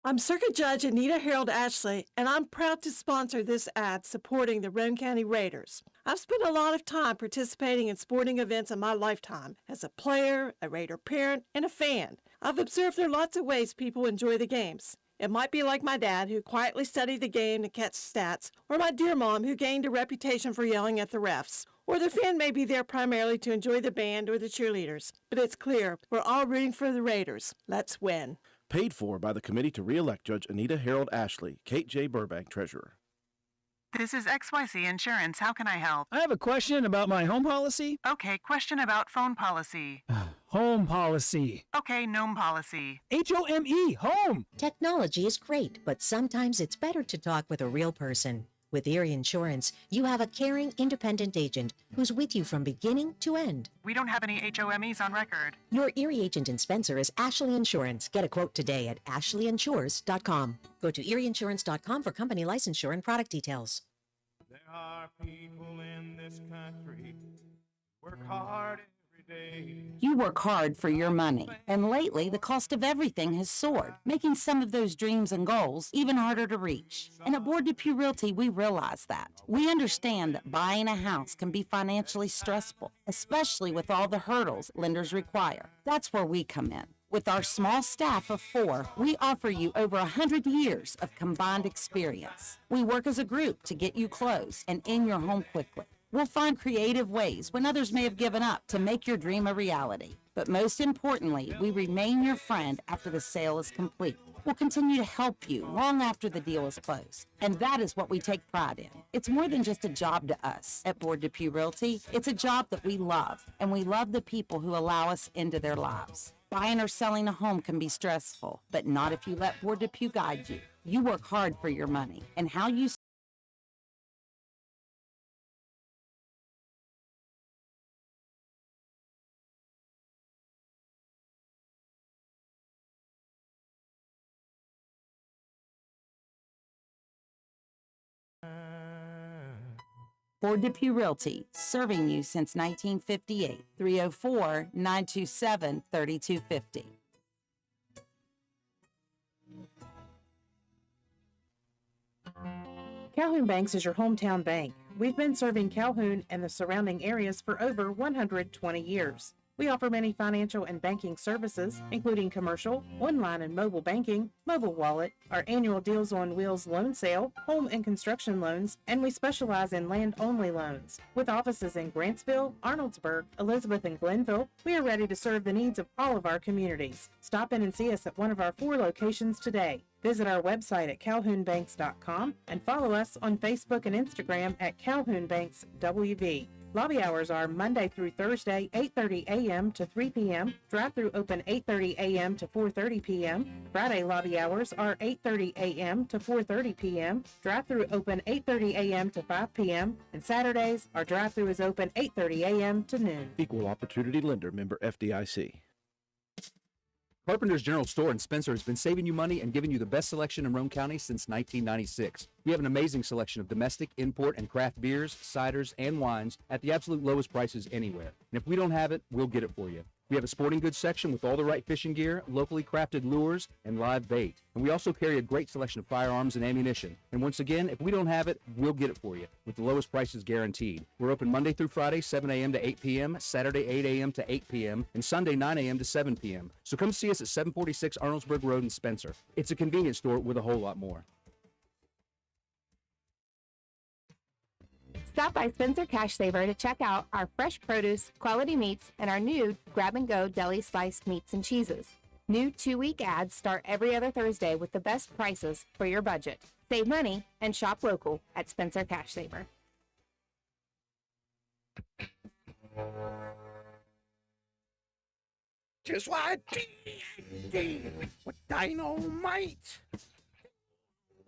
I'm Circuit Judge Anita Harold Ashley, and I'm proud to sponsor this ad supporting the Roane County Raiders. I've spent a lot of time participating in sporting events in my lifetime as a player, a Raider parent, and a fan. I've observed there are lots of ways people enjoy the games. It might be like my dad, who quietly studied the game to catch stats, or my dear mom, who gained a reputation for yelling at the refs. Or the fan may be there primarily to enjoy the band or the cheerleaders. But it's clear, we're all rooting for the Raiders. Let's win. Paid for by the committee to re-elect Judge Anita Harold Ashley, Kate J. Burbank, Treasurer. This is XYZ Insurance. How can I help? I have a question about my home policy. Okay, question about phone policy. Home policy. Okay, gnome policy. H-O-M-E, home. Technology is great, but sometimes it's better to talk with a real person. With Erie Insurance, you have a caring, independent agent who's with you from beginning to end. We don't have any HOMEs on record. Your Erie agent in Spencer is Ashley Insurance. Get a quote today at ashleyinsures.com. Go to erieinsurance.com for company licensure and product details. There are people in this country who work hard every day. You work hard for your money, and lately the cost of everything has soared, making some of those dreams and goals even harder to reach. And at Board Depew Realty, we realize that. We understand that buying a house can be financially stressful, especially with all the hurdles lenders require. That's where we come in. With our small staff of 4, we offer you over 100 years of combined experience. We work as a group to get you closed and in your home quickly. We'll find creative ways when others may have given up to make your dream a reality. But most importantly, we remain your friend after the sale is complete. We'll continue to help you long after the deal is closed. And that is what we take pride in. It's more than just a job to us at Board Depew Realty. It's a job that we love, and we love the people who allow us into their lives. Buying or selling a home can be stressful, but not if you let Board Depew guide you. You work hard for your money, and how you Board Depew Realty, serving you since 1958. 304-927-3250. Calhoun Banks is your hometown bank. We've been serving Calhoun and the surrounding areas for over 120 years. We offer many financial and banking services, including commercial, online and mobile banking, mobile wallet, our annual Deals on Wheels loan sale, home and construction loans, and we specialize in land-only loans. With offices in Grantsville, Arnoldsburg, Elizabeth, and Glenville, we are ready to serve the needs of all of our communities. Stop in and see us at one of our 4 locations today. Visit our website at calhounbanks.com and follow us on Facebook and Instagram at Calhoun Banks WV. Lobby hours are Monday through Thursday, 8:30 a.m. to 3 p.m. Drive-through open 8:30 a.m. to 4:30 p.m. Friday lobby hours are 8:30 a.m. to 4:30 p.m. Drive-through open 8:30 a.m. to 5 p.m. And Saturdays, our drive-through is open 8:30 a.m. to noon. Equal Opportunity Lender, member FDIC. Carpenter's General Store in Spencer has been saving you money and giving you the best selection in Roane County since 1996. We have an amazing selection of domestic, import, and craft beers, ciders, and wines at the absolute lowest prices anywhere. And if we don't have it, we'll get it for you. We have a sporting goods section with all the right fishing gear, locally crafted lures, and live bait. And we also carry a great selection of firearms and ammunition. And once again, if we don't have it, we'll get it for you with the lowest prices guaranteed. We're open Monday through Friday, 7 a.m. to 8 p.m., Saturday, 8 a.m. to 8 p.m., and Sunday, 9 a.m. to 7 p.m. So come see us at 746 Arnoldsburg Road in Spencer. It's a convenience store with a whole lot more. Stop by Spencer Cash Saver to check out our fresh produce, quality meats, and our new grab-and-go deli sliced meats and cheeses. New 2-week ads start every other Thursday with the best prices for your budget. Save money and shop local at Spencer Cash Saver. Just like D&D with dynamite.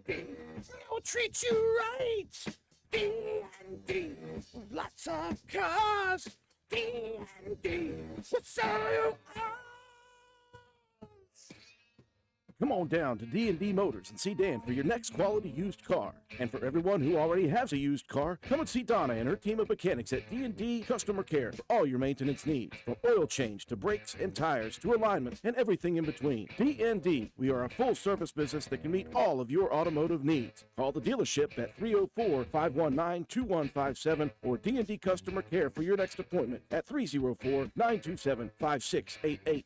They'll treat you right. D&D with lots of cars. D&D with sell you cars. Come on down to D&D Motors and see Dan for your next quality used car. And for everyone who already has a used car, come and see Donna and her team of mechanics at D&D Customer Care for all your maintenance needs, from oil change to brakes and tires to alignment and everything in between. D&D, we are a full-service business that can meet all of your automotive needs. Call the dealership at 304-519-2157 or D&D Customer Care for your next appointment at 304-927-5688.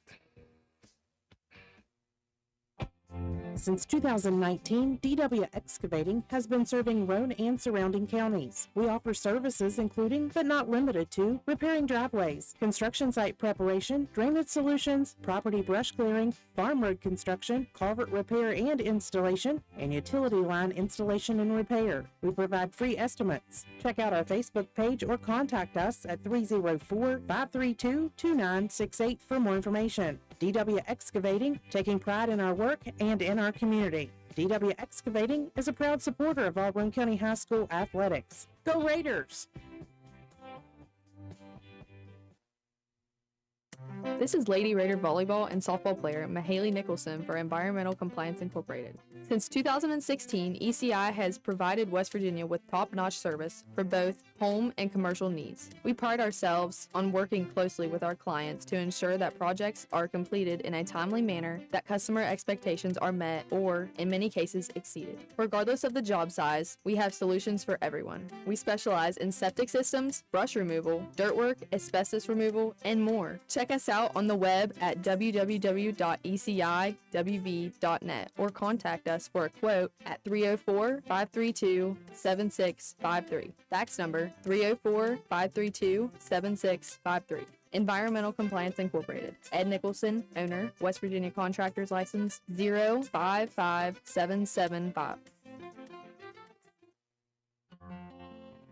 Since 2019, DW Excavating has been serving Roane and surrounding counties. We offer services including, but not limited to, repairing driveways, construction site preparation, drainage solutions, property brush clearing, farm road construction, culvert repair and installation, and utility line installation and repair. We provide free estimates. Check out our Facebook page or contact us at 304-532-2968 for more information. DW Excavating, taking pride in our work and in our community. DW Excavating is a proud supporter of all Roane County High School athletics. Go Raiders! This is Lady Raider volleyball and softball player Mahaley Nicholson for Environmental Compliance Incorporated. Since 2016, ECI has provided West Virginia with top-notch service for both home and commercial needs. We pride ourselves on working closely with our clients to ensure that projects are completed in a timely manner, that customer expectations are met or, in many cases, exceeded. Regardless of the job size, we have solutions for everyone. We specialize in septic systems, brush removal, dirt work, asbestos removal, and more. Check us out on the web at www.eciwv.net or contact us for a quote at 304-532-7653. Fax number 304-532-7653. Environmental Compliance Incorporated. Ed Nicholson, owner, West Virginia Contractors License 055775.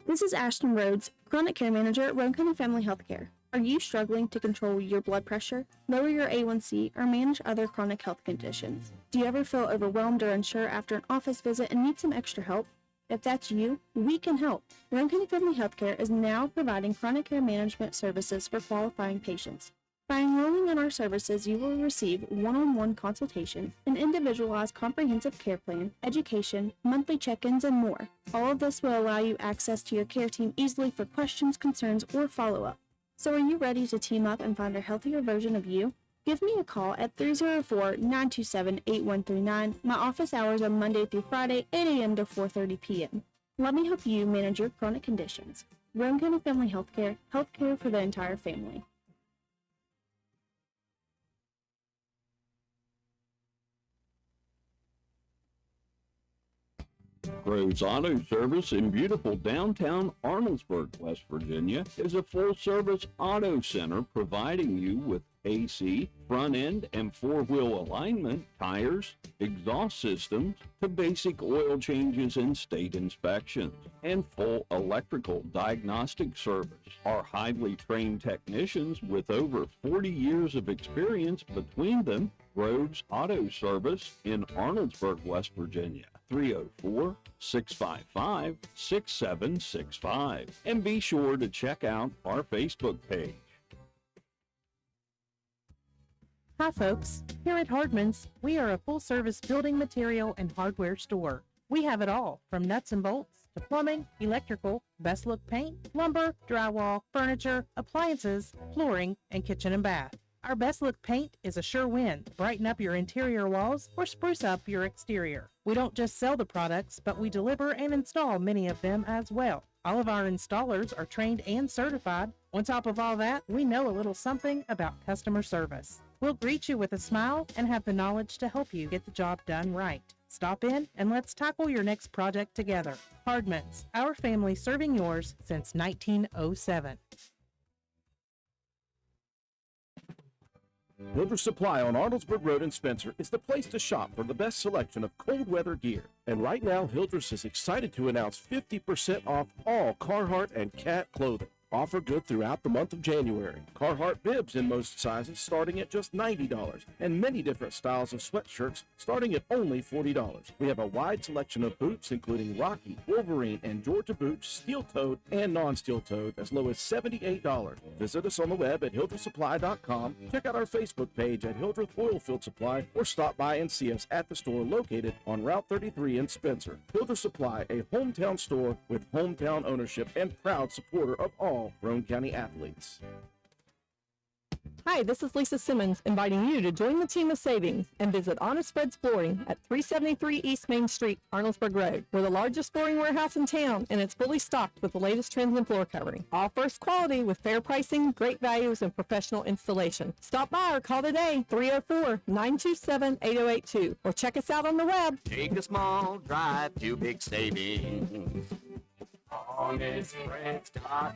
This is Ashton Rhodes, Chronic Care Manager at Roane County Family Healthcare. Are you struggling to control your blood pressure, lower your A1C, or manage other chronic health conditions? Do you ever feel overwhelmed or unsure after an office visit and need some extra help? If that's you, we can help. Roane County Family Healthcare is now providing chronic care management services for qualifying patients. By enrolling in our services, you will receive one-on-one consultation, an individualized comprehensive care plan, education, monthly check-ins, and more. All of this will allow you access to your care team easily for questions, concerns, or follow-up. So are you ready to team up and find a healthier version of you? Give me a call at 304-927-8139. My office hours are Monday through Friday, 8 a.m. to 4:30 p.m. Let me help you manage your chronic conditions. Roane County Family Healthcare, healthcare for the entire family. Groves Auto Service in beautiful downtown Arnoldesburg, West Virginia, is a full-service auto center providing you with AC, front-end and four-wheel alignment, tires, exhaust systems, to basic oil changes and state inspections, and full electrical diagnostic service. Our highly trained technicians with over 40 years of experience between them, Groves Auto Service in Arnoldesburg, West Virginia. 304-655-6765. And be sure to check out our Facebook page. Hi folks, here at Hardman's, we are a full-service building material and hardware store. We have it all, from nuts and bolts to plumbing, electrical, best look paint, lumber, drywall, furniture, appliances, flooring, and kitchen and bath. Our best look paint is a sure win. Brighten up your interior walls or spruce up your exterior. We don't just sell the products, but we deliver and install many of them as well. All of our installers are trained and certified. On top of all that, we know a little something about customer service. We'll greet you with a smile and have the knowledge to help you get the job done right. Stop in and let's tackle your next project together. Hardman's, our family serving yours since 1907. Builder's Supply on Arnoldesburg Road in Spencer is the place to shop for the best selection of cold weather gear. And right now, Hildress is excited to announce 50% off all Carhartt and Cat clothing. Offer good throughout the month of January. Carhartt bibs in most sizes starting at just $90, and many different styles of sweatshirts starting at only $40. We have a wide selection of boots including Rocky, Wolverine, and Georgia boots, steel-toed and non-steel-toed, as low as $78. Visit us on the web at HildrethSupply.com, check out our Facebook page at Hildreth Oilfield Supply, or stop by and see us at the store located on Route 33 in Spencer. Hildreth Supply, a hometown store with hometown ownership and proud supporter of all Roane County athletes. Hi, this is Lisa Simmons inviting you to join the team of savings and visit Honest Fred's Flooring at 373 East Main Street, Arnoldsburg Road. We're the largest flooring warehouse in town, and it's fully stocked with the latest trends in floor covering. All first quality with fair pricing, great values, and professional installation. Stop by or call today, 304-927-8082, or check us out on the web. Take a small drive to big savings. HonestFreds.com.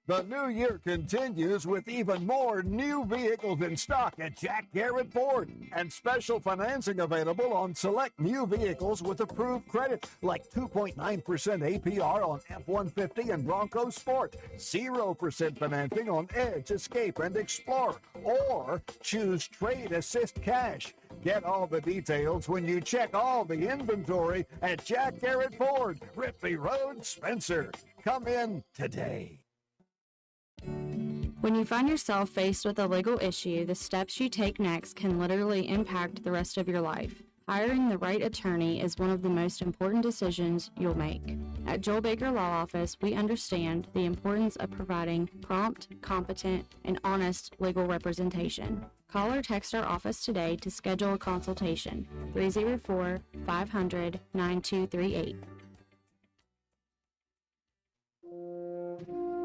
The new year continues with even more new vehicles in stock at Jack Garrett Ford, and special financing available on select new vehicles with approved credit, like 2.9% APR on F-150 and Bronco Sport, 0% financing on Edge, Escape, and Explorer, or choose Trade Assist Cash. Get all the details when you check all the inventory at Jack Garrett Ford, Ripley Road, Spencer. Come in today. When you find yourself faced with a legal issue, the steps you take next can literally impact the rest of your life. Hiring the right attorney is one of the most important decisions you'll make. At Joel Baker Law Office, we understand the importance of providing prompt, competent, and honest legal representation. Call or text our office today to schedule a consultation, 304-500-9238.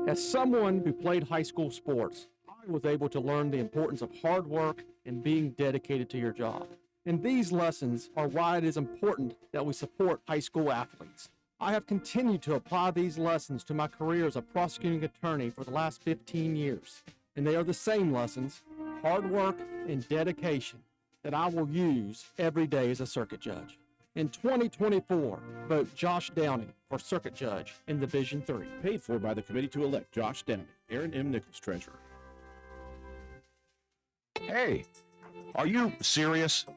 As someone who played high school sports, I was able to learn the importance of hard work and being dedicated to your job. And these lessons are why it is important that we support high school athletes. I have continued to apply these lessons to my career as a prosecuting attorney for the last 15 years. And they are the same lessons, hard work and dedication, that I will use every day as a circuit judge. In 2024, vote Josh Downey for Circuit Judge in Division 3. Paid for by the committee to elect Josh Downey. Aaron M. Nichols, Treasurer. Hey, are you serious?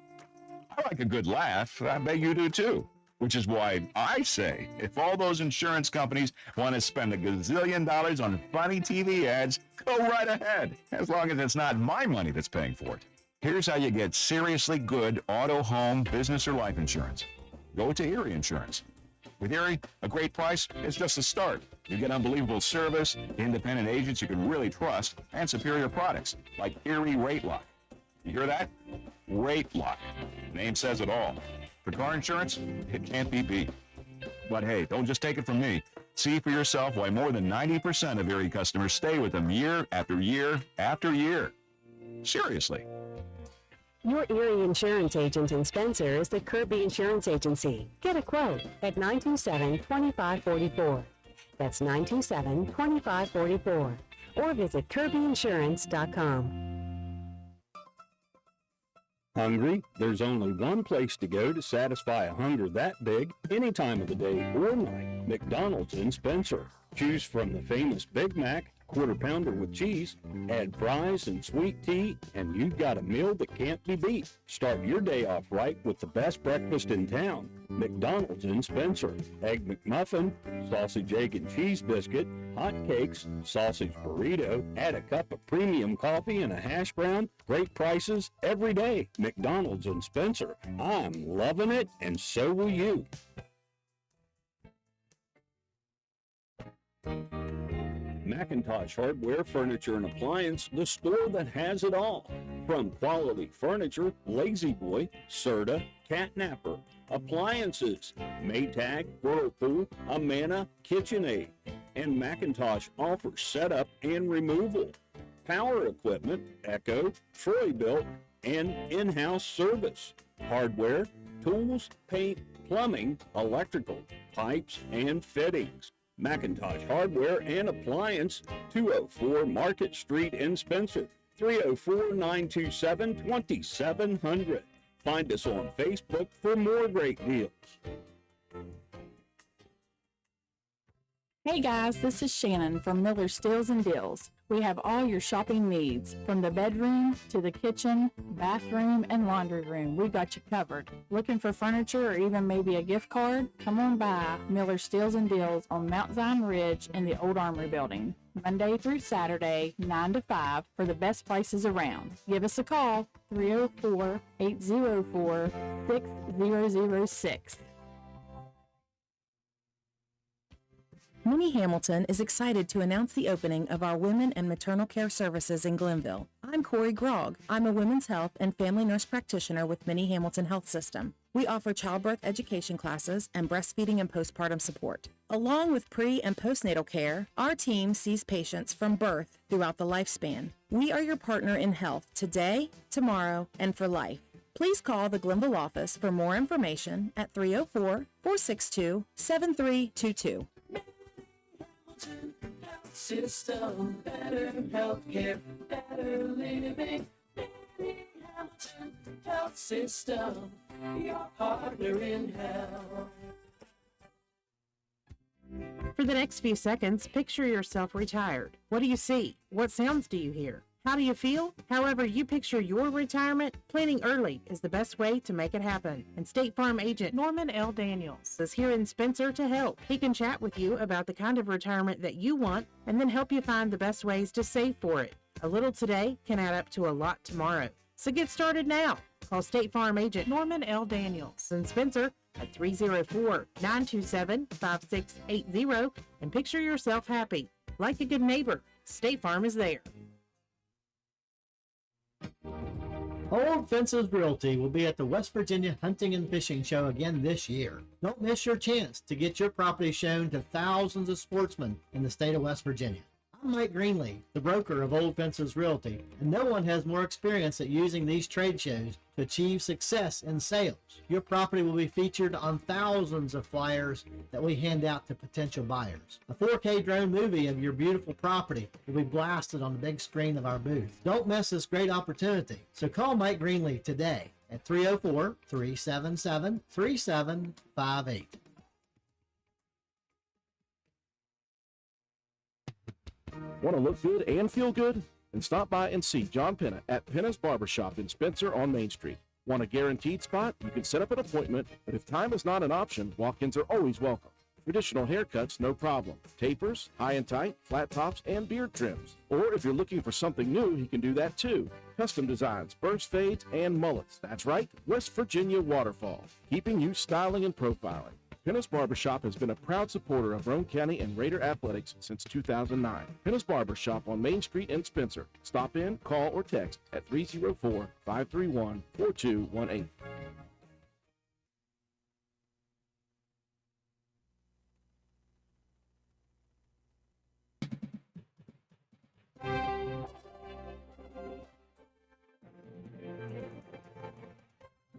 I like a good laugh. I bet you do too. Which is why I say, if all those insurance companies want to spend $1 gazillion on funny TV ads, go right ahead, as long as it's not my money that's paying for it. Here's how you get seriously good auto, home, business, or life insurance. Go to Erie Insurance. With Erie, a great price is just a start. You get unbelievable service, independent agents you can really trust, and superior products like Erie Rate Lock. You hear that? Rate Lock. The name says it all. For car insurance, it can't be beat. But hey, don't just take it from me. See for yourself why more than 90% of Erie customers stay with them year after year after year. Seriously. Your Erie Insurance agent in Spencer is the Kirby Insurance Agency. Get a quote at 927-2544. That's 927-2544. Or visit KirbyInsurance.com. Hungry? There's only one place to go to satisfy a hunger that big, any time of the day or night. McDonald's in Spencer. Choose from the famous Big Mac, Quarter Pounder with cheese, add fries and sweet tea, and you've got a meal that can't be beat. Start your day off right with the best breakfast in town. McDonald's in Spencer. Egg McMuffin, sausage, egg, and cheese biscuit, hot cakes, sausage burrito, add a cup of premium coffee and a hash brown. Great prices every day. McDonald's in Spencer. I'm loving it, and so will you. McIntosh Hardware, Furniture, and Appliance, the store that has it all. From quality furniture, Lazy Boy, Serta, Catnapper, appliances, Maytag, Whirlpool, Amana, KitchenAid, and McIntosh offers setup and removal. Power equipment, Echo, Troy-Built, and in-house service. Hardware, tools, paint, plumbing, electrical, pipes, and fittings. McIntosh Hardware and Appliance, 204 Market Street in Spencer, 304-927-2700. Find us on Facebook for more great deals. Hey guys, this is Shannon from Miller Steels and Deals. We have all your shopping needs, from the bedroom to the kitchen, bathroom, and laundry room. We got you covered. Looking for furniture or even maybe a gift card? Come on by Miller Steels and Deals on Mount Zion Ridge in the Old Armory Building, Monday through Saturday, 9 to 5, for the best prices around. Give us a call, 304-804-6006. Minnie Hamilton is excited to announce the opening of our Women and Maternal Care Services in Glenville. I'm Corey Grogg. I'm a women's health and family nurse practitioner with Minnie Hamilton Health System. We offer childbirth education classes and breastfeeding and postpartum support. Along with pre- and postnatal care, our team sees patients from birth throughout the lifespan. We are your partner in health today, tomorrow, and for life. Please call the Glenville office for more information at 304-462-7322. Health system, better healthcare, better living. Minnie Hamilton Health System, your partner in health. For the next few seconds, picture yourself retired. What do you see? What sounds do you hear? How do you feel? However you picture your retirement, planning early is the best way to make it happen. And State Farm agent Norman L. Daniels is here in Spencer to help. He can chat with you about the kind of retirement that you want and then help you find the best ways to save for it. A little today can add up to a lot tomorrow. So get started now. Call State Farm agent Norman L. Daniels in Spencer at 304-927-5680 and picture yourself happy. Like a good neighbor, State Farm is there. Old Fences Realty will be at the West Virginia Hunting and Fishing Show again this year. Don't miss your chance to get your property shown to thousands of sportsmen in the state of West Virginia. I'm Mike Greenlee, the broker of Old Fences Realty, and no one has more experience at using these trade shows to achieve success in sales. Your property will be featured on thousands of flyers that we hand out to potential buyers. A 4K drone movie of your beautiful property will be blasted on the big screen of our booth. Don't miss this great opportunity. So call Mike Greenlee today at 304-377-3758. Want to look good and feel good? Then stop by and see John Penna at Penna's Barbershop in Spencer on Main Street. Want a guaranteed spot? You can set up an appointment, but if time is not an option, walk-ins are always welcome. Traditional haircuts, no problem. Tapers, high and tight, flat tops, and beard trims. Or if you're looking for something new, he can do that too. Custom designs, burst fades, and mullets. That's right, West Virginia Waterfall, keeping you styling and profiling. Penna's Barbershop has been a proud supporter of Roane County and Raider athletics since 2009. Penna's Barbershop on Main Street in Spencer. Stop in, call, or text at 304-531-4218.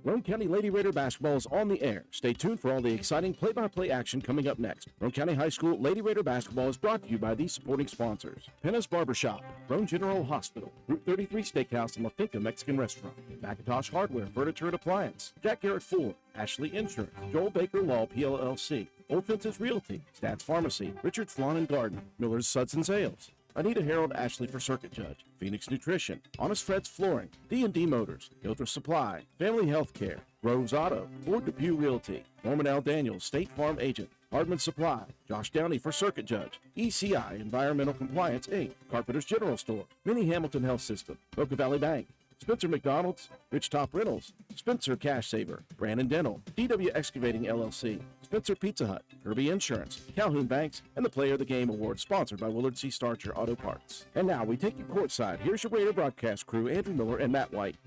Roane County Lady Raider basketball is on the air. Stay tuned for all the exciting play-by-play action coming up next. Roane County High School Lady Raider basketball is brought to you by these supporting sponsors: Penna's Barbershop, Roane General Hospital, Route 33 Steakhouse and La Finca Mexican Restaurant, Macintosh Hardware, Furniture and Appliance, Jack Garrett Ford, Ashley Insurance, Joel Baker Law PLLC, Old Fences Realty, Stats Pharmacy, Richard's Lawn and Garden, Miller's Suds and Sales, Anita Harold Ashley for Circuit Judge, Phoenix Nutrition, Honest Fred's Flooring, D&D Motors, Gilder Supply, Family Healthcare, Groves Auto, Ford Depew Realty, Norman L. Daniels, State Farm Agent, Hardman Supply, Josh Downey for Circuit Judge, ECI Environmental Compliance Inc., Carpenter's General Store, Minnie Hamilton Health System, Boca Valley Bank, Spencer McDonald's, Rich Top Rentals, Spencer Cash Saver, Brandon Dental, DW Excavating LLC, Spencer Pizza Hut, Kirby Insurance, Calhoun Banks, and the Player of the Game Award sponsored by Willard C. Starcher Auto Parts. And now we take you courtside. Here's your Raider broadcast crew, Andrew Miller and Matt White.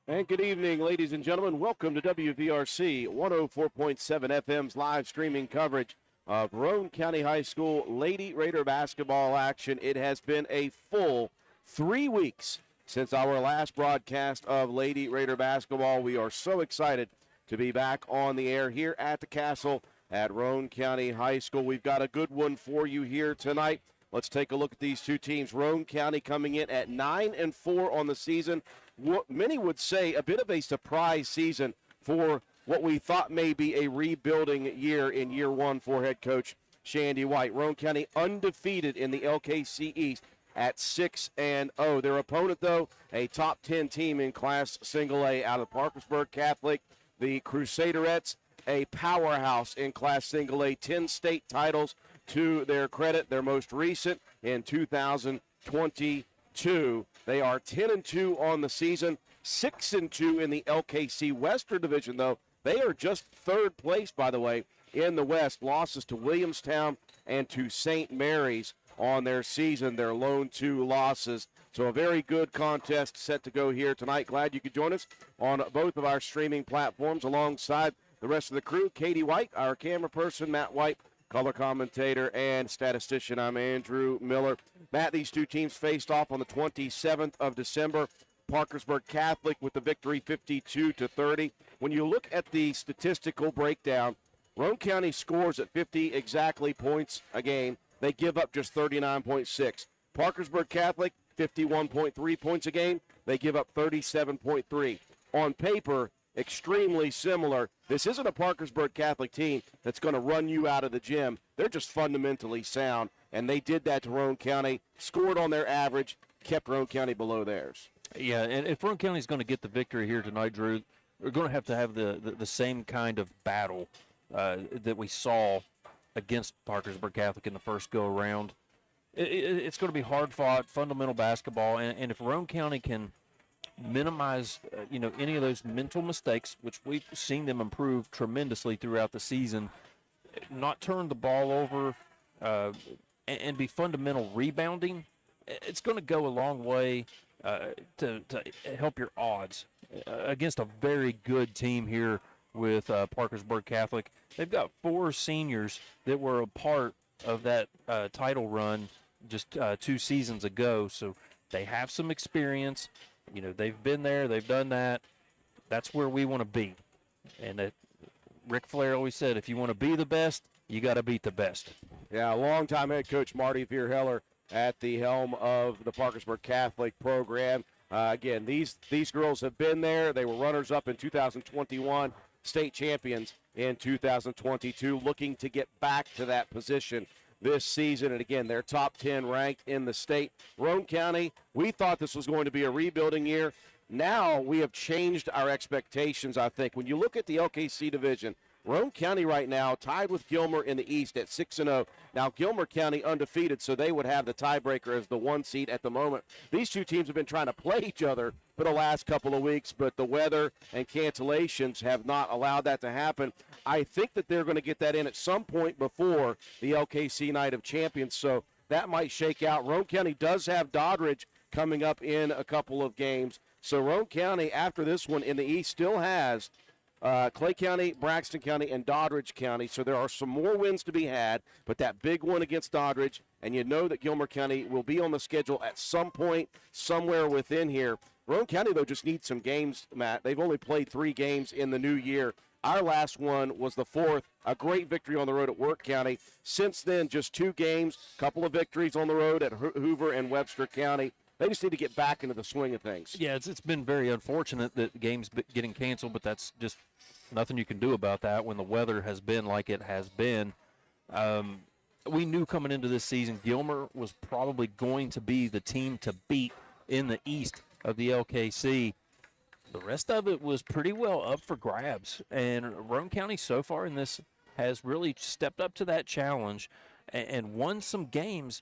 And good evening, ladies and gentlemen. Welcome to WVRC 104.7 FM's live streaming coverage of Roane County High School Lady Raider basketball action. It has been a full 3 weeks since our last broadcast of Lady Raider basketball. We are so excited to be back on the air here at the Castle at Roane County High School. We've got a good one for you here tonight. Let's take a look at these two teams. Roane County coming in at 9-4 on the season. What many would say a bit of a surprise season for what we thought may be a rebuilding year in year one for head coach Shandy White. Roane County undefeated in the LKC East at 6-0. Their opponent, though, a top 10 team in Class Single A out of Parkersburg Catholic. The Crusaderettes, a powerhouse in Class Single A, 10 state titles to their credit, their most recent in 2022. They are 10-2 on the season, 6-2 in the LKC Western Division, though. They are just third place, by the way, in the West. Losses to Williamstown and to St. Mary's on their season, their lone 2 losses. So a very good contest set to go here tonight. Glad you could join us on both of our streaming platforms alongside the rest of the crew. Katie White, our camera person, Matt White, color commentator and statistician. I'm Andrew Miller. Matt, these two teams faced off on the 27th of December. Parkersburg Catholic with the victory 52-30. When you look at the statistical breakdown, Roane County scores at 50 exactly points a game. They give up just 39.6. Parkersburg Catholic, 51.3 points a game. They give up 37.3. On paper, extremely similar. This isn't a Parkersburg Catholic team that's going to run you out of the gym. They're just fundamentally sound, and they did that to Roane County, scored on their average, kept Roane County below theirs. Yeah, and if Roane County is going to get the victory here tonight, Drew, we're going to have the same kind of battle that we saw against Parkersburg Catholic in the first go-around. It's going to be hard-fought, fundamental basketball, and if Roane County can minimize any of those mental mistakes, which we've seen them improve tremendously throughout the season, not turn the ball over, and be fundamental rebounding, it's going to go a long way to help your odds against a very good team here with Parkersburg Catholic. They've got 4 seniors that were a part of that title run just 2 seasons ago, so they have some experience. They've been there, they've done that. That's where we want to be. And Ric Flair always said, if you want to be the best, you got to beat the best. Yeah, longtime head coach Marty Vierheller at the helm of the Parkersburg Catholic program. Again, these girls have been there. They were runners-up in 2021, state champions in 2022, looking to get back to that position this season. And again, they're top 10 ranked in the state. Roane County, we thought this was going to be a rebuilding year. Now we have changed our expectations, I think. When you look at the LKC division, Roane County right now tied with Gilmer in the East at 6-0. Now Gilmer County undefeated, so they would have the tiebreaker as the 1 seed at the moment. These two teams have been trying to play each other for the last couple of weeks, but the weather and cancellations have not allowed that to happen. I think that they're going to get that in at some point before the LKC Night of Champions, so that might shake out. Roane County does have Doddridge coming up in a couple of games. So Roane County, after this one in the East, still has Clay County, Braxton County, and Doddridge County. So there are some more wins to be had, but that big one against Doddridge, and you know that Gilmer County will be on the schedule at some point, somewhere within here. Roane County, though, just needs some games, Matt. They've only played 3 games in the new year. Our last one was the 4th, a great victory on the road at Work County. Since then, just 2 games, couple of victories on the road at Hoover and Webster County. They just need to get back into the swing of things. Yeah, it's been very unfortunate that games getting canceled, but that's just nothing you can do about that when the weather has been like it has been. We knew coming into this season Gilmer was probably going to be the team to beat in the East of the LKC. The rest of it was pretty well up for grabs, and Roane County so far in this has really stepped up to that challenge and won some games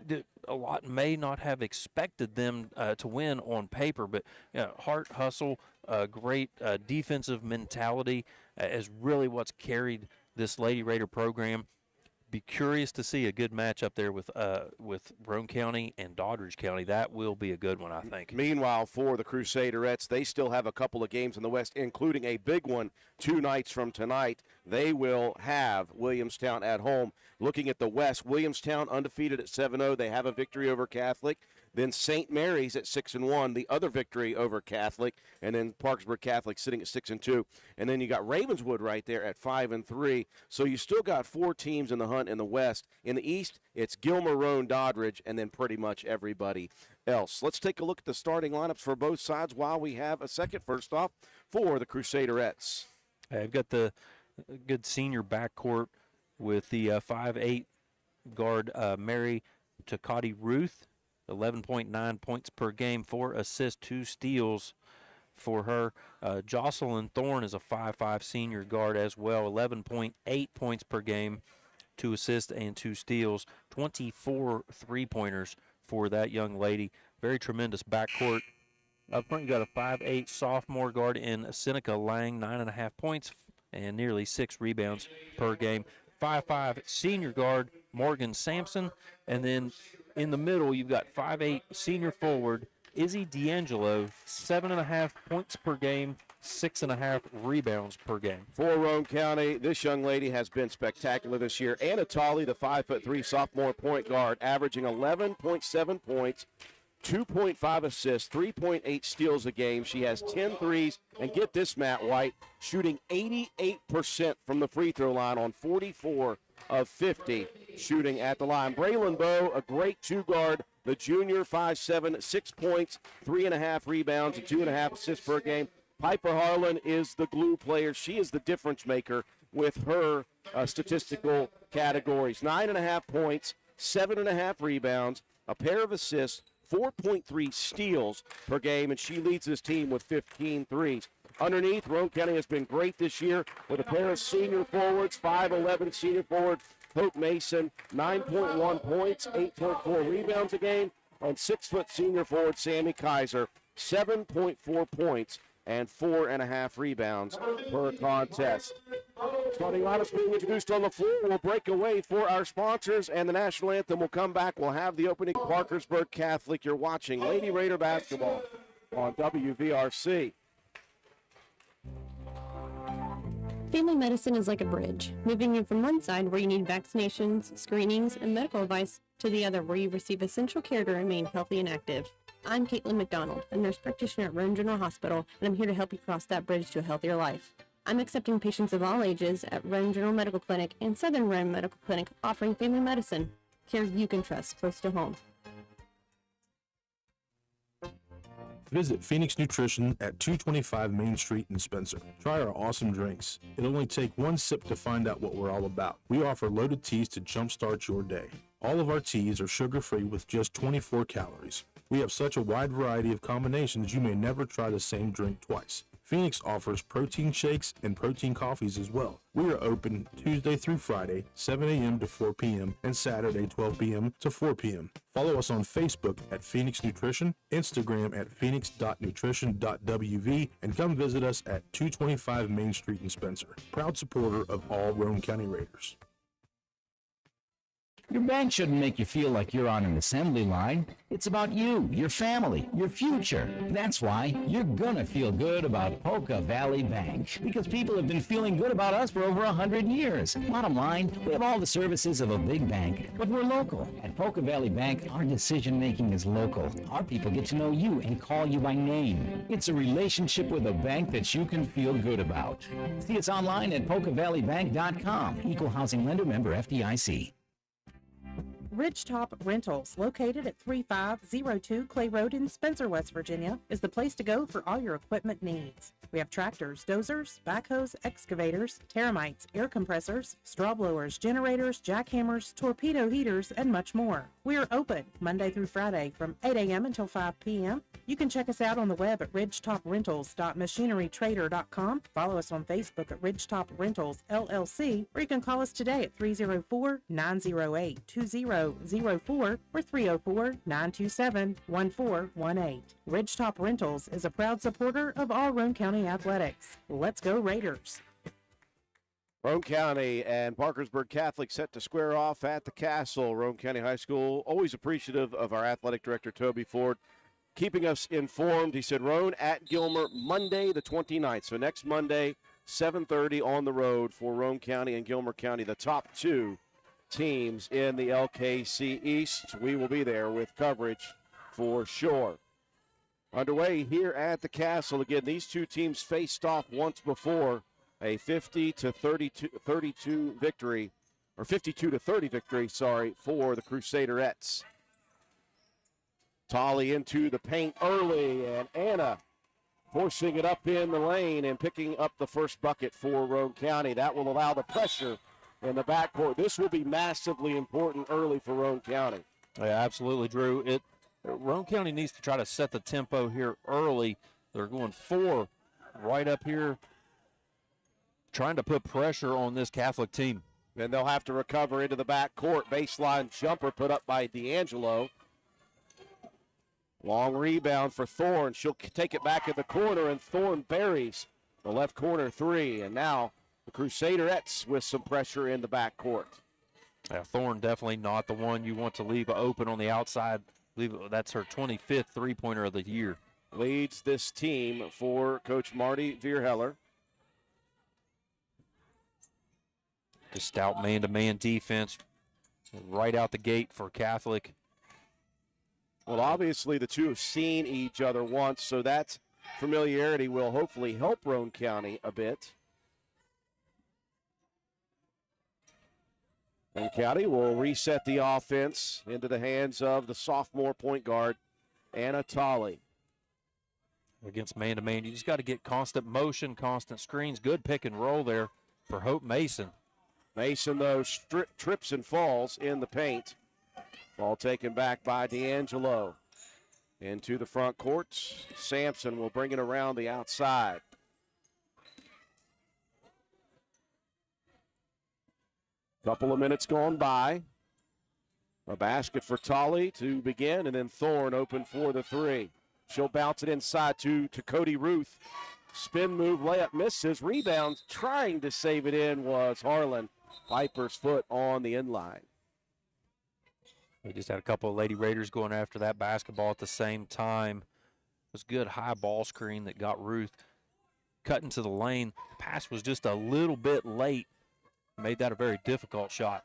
that a lot may not have expected them to win on paper, but heart, hustle, great defensive mentality is really what's carried this Lady Raider program. Be curious to see a good match up there with Roane County and Doddridge County. That will be a good one, I think. Meanwhile, for the Crusaderettes, they still have a couple of games in the West, including a big one 2 nights from tonight. They will have Williamstown at home. Looking at the West, Williamstown undefeated at 7-0. They have a victory over Catholic. Then St. Mary's at 6-1, the other victory over Catholic, and then Parkersburg Catholic sitting at 6-2. And then you got Ravenswood right there at 5-3. So you still got 4 teams in the hunt in the West. In the East, it's Gilmer, Roane, Doddridge, and then pretty much everybody else. Let's take a look at the starting lineups for both sides while we have a second. First off, for the Crusaderettes. I've got the good senior backcourt with the 5'8" guard Mary Takati Ruth, 11.9 points per game, 4 assists, 2 steals for her. Jocelyn Thorne is a 5'5" senior guard as well, 11.8 points per game, 2 assists and 2 steals, 24 3-pointers for that young lady. Very tremendous backcourt. Up front, you got a 5'8" sophomore guard in Seneca Lang, 9.5 points and nearly 6 rebounds per game. 5'5" senior guard Morgan Sampson. And then in the middle, you've got 5'8" senior forward Izzy D'Angelo, 7.5 points per game, 6.5 rebounds per game. For Roane County, this young lady has been spectacular this year. Anna Tolley, the 5'3" sophomore point guard, averaging 11.7 points, 2.5 assists, 3.8 steals a game. She has 10 threes, and get this, Matt White, shooting 88% from the free throw line on 44 of 50 shooting at the line. Braylon Bowe, a great two-guard, the junior, 5'7", 6 points, 3.5 rebounds, and 2.5 assists per game. Piper Harlan is the glue player. She is the difference maker with her statistical categories. 9.5 points, 7.5 rebounds, a pair of assists, 4.3 steals per game, and she leads this team with 15 threes. Underneath, Roane County has been great this year with a pair of senior forwards, 5'11" senior forward Hope Mason, 9.1 points, 8.4 rebounds a game, and 6' senior forward Sammy Kaiser, 7.4 points and 4.5 rebounds per contest. Starting lineups being introduced on the floor. We'll break away for our sponsors, and the national anthem will come back. We'll have the opening. Parkersburg Catholic. You're watching Lady Raider basketball on WVRC. Family medicine is like a bridge, moving you from one side where you need vaccinations, screenings, and medical advice to the other where you receive essential care to remain healthy and active. I'm Caitlin McDonald, a nurse practitioner at Roane General Hospital, and I'm here to help you cross that bridge to a healthier life. I'm accepting patients of all ages at Roane General Medical Clinic and Southern Roane Medical Clinic, offering family medicine, care you can trust close to home. Visit Phoenix Nutrition at 225 Main Street in Spencer. Try our awesome drinks. It'll only take one sip to find out what we're all about. We offer loaded teas to jumpstart your day. All of our teas are sugar-free with just 24 calories. We have such a wide variety of combinations you may never try the same drink twice. Phoenix offers protein shakes and protein coffees as well. We are open Tuesday through Friday, 7 a.m. to 4 p.m. and Saturday, 12 p.m. to 4 p.m. Follow us on Facebook at Phoenix Nutrition, Instagram at phoenix.nutrition.wv, and come visit us at 225 Main Street in Spencer. Proud supporter of all Roane County Raiders. Your bank shouldn't make you feel like you're on an assembly line. It's about you, your family, your future. That's why you're gonna feel good about Polka Valley Bank, because people have been feeling good about us for over 100 years. Bottom line, we have all the services of a big bank, but we're local. At Polka Valley Bank, our decision-making is local. Our people get to know you and call you by name. It's a relationship with a bank that you can feel good about. See us online at polkavalleybank.com. Equal housing lender, member FDIC. Ridgetop Rentals, located at 3502 Clay Road in Spencer, West Virginia, is the place to go for all your equipment needs. We have tractors, dozers, backhoes, excavators, termites, air compressors, straw blowers, generators, jackhammers, torpedo heaters, and much more. We are open Monday through Friday from 8 a.m. until 5 p.m. You can check us out on the web at ridgetoprentals.machinerytrader.com. Follow us on Facebook at Ridgetop Rentals LLC, or you can call us today at 304-908-2004 or 304-927-1418. Ridgetop Rentals is a proud supporter of all Roane County athletics. Let's go Raiders! Roane County and Parkersburg Catholic set to square off at the Castle. Roane County High School, always appreciative of our athletic director, Toby Ford, keeping us informed. He said Roane at Gilmer Monday the 29th. So next Monday, 7:30 on the road for Roane County and Gilmer County, the top two teams in the LKC East. We will be there with coverage for sure. Underway here at the Castle. Again, these two teams faced off once before. A 50-32 victory, or 52-30 victory, for the Crusaderettes. Tolley into the paint early, and Anna forcing it up in the lane and picking up the first bucket for Roane County. That will allow the pressure in the backcourt. This will be massively important early for Roane County. Yeah, absolutely, Drew. Roane County needs to try to set the tempo here early. They're going 4 right up here, trying to put pressure on this Catholic team. Then they'll have to recover into the backcourt. Baseline jumper put up by D'Angelo. Long rebound for Thorne. She'll take it back in the corner, and Thorne buries the left corner 3. And now the Crusaderettes with some pressure in the backcourt. Yeah, Thorne definitely not the one you want to leave open on the outside. That's her 25th three-pointer of the year. Leads this team for Coach Marty Vierheller. The stout man-to-man defense right out the gate for Catholic. Well, obviously the two have seen each other once, so that familiarity will hopefully help Roane County a bit. Roane County will reset the offense into the hands of the sophomore point guard, Anna Tolley. Against man-to-man, you just got to get constant motion, constant screens. Good pick and roll there for Hope Mason. Mason, though, trips and falls in the paint. Ball taken back by D'Angelo. Into the front court. Sampson will bring it around the outside. Couple of minutes gone by. A basket for Tolley to begin, and then Thorne open for the 3. She'll bounce it inside to Cody Ruth. Spin move, layup misses. Rebound, trying to save it in was Harlan. Piper's foot on the inline. We just had a couple of Lady Raiders going after that basketball at the same time. It was a good high ball screen that got Ruth cut into the lane. The pass was just a little bit late. Made that a very difficult shot.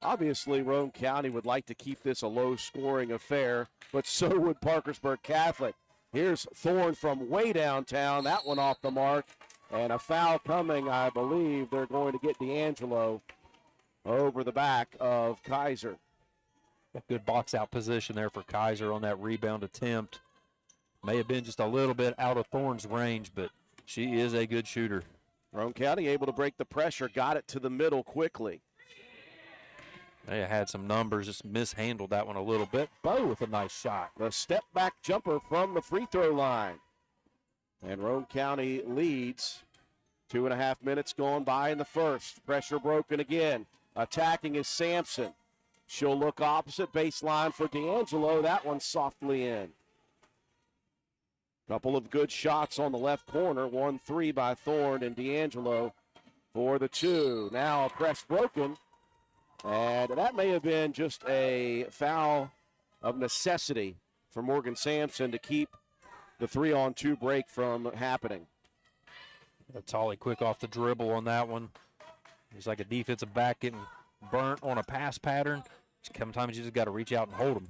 Obviously, Roane County would like to keep this a low-scoring affair, but so would Parkersburg Catholic. Here's Thorne from way downtown. That one off the mark. And a foul coming, I believe. They're going to get D'Angelo over the back of Kaiser. A good box-out position there for Kaiser on that rebound attempt. May have been just a little bit out of Thorne's range, but she is a good shooter. Roane County able to break the pressure, got it to the middle quickly. They had some numbers, just mishandled that one a little bit. Bo with a nice shot. The step-back jumper from the free throw line. And Roane County leads. 2.5 minutes gone by in the first. Pressure broken again. Attacking is Sampson. She'll look opposite baseline for D'Angelo. That one softly in. Couple of good shots on the left corner. 1-3 by Thorne, and D'Angelo for the 2. Now a press broken. And that may have been just a foul of necessity for Morgan Sampson to keep the 3-on-2 break from happening. Tolley quick off the dribble on that one. It's like a defensive back getting burnt on a pass pattern. Sometimes you just got to reach out and hold them.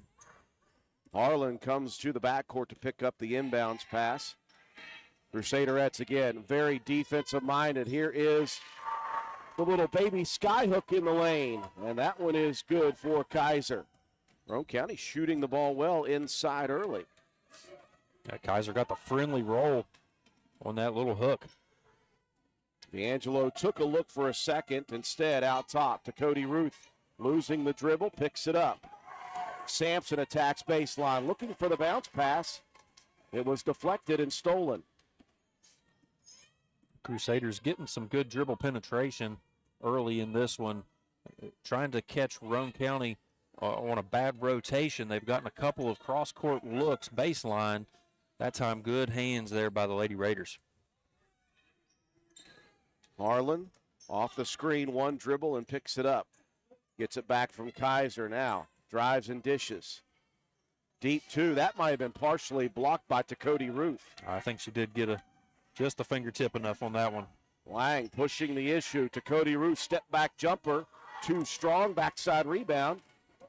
Harlan comes to the backcourt to pick up the inbounds pass. Crusaderettes again, very defensive minded. Here is the little baby skyhook in the lane, and that one is good for Kaiser. Roane County shooting the ball well inside early. Yeah, Kaiser got the friendly roll on that little hook. D'Angelo took a look for a second. Instead, out top to Cody Ruth. Losing the dribble, picks it up. Sampson attacks baseline, looking for the bounce pass. It was deflected and stolen. Crusaders getting some good dribble penetration early in this one. Trying to catch Roane County on a bad rotation. They've gotten a couple of cross-court looks baseline. That time, good hands there by the Lady Raiders. Harlan off the screen, one dribble and picks it up. Gets it back from Kaiser now. Drives and dishes. Deep 2. That might have been partially blocked by Cody Ruth. I think she did get just a fingertip enough on that one. Lang pushing the issue to Cody Ruth. Step back jumper. Too strong. Backside rebound.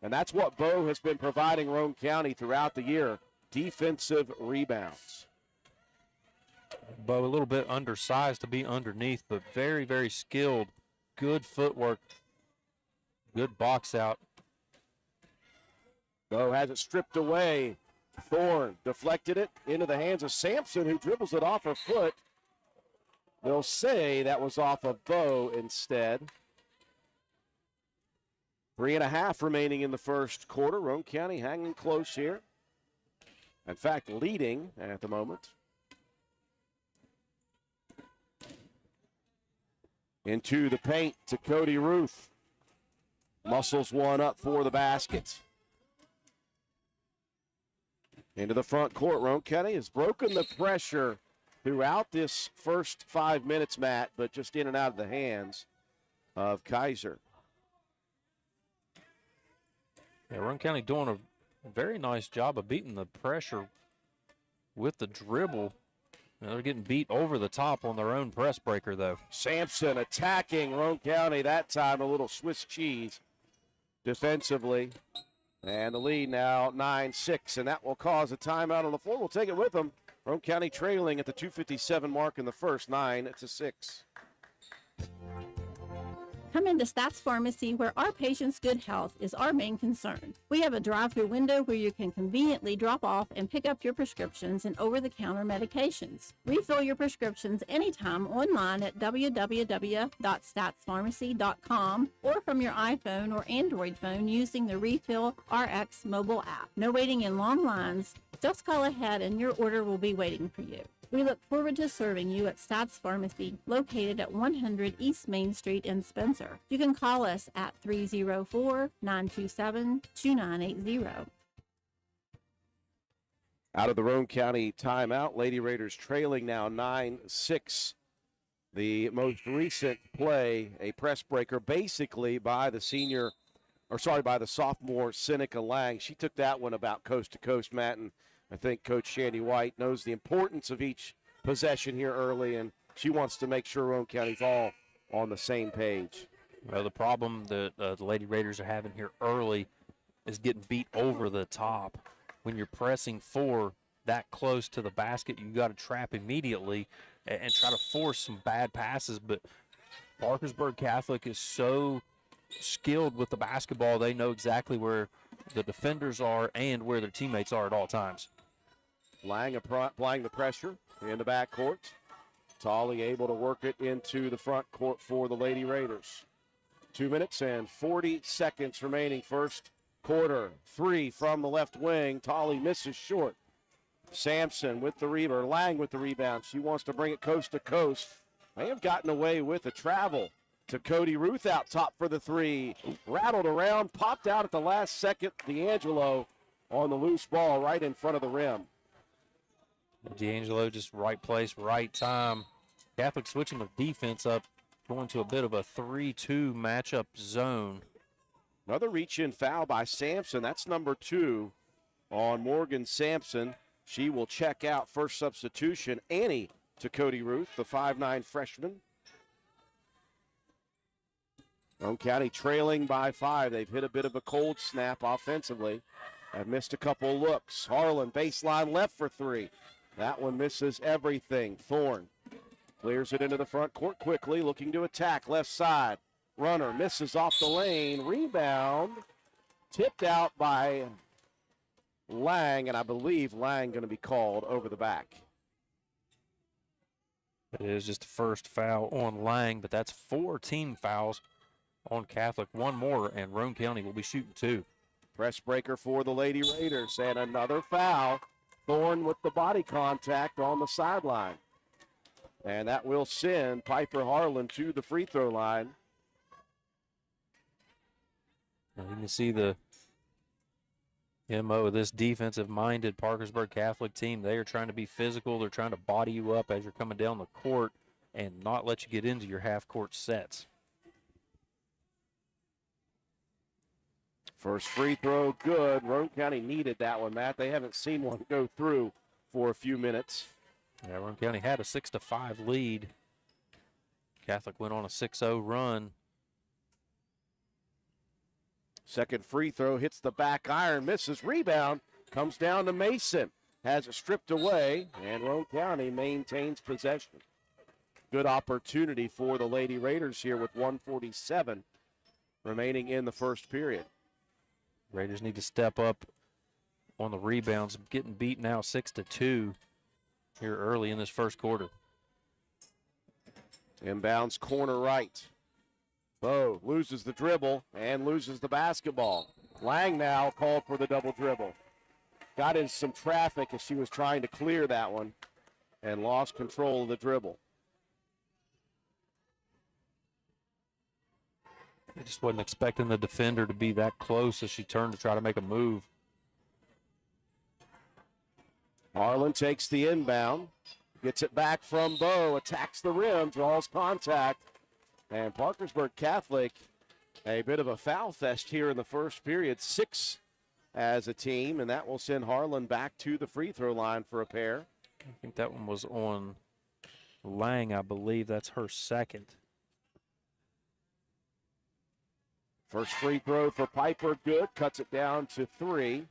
And that's what Bo has been providing Roane County throughout the year. Defensive rebounds. Bo a little bit undersized to be underneath, but very, very skilled. Good footwork. Good box out. Bo has it stripped away. Thorne deflected it into the hands of Sampson, who dribbles it off her foot. They'll say that was off of Bo instead. 3.5 remaining in the first quarter. Roane County hanging close here. In fact, leading at the moment. Into the paint to Cody Ruth. Muscles one up for the basket. Into the front court. Roane County has broken the pressure throughout this first 5 minutes, Matt, but just in and out of the hands of Kaiser. Yeah, Roane County doing a very nice job of beating the pressure with the dribble. They're getting beat over the top on their own press breaker, though. Sampson attacking Roane County, that time a little Swiss cheese defensively. And the lead now 9-6, and that will cause a timeout on the floor. We'll take it with them. Roane County trailing at the 2:57 mark in the first, 9-6. Come into Stats Pharmacy, where our patients' good health is our main concern. We have a drive-through window where you can conveniently drop off and pick up your prescriptions and over-the-counter medications. Refill your prescriptions anytime online at www.statspharmacy.com or from your iPhone or Android phone using the Refill RX mobile app. No waiting in long lines. Just call ahead and your order will be waiting for you. We look forward to serving you at Stats Pharmacy, located at 100 East Main Street in Spencer. You can call us at 304-927-2980. Out of the Roane County timeout, Lady Raiders trailing now 9-6. The most recent play, a press breaker, basically by the sophomore Seneca Lang. She took that one about coast to coast, Matt, and I think Coach Shandy White knows the importance of each possession here early, and she wants to make sure Roane County's all on the same page. Well, the problem that the Lady Raiders are having here early is getting beat over the top. When you're pressing four that close to the basket, you got to trap immediately and try to force some bad passes. But Parkersburg Catholic is so skilled with the basketball, they know exactly where the defenders are and where their teammates are at all times. Lang applying the pressure in the backcourt. Tolley able to work it into the front court for the Lady Raiders. 2 minutes and 40 seconds remaining first quarter. Three from the left wing. Tolley misses short. Sampson with the rebound. Lang with the rebound. She wants to bring it coast to coast. May have gotten away with a travel to Cody Ruth out top for the three. Rattled around, popped out at the last second. D'Angelo on the loose ball right in front of the rim. D'Angelo just right place, right time. Catholic switching the defense up, going to a bit of a 3-2 matchup zone. Another reach-in foul by Sampson. That's number 2 on Morgan Sampson. She will check out. First substitution, Annie to Cody Ruth, the 5'9 freshman. Roane County trailing by 5. They've hit a bit of a cold snap offensively. Have missed a couple looks. Harlan baseline left for 3. That one misses everything. Thorne clears it into the front court quickly, looking to attack left side. Runner misses off the lane. Rebound tipped out by Lang, and I believe Lang going to be called over the back. It is just the first foul on Lang, but that's 4 team fouls on Catholic. One more, and Roane County will be shooting 2. Press breaker for the Lady Raiders, and another foul. Thorne with the body contact on the sideline. And that will send Piper Harlan to the free throw line. Now you can see the MO of this defensive-minded Parkersburg Catholic team. They are trying to be physical. They're trying to body you up as you're coming down the court and not let you get into your half-court sets. First free throw, good. Roane County needed that one, Matt. They haven't seen one go through for a few minutes. Yeah, Roane County had a 6-5 lead. Catholic went on a 6-0 run. Second free throw hits the back iron, misses. Rebound comes down to Mason. Has it stripped away, and Roane County maintains possession. Good opportunity for the Lady Raiders here with 1:47 remaining in the first period. Raiders need to step up on the rebounds, getting beat now 6-2 here early in this first quarter. Inbounds corner right. Bo loses the dribble and loses the basketball. Lang now called for the double dribble. Got in some traffic as she was trying to clear that one and lost control of the dribble. I just wasn't expecting the defender to be that close as she turned to try to make a move. Harlan takes the inbound, gets it back from Bo, attacks the rim, draws contact. And Parkersburg Catholic, a bit of a foul fest here in the first period. 6 as a team, and that will send Harlan back to the free throw line for a pair. I think that one was on Lang, I believe. That's her second. First free throw for Piper, good. Cuts it down to 3.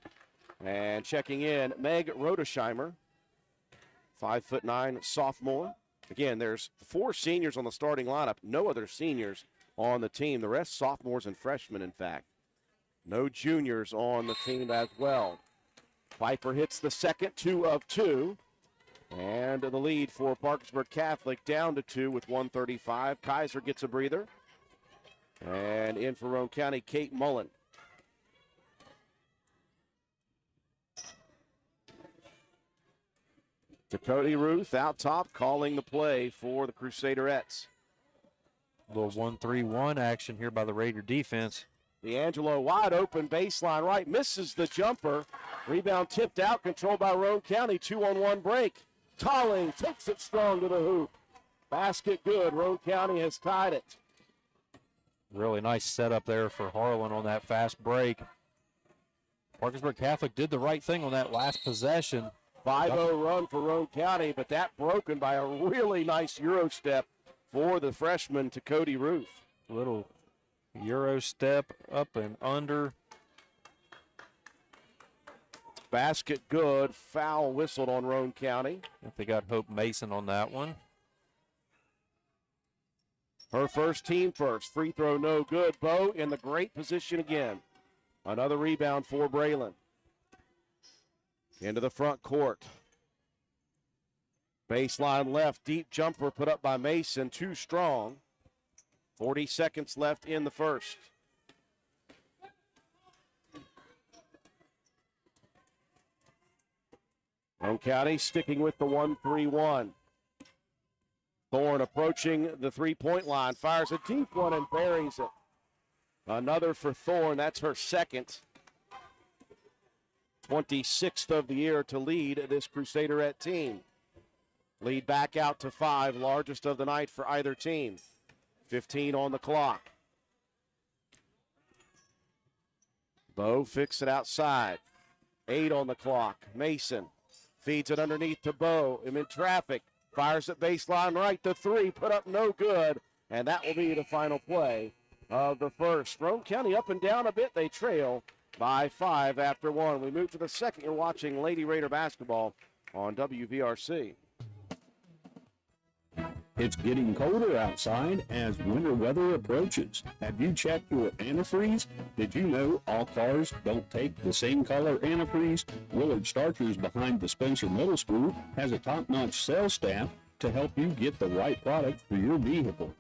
And checking in, Meg Rodesheimer, 5'9" sophomore. Again, there's 4 seniors on the starting lineup. No other seniors on the team. The rest sophomores and freshmen, in fact. No juniors on the team as well. Piper hits the second, 2 of 2. And the lead for Parkersburg Catholic down to 2 with 1:35. Kaiser gets a breather. And in for Roane County, Kate Mullen. Cody Ruth out top calling the play for the Crusaderettes. A little 1-3-1 action here by the Raider defense. D'Angelo wide open baseline right, misses the jumper. Rebound tipped out, controlled by Roane County. 2-on-1 break. Tolling takes it strong to the hoop. Basket good. Roane County has tied it. Really nice setup there for Harlan on that fast break. Parkersburg Catholic did the right thing on that last possession. 5-0 run for Roane County, but that broken by a really nice Euro step for the freshman to Cody Ruth. Little Euro step up and under. Basket good. Foul whistled on Roane County. I think they got Hope Mason on that one. Her first, team first. Free throw no good. Bo in the great position again. Another rebound for Braylon. Into the front court. Baseline left, deep jumper put up by Mason, too strong. 40 seconds left in the first. Roane County sticking with the 1-3-1. Thorne approaching the three-point line, fires a deep one and buries it. Another for Thorne, that's her second. 26th of the year to lead this Crusaderette team. Lead back out to 5, largest of the night for either team. 15 on the clock. Bo fixes it outside. 8 on the clock. Mason feeds it underneath to Bo. I'm in traffic. Fires at baseline right to 3. Put up no good. And that will be the final play of the first. Roane County up and down a bit. They trail by 5 after 1. We move to the second. You're watching Lady Raider basketball on WVRC. It's getting colder outside as winter weather approaches. Have you checked your antifreeze? Did you know all cars don't take the same color antifreeze? Willard Starchers behind the Spencer Middle School has a top-notch sales staff to help you get the right product for your vehicle.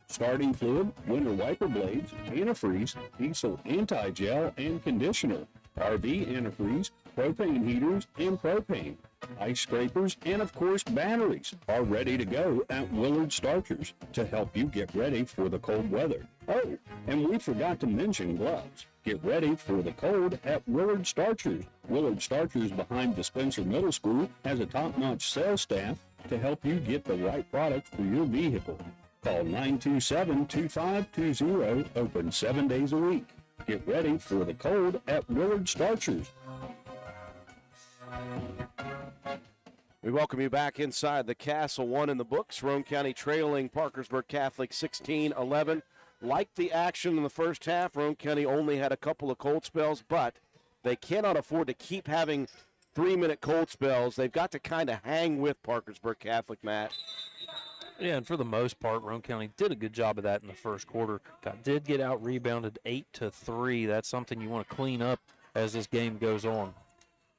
Starting fluid, winter wiper blades, antifreeze, diesel anti-gel and conditioner, RV antifreeze, propane heaters, and propane. Ice scrapers, and of course batteries are ready to go at Willard Starchers to help you get ready for the cold weather. Oh, and we forgot to mention gloves. Get ready for the cold at Willard Starchers. Willard Starchers behind the Spencer Middle School has a top-notch sales staff to help you get the right product for your vehicle. Call 927-2520, open 7 days a week. Get ready for the cold at Willard Starchers. We welcome you back inside the Castle. 1 in the books. Roane County trailing Parkersburg Catholic 16-11. Like the action in the first half, Roane County only had a couple of cold spells, but they cannot afford to keep having 3-minute cold spells. They've got to kind of hang with Parkersburg Catholic, Matt. Yeah, and for the most part, Roane County did a good job of that in the first quarter. Did get out rebounded 8-3. That's something you want to clean up as this game goes on.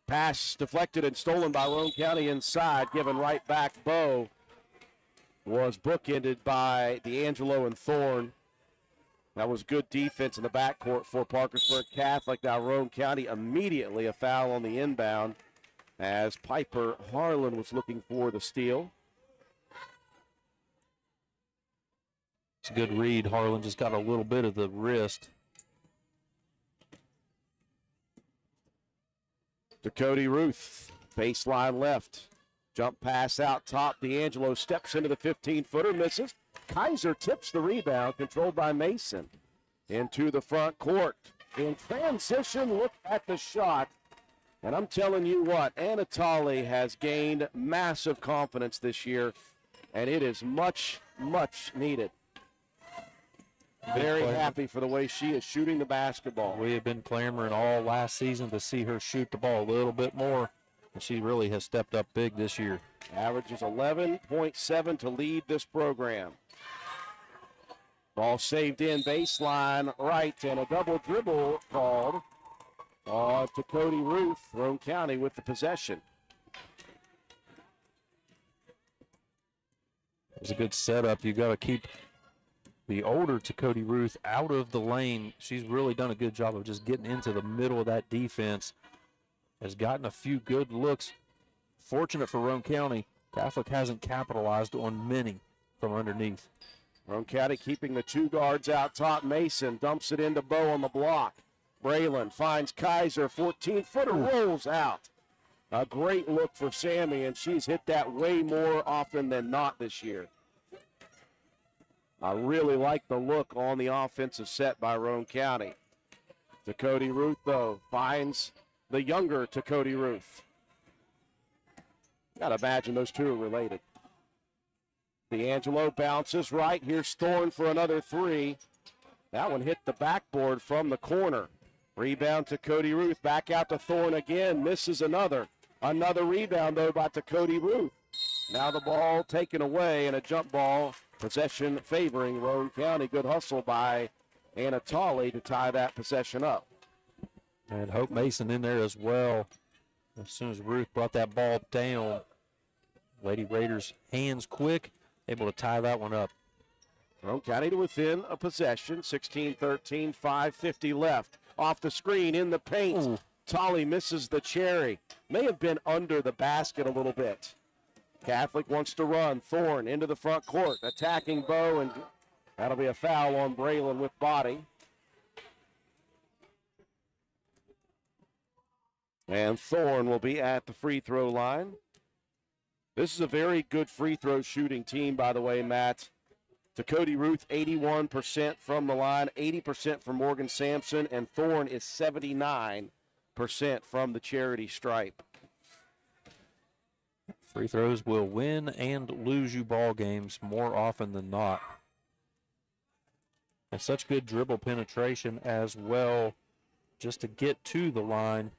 Pass deflected and stolen by Roane County inside, given right back. Bow was bookended by D'Angelo and Thorne. That was good defense in the backcourt for Parkersburg Catholic. Now Roane County immediately a foul on the inbound as Piper Harlan was looking for the steal. It's a good read. Harlan just got a little bit of the wrist. To Cody Ruth, baseline left. Jump pass out top. D'Angelo steps into the 15-footer, misses. Kaiser tips the rebound, controlled by Mason. Into the front court. In transition, look at the shot. And I'm telling you what, Anatoly has gained massive confidence this year, and it is much, much needed. Very happy for the way she is shooting the basketball. We have been clamoring all last season to see her shoot the ball a little bit more, and she really has stepped up big this year. Averages 11.7 to lead this program. Ball saved in, baseline right, and a double dribble called to Cody Ruth. Roane County with the possession. It was a good setup. You got to keep the older to Cody Ruth out of the lane. She's really done a good job of just getting into the middle of that defense. Has gotten a few good looks. Fortunate for Roane County, Catholic hasn't capitalized on many from underneath. Roane County keeping the two guards out top. Mason dumps it into Bow on the block. Braylon finds Kaiser, 14-footer, rolls out. A great look for Sammy, and she's hit that way more often than not this year. I really like the look on the offensive set by Roane County. To Cody Ruth, though, finds the younger to Cody Ruth. Got to imagine those two are related. D'Angelo bounces right. Here's Thorne for another three. That one hit the backboard from the corner. Rebound to Cody Ruth. Back out to Thorne again. Misses another. Another rebound, though, by to Cody Ruth. Now the ball taken away and a jump ball. Possession favoring Roane County. Good hustle by Anatoly to tie that possession up. And Hope Mason in there as well. As soon as Ruth brought that ball down, Lady Raiders hands quick, able to tie that one up. Roane County to within a possession. 16-13, 5:50 left. Off the screen in the paint. Ooh. Tolley misses the cherry. May have been under the basket a little bit. Catholic wants to run. Thorne into the front court, attacking Bow, and that'll be a foul on Braylon with body. And Thorne will be at the free throw line. This is a very good free throw shooting team, by the way, Matt. To Cody Ruth, 81% from the line, 80% from Morgan Sampson, and Thorne is 79% from the charity stripe. Free throws will win and lose you ball games more often than not. And such good dribble penetration as well, just to get to the line.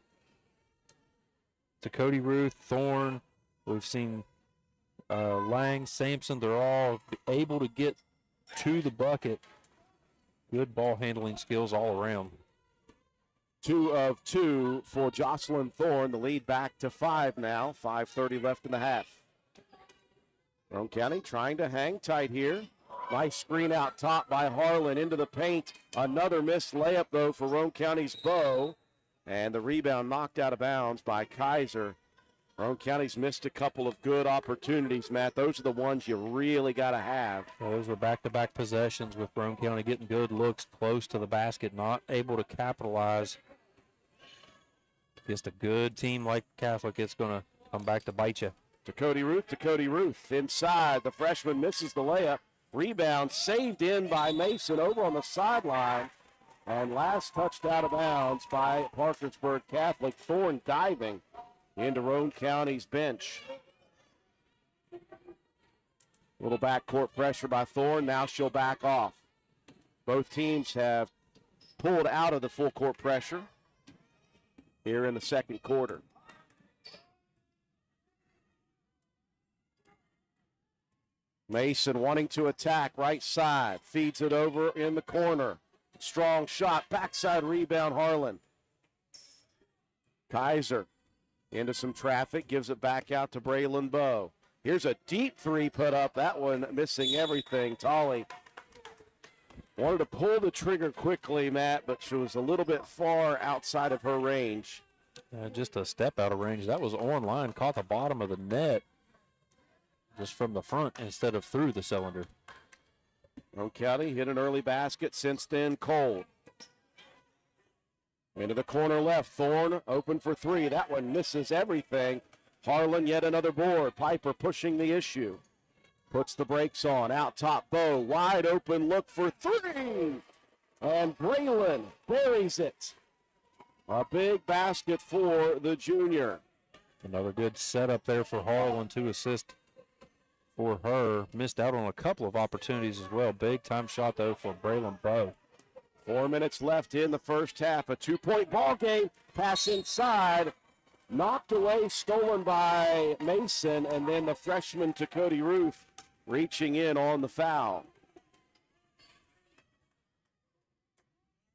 To Cody Ruth, Thorne, we've seen Lang, Sampson, they're all able to get to the bucket. Good ball handling skills all around. 2 of 2 for Jocelyn Thorne. The lead back to 5 now. 5:30 left in the half. Roane County trying to hang tight here. Nice screen out top by Harlan into the paint. Another missed layup, though, for Roane County's Bow. And the rebound knocked out of bounds by Kaiser. Roane County's missed a couple of good opportunities, Matt. Those are the ones you really got to have. Well, those were back-to-back possessions with Roane County getting good looks close to the basket, not able to capitalize. Just a good team like Catholic, it's going to come back to bite you. To Cody Ruth. Inside, the freshman misses the layup. Rebound saved in by Mason over on the sideline. And last touched out of bounds by Parkersburg Catholic. Thorne diving into Roane County's bench. Little backcourt pressure by Thorne. Now she'll back off. Both teams have pulled out of the full court pressure here in the second quarter. Mason wanting to attack right side. Feeds it over in the corner. Strong shot. Backside rebound, Harlan. Kaiser Into some traffic, gives it back out to Braylon Bowe. Here's a deep three put up. That one missing everything. Tolley wanted to pull the trigger quickly, Matt, but she was a little bit far outside of her range. Just a step out of range. That was on line, caught the bottom of the net just from the front instead of through the cylinder. Roane County hit an early basket. Since then, Cole. Into the corner left. Thorne open for three. That one misses everything. Harlan yet another board. Piper pushing the issue. Puts the brakes on. Out top, Bowe. Wide open look for three. And Braylon buries it. A big basket for the junior. Another good setup there for Harlan, 2 assists for her. Missed out on a couple of opportunities as well. Big time shot, though, for Braylon Bowe. 4 minutes left in the first half. A 2-point ball game. Pass inside. Knocked away, stolen by Mason, and then the freshman to Cody Ruth reaching in on the foul.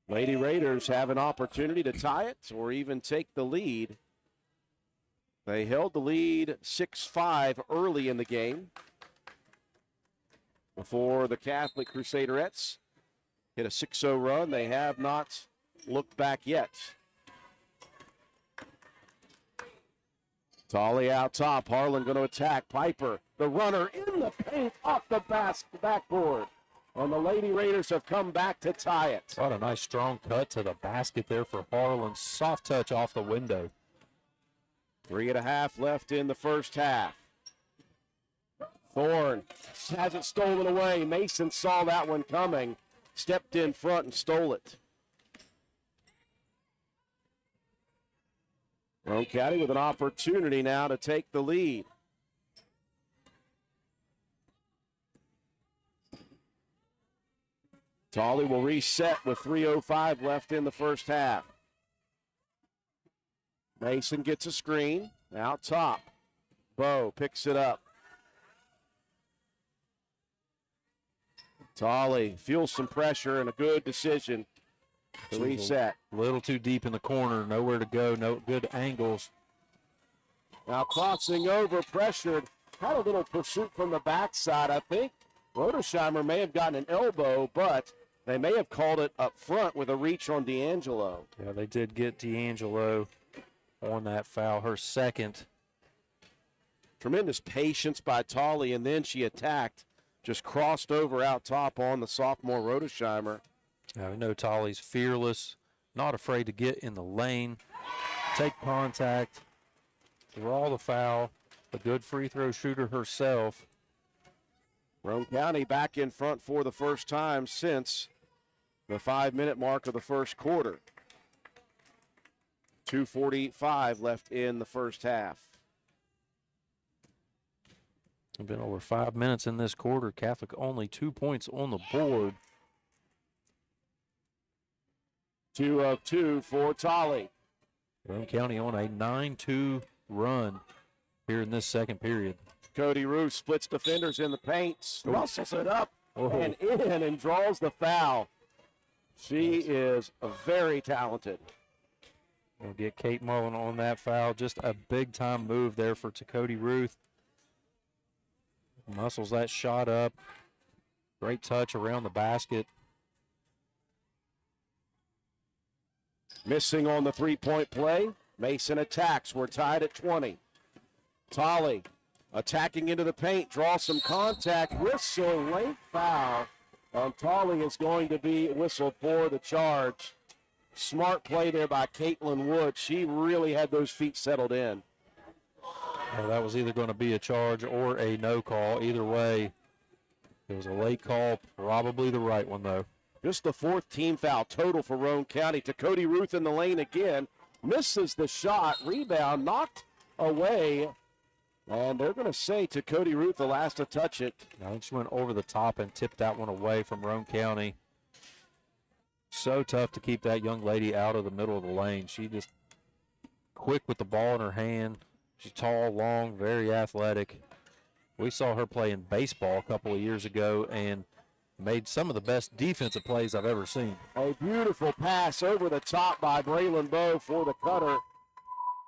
Lady Raiders have an opportunity to tie it or even take the lead. They held the lead 6-5 early in the game before the Catholic Crusaderettes hit a 6-0 run. They have not looked back yet. Tolley out top. Harlan going to attack. Piper, the runner in the paint, off the backboard. And the Lady Raiders have come back to tie it. What a nice strong cut to the basket there for Harlan. Soft touch off the window. 3.5 left in the first half. Thorne has it stolen away. Mason saw that one coming. Stepped in front and stole it. Roane County with an opportunity now to take the lead. Tolley will reset with 3:05 left in the first half. Mason gets a screen. Out top. Bowe picks it up. Tolley feels some pressure and a good decision to reset. A little too deep in the corner. Nowhere to go. No good angles. Now crossing over, pressured. Had a little pursuit from the backside. I think Rodesheimer may have gotten an elbow, but they may have called it up front with a reach on D'Angelo. Yeah, they did get D'Angelo on that foul, her second. Tremendous patience by Tolley, and then she attacked. Just crossed over out top on the sophomore Rodesheimer. Now we know Tolley's fearless, not afraid to get in the lane, take contact, draw the foul. A good free throw shooter herself. Roane County back in front for the first time since the 5-minute mark of the first quarter. 2:45 left in the first half. It's been over 5 minutes in this quarter. Catholic only 2 points on the board. 2 of 2 for Tolley. Roane County on a 9-2 run here in this second period. Cody Ruth splits defenders in the paint, muscles it up and in and draws the foul. She is very talented. We'll get Kate Mullen on that foul. Just a big-time move there for Cody Ruth. Muscles that shot up. Great touch around the basket. Missing on the three-point play. Mason attacks. We're tied at 20. Tolley attacking into the paint. Draw some contact. Whistle, late foul. Tolley is going to be whistled for the charge. Smart play there by Caitlin Wood. She really had those feet settled in. Well, that was either going to be a charge or a no call. Either way, it was a late call, probably the right one, though. Just the 4th team foul total for Roane County. To Cody Ruth in the lane again. Misses the shot. Rebound knocked away. And they're going to say to Cody Ruth the last to touch it. I think she went over the top and tipped that one away from Roane County. So tough to keep that young lady out of the middle of the lane. She just quick with the ball in her hand. She's tall, long, very athletic. We saw her play in baseball a couple of years ago and made some of the best defensive plays I've ever seen. A beautiful pass over the top by Braylon Bowe for the cutter.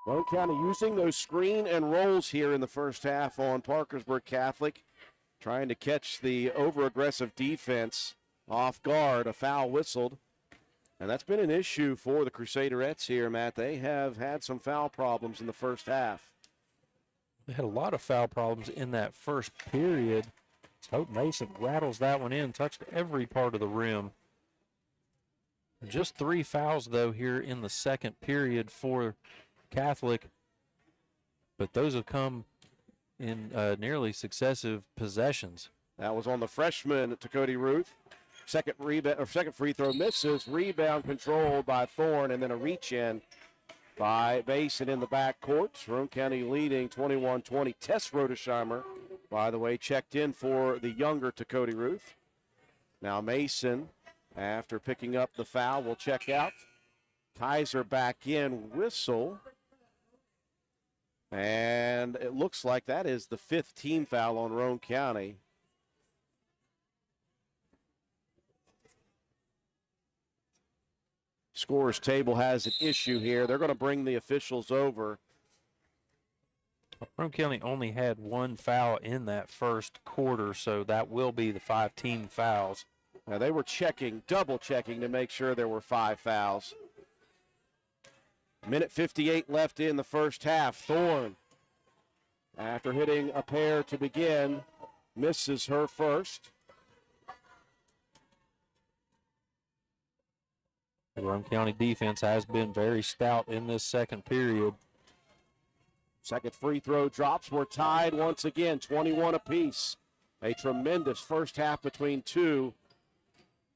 Roane County using those screen and rolls here in the first half on Parkersburg Catholic, trying to catch the over-aggressive defense off guard. A foul whistled, and that's been an issue for the Crusaderettes here, Matt. They have had some foul problems in the first half. They had a lot of foul problems in that first period. Hope Mason rattles that one in, touched every part of the rim. Just 3 fouls, though, here in the second period for Catholic, but those have come in nearly successive possessions. That was on the freshman, Cody Ruth. Second free throw misses. Rebound controlled by Thorne, and then a reach-in by Mason in the backcourt. Roane County leading 21-20. Tess Rodesheimer, by the way, checked in for the younger Cody Ruth. Now Mason, after picking up the foul, will check out. Kaiser back in, whistle. And it looks like that is the 5th team foul on Roane County. Scorers table has an issue here. They're going to bring the officials over. Roane County only had 1 foul in that first quarter, so that will be the 5 team fouls. Now they were double checking to make sure there were 5 fouls. Minute 58 left in the first half. Thorne, after hitting a pair to begin, misses her first. The Roane County defense has been very stout in this second period. Second free throw drops. We're tied once again, 21 apiece. A tremendous first half between two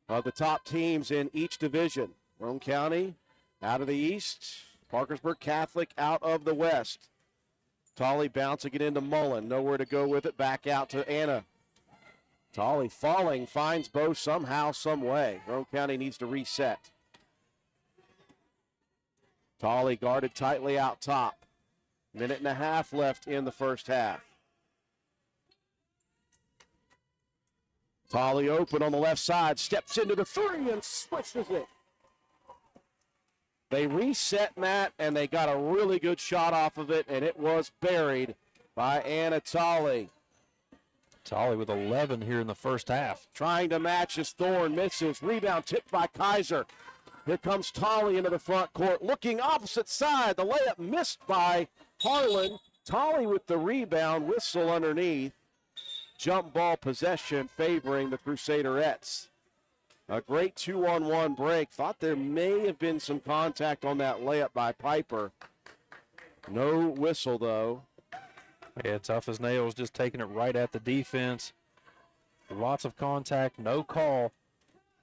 of the top teams in each division. Roane County out of the east, Parkersburg Catholic out of the west. Tolley bouncing it into Mullen. Nowhere to go with it. Back out to Anna. Tolley falling, finds Bo somehow, some way. Roane County needs to reset. Tolley guarded tightly out top. Minute and a half left in the first half. Tolley open on the left side, steps into the three and swishes it. They reset, Matt, and they got a really good shot off of it, and it was buried by Anna Tolley. Tolley with 11 here in the first half. Trying to match as Thorne misses. Rebound tipped by Kaiser. Here comes Tolley into the front court, looking opposite side. The layup missed by Harlan. Tolley with the rebound, whistle underneath. Jump ball possession favoring the Crusaderettes. A great 2-on-1 break. Thought there may have been some contact on that layup by Piper. No whistle, though. Yeah, tough as nails, just taking it right at the defense. Lots of contact, no call.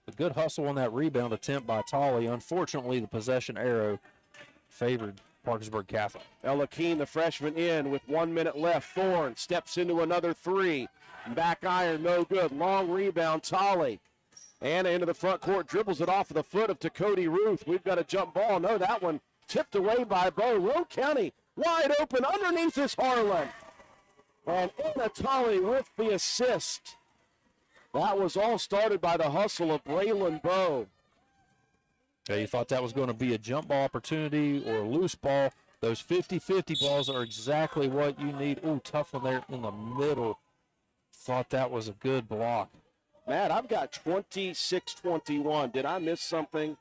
A good hustle on that rebound attempt by Tolley. Unfortunately, the possession arrow favored Parkersburg Catholic. Ella Keene, the freshman, in with 1 minute left. Thorne steps into another three. Back iron, no good. Long rebound, Tolley. Anna into the front court, dribbles it off of the foot of Cody Ruth. We've got a jump ball. No, that one tipped away by Bo. Roane County wide open. Underneath is Harlan. And Anna Tolley with the assist. That was all started by the hustle of Braylon Bowe. Yeah, you thought that was going to be a jump ball opportunity or a loose ball. Those 50-50 balls are exactly what you need. Ooh, tough one there in the middle. Thought that was a good block. Matt, I've got 26-21. Did I miss something?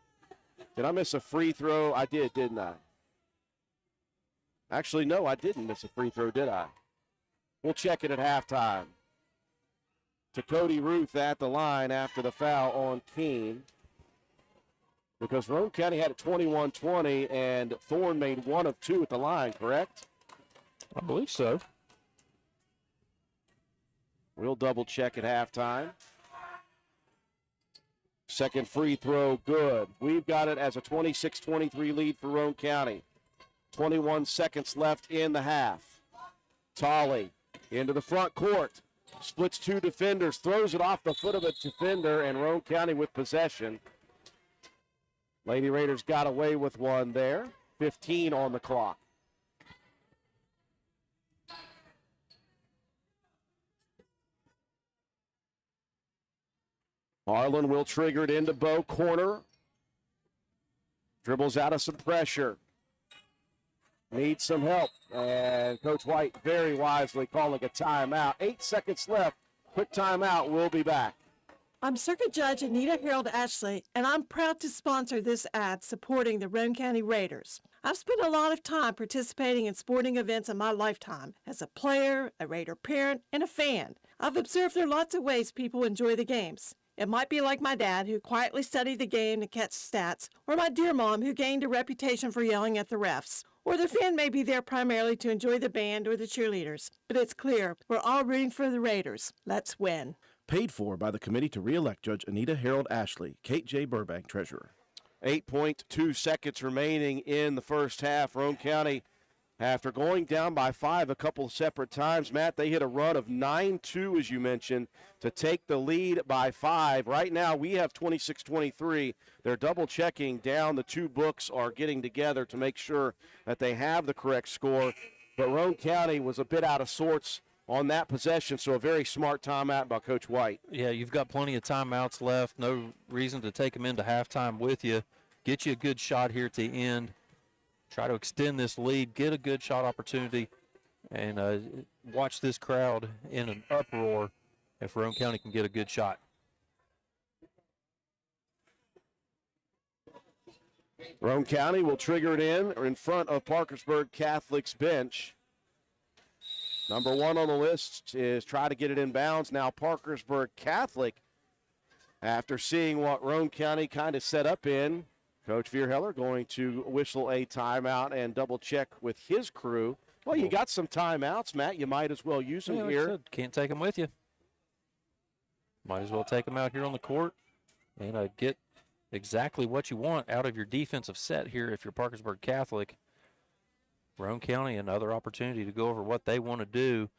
Did I miss a free throw? I did, didn't I? Actually, no, I didn't miss a free throw, did I? We'll check it at halftime. To Cody Ruth at the line after the foul on Keene. Because Roane County had it 21-20, and Thorne made 1 of 2 at the line, correct? I believe so. We'll double check at halftime. Second free throw, good. We've got it as a 26-23 lead for Roane County. 21 seconds left in the half. Tolley into the front court. Splits 2 defenders, throws it off the foot of a defender, and Roane County with possession. Lady Raiders got away with one there. 15 on the clock. Harlan will trigger it into Bow corner. Dribbles out of some pressure. needs some help. And Coach White very wisely calling a timeout. 8 seconds left. Quick timeout. We'll be back. I'm Circuit Judge Anita Harold Ashley, and I'm proud to sponsor this ad supporting the Roane County Raiders. I've spent a lot of time participating in sporting events in my lifetime as a player, a Raider parent, and a fan. I've observed there are lots of ways people enjoy the games. It might be like my dad, who quietly studied the game to catch stats, or my dear mom, who gained a reputation for yelling at the refs. Or the fan may be there primarily to enjoy the band or the cheerleaders. But it's clear, we're all rooting for the Raiders. Let's win. Paid for by the committee to re-elect Judge Anita Harold Ashley, Kate J. Burbank, Treasurer. 8.2 seconds remaining in the first half. Roane County, after going down by 5 a couple separate times, Matt, they hit a run of 9-2, as you mentioned, to take the lead by 5. Right now, we have 26-23. They're double-checking down. The two books are getting together to make sure that they have the correct score. But Roane County was a bit out of sorts on that possession, so a very smart timeout by Coach White. Yeah, you've got plenty of timeouts left. No reason to take them into halftime with you. Get you a good shot here at the end. Try to extend this lead, get a good shot opportunity, and watch this crowd in an uproar if Roane County can get a good shot. Roane County will trigger it in front of Parkersburg Catholic's bench. Number one on the list is try to get it in bounds. Now Parkersburg Catholic, after seeing what Roane County kind of set up in, Coach Vierheller going to whistle a timeout and double check with his crew. Well, you got some timeouts, Matt. You might as well use them here. Can't take them with you. Might as well take them out here on the court and get exactly what you want out of your defensive set here if you're Parkersburg Catholic. Roane County, another opportunity to go over what they want to do.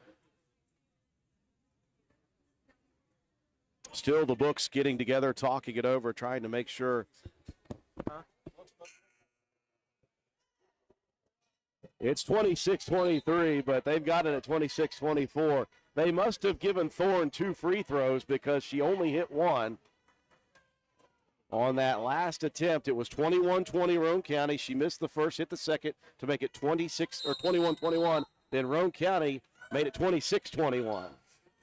Still the books getting together, talking it over, trying to make sure. It's 26-23, but they've got it at 26-24. They must have given Thorne 2 free throws because she only hit one. On that last attempt, it was 21-20 Roane County. She missed the first, hit the second to make it 21-21. Then Roane County made it 26-21.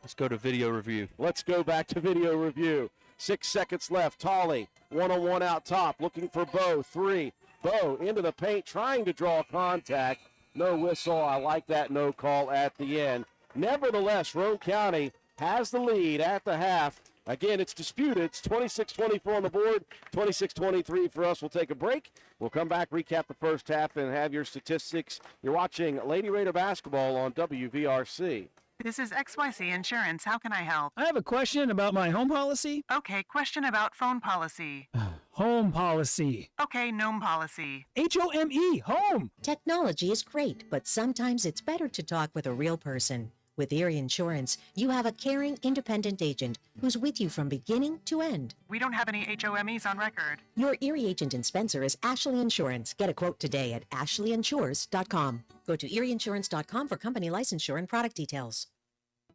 Let's go to video review. Let's go back to video review. 6 seconds left. Tolley, one-on-one out top, looking for Bo. 3. Bo into the paint, trying to draw contact. No whistle. I like that no call at the end. Nevertheless, Roane County has the lead at the half. Again, it's disputed. It's 26-24 on the board, 26-23 for us. We'll take a break. We'll come back, recap the first half, and have your statistics. You're watching Lady Raider basketball on WVRC. This is XYZ Insurance. How can I help? I have a question about my home policy. Okay, question about phone policy. Home policy. Okay, gnome policy. HOME, home. Technology is great, but sometimes it's better to talk with a real person. With Erie Insurance, you have a caring, independent agent who's with you from beginning to end. We don't have any HOMEs on record. Your Erie agent in Spencer is Ashley Insurance. Get a quote today at ashleyinsures.com. Go to erieinsurance.com for company licensure and product details.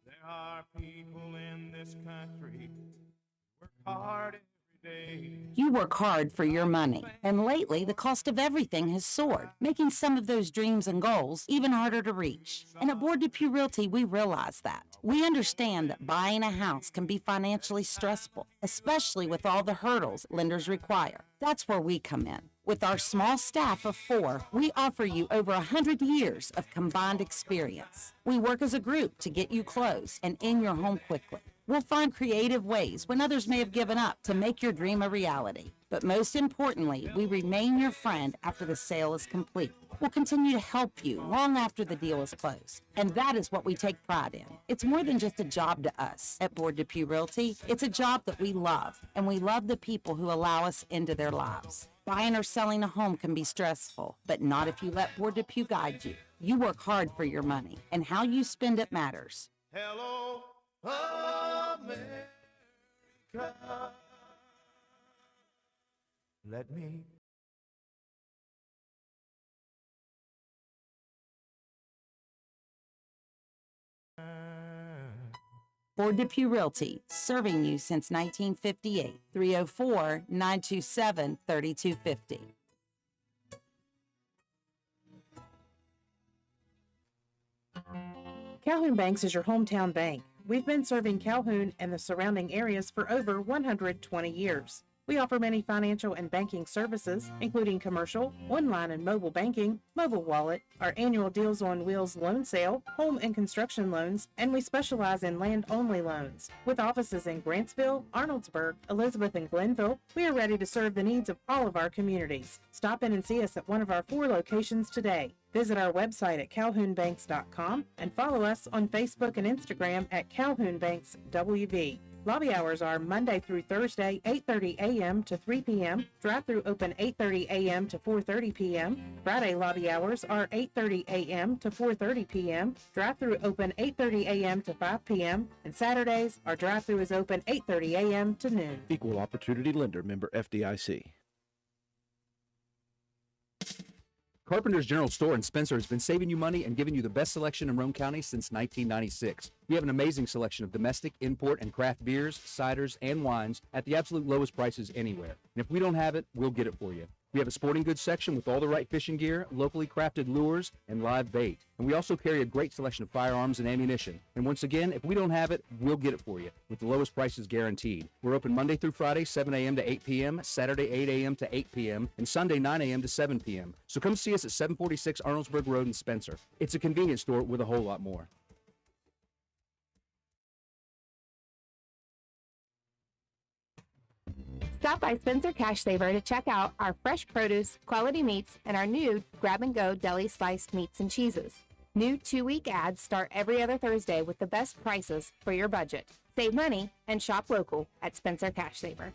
There are people in this country who work hard every day. You work hard for your money, and lately the cost of everything has soared, making some of those dreams and goals even harder to reach. And at Board Depew Realty, we realize that. We understand that buying a house can be financially stressful, especially with all the hurdles lenders require. That's where we come in. With our small staff of 4, we offer you over 100 years of combined experience. We work as a group to get you close and in your home quickly. We'll find creative ways when others may have given up to make your dream a reality. But most importantly, we remain your friend after the sale is complete. We'll continue to help you long after the deal is closed. And that is what we take pride in. It's more than just a job to us at Board Depew Realty. It's a job that we love, and we love the people who allow us into their lives. Buying or selling a home can be stressful, but not if you let Board Depew guide you. You work hard for your money, and how you spend it matters. Hello, America. Let me. Board Depew Realty, serving you since 1958. 304-927-3250. Calhoun Banks is your hometown bank. We've been serving Calhoun and the surrounding areas for over 120 years. We offer many financial and banking services, including commercial, online and mobile banking, mobile wallet, our annual Deals on Wheels loan sale, home and construction loans, and we specialize in land-only loans. With offices in Grantsville, Arnoldsburg, Elizabeth, and Glenville, we are ready to serve the needs of all of our communities. Stop in and see us at one of our 4 locations today. Visit our website at calhounbanks.com and follow us on Facebook and Instagram at Calhoun Banks WV. Lobby hours are Monday through Thursday, 8:30 a.m. to 3 p.m. Drive-through open 8:30 a.m. to 4:30 p.m. Friday lobby hours are 8:30 a.m. to 4:30 p.m. Drive-through open 8:30 a.m. to 5 p.m. And Saturdays, our drive-through is open 8:30 a.m. to noon. Equal Opportunity Lender, member FDIC. Carpenter's General Store in Spencer has been saving you money and giving you the best selection in Roane County since 1996. We have an amazing selection of domestic, import, and craft beers, ciders, and wines at the absolute lowest prices anywhere. And if we don't have it, we'll get it for you. We have a sporting goods section with all the right fishing gear, locally crafted lures, and live bait. And we also carry a great selection of firearms and ammunition. And once again, if we don't have it, we'll get it for you, with the lowest prices guaranteed. We're open Monday through Friday, 7 a.m. to 8 p.m., Saturday, 8 a.m. to 8 p.m., and Sunday, 9 a.m. to 7 p.m. So come see us at 746 Arnoldsburg Road in Spencer. It's a convenience store with a whole lot more. Stop by Spencer Cash Saver to check out our fresh produce, quality meats, and our new grab-and-go deli sliced meats and cheeses. New 2-week ads start every other Thursday with the best prices for your budget. Save money and shop local at Spencer Cash Saver.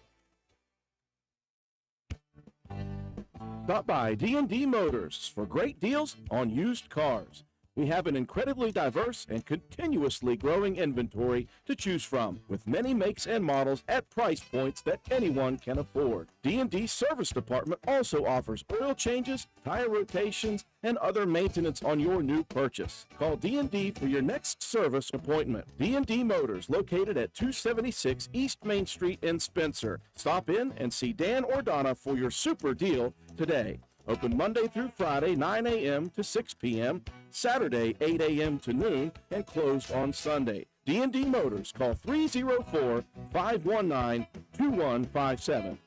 Stop by D&D Motors for great deals on used cars. We have an incredibly diverse and continuously growing inventory to choose from, with many makes and models at price points that anyone can afford. D&D Service Department also offers oil changes, tire rotations, and other maintenance on your new purchase. Call D&D for your next service appointment. D&D Motors, located at 276 East Main Street in Spencer. Stop in and see Dan or Donna for your super deal today. Open Monday through Friday, 9 a.m. to 6 p.m., Saturday, 8 a.m. to noon, and closed on Sunday. D&D Motors, call 304-519-2157.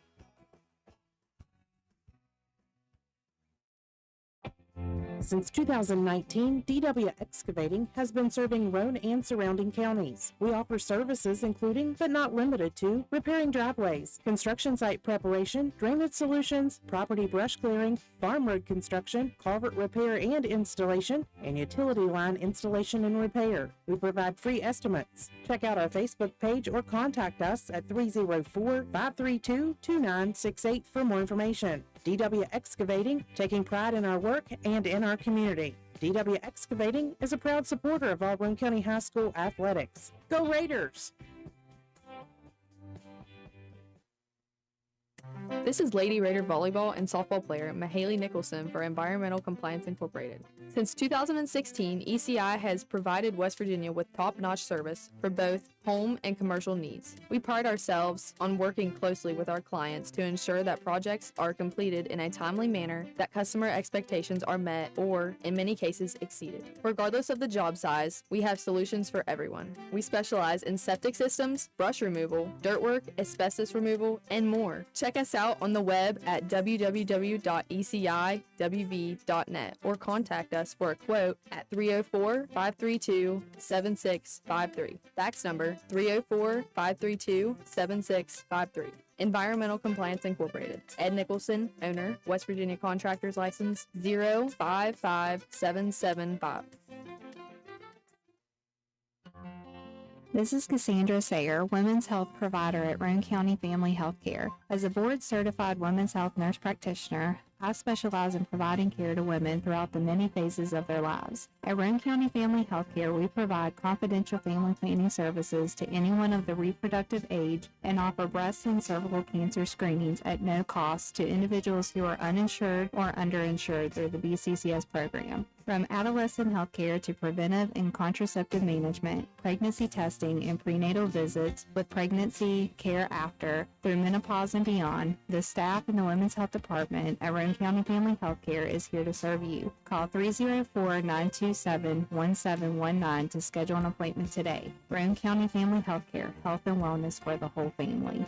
Since 2019, DW Excavating has been serving Roane and surrounding counties. We offer services including, but not limited to, repairing driveways, construction site preparation, drainage solutions, property brush clearing, farm road construction, culvert repair and installation, and utility line installation and repair. We provide free estimates. Check out our Facebook page or contact us at 304-532-2968 for more information. DW Excavating, taking pride in our work and in our community. DW Excavating is a proud supporter of all Roane County High School athletics. Go Raiders! This is Lady Raider volleyball and softball player Mahaley Nicholson for Environmental Compliance Incorporated. Since 2016, ECI has provided West Virginia with top-notch service for both home and commercial needs. We pride ourselves on working closely with our clients to ensure that projects are completed in a timely manner, that customer expectations are met or, in many cases, exceeded. Regardless of the job size, we have solutions for everyone. We specialize in septic systems, brush removal, dirt work, asbestos removal, and more. Check us out on the web at www.eciwv.net or contact us for a quote at 304-532-7653. Fax number 304-532-7653. Environmental Compliance Incorporated. Ed Nicholson, owner, West Virginia Contractors License 055775. This is Cassandra Sayer, Women's Health Provider at Roane County Family Health Care. As a board-certified women's health nurse practitioner, I specialize in providing care to women throughout the many phases of their lives. At Roane County Family Health Care, we provide confidential family planning services to anyone of the reproductive age and offer breast and cervical cancer screenings at no cost to individuals who are uninsured or underinsured through the BCCS program. From adolescent health care to preventive and contraceptive management, pregnancy testing, and prenatal visits with pregnancy care after, through menopause and beyond, the staff in the Women's Health Department at Roane County Family Healthcare is here to serve you. Call 304-927-1719 to schedule an appointment today. Roane County Family Healthcare, health and wellness for the whole family.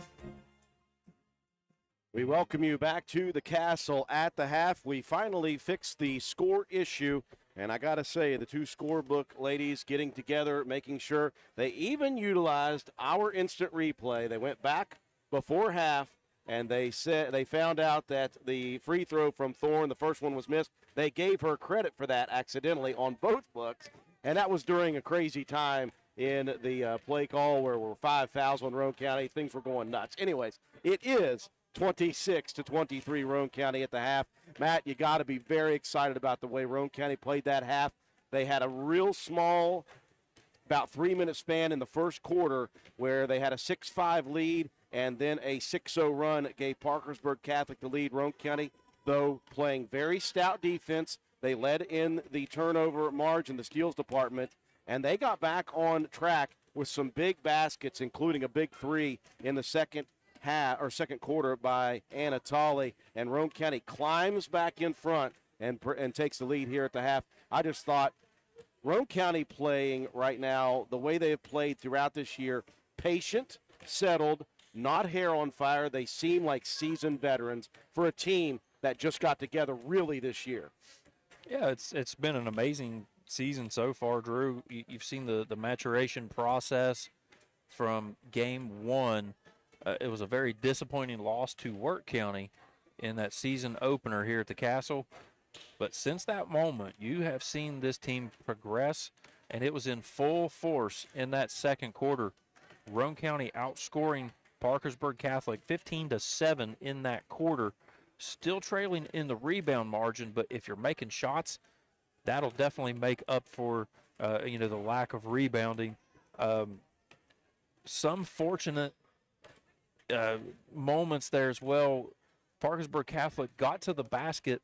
We welcome you back to the Castle at the half. We finally fixed the score issue, and I got to say, the two scorebook ladies getting together, making sure they even utilized our instant replay. They went back before half, and they found out that the free throw from Thorne, the first one was missed. They gave her credit for that accidentally on both books, and that was during a crazy time in the play call where there were 5 fouls on Roane County. Things were going nuts. Anyways, it is 26-23 Roane County at the half. Matt, you got to be very excited about the way Roane County played that half. They had a real small, about 3-minute span in the first quarter where they had a 6-5 lead and then a 6-0 run that gave Parkersburg Catholic the lead. Roane County, though, playing very stout defense. They led in the turnover margin, the steals department, and they got back on track with some big baskets, including a big three in the second quarter by Anna Tolley, and Roane County climbs back in front and takes the lead here at the half. I just thought Roane County playing right now the way they have played throughout this year, patient, settled, not hair on fire. They seem like seasoned veterans for a team that just got together really this year. Yeah, it's been an amazing season so far, Drew. You've seen the maturation process from game one. It was a very disappointing loss to Wirt County in that season opener here at the Castle. But since that moment, you have seen this team progress, and it was in full force in that second quarter. Roane County outscoring Parkersburg Catholic 15-7 in that quarter, still trailing in the rebound margin, but if you're making shots, that'll definitely make up for the lack of rebounding. Some fortunate moments there as well. Parkersburg Catholic got to the basket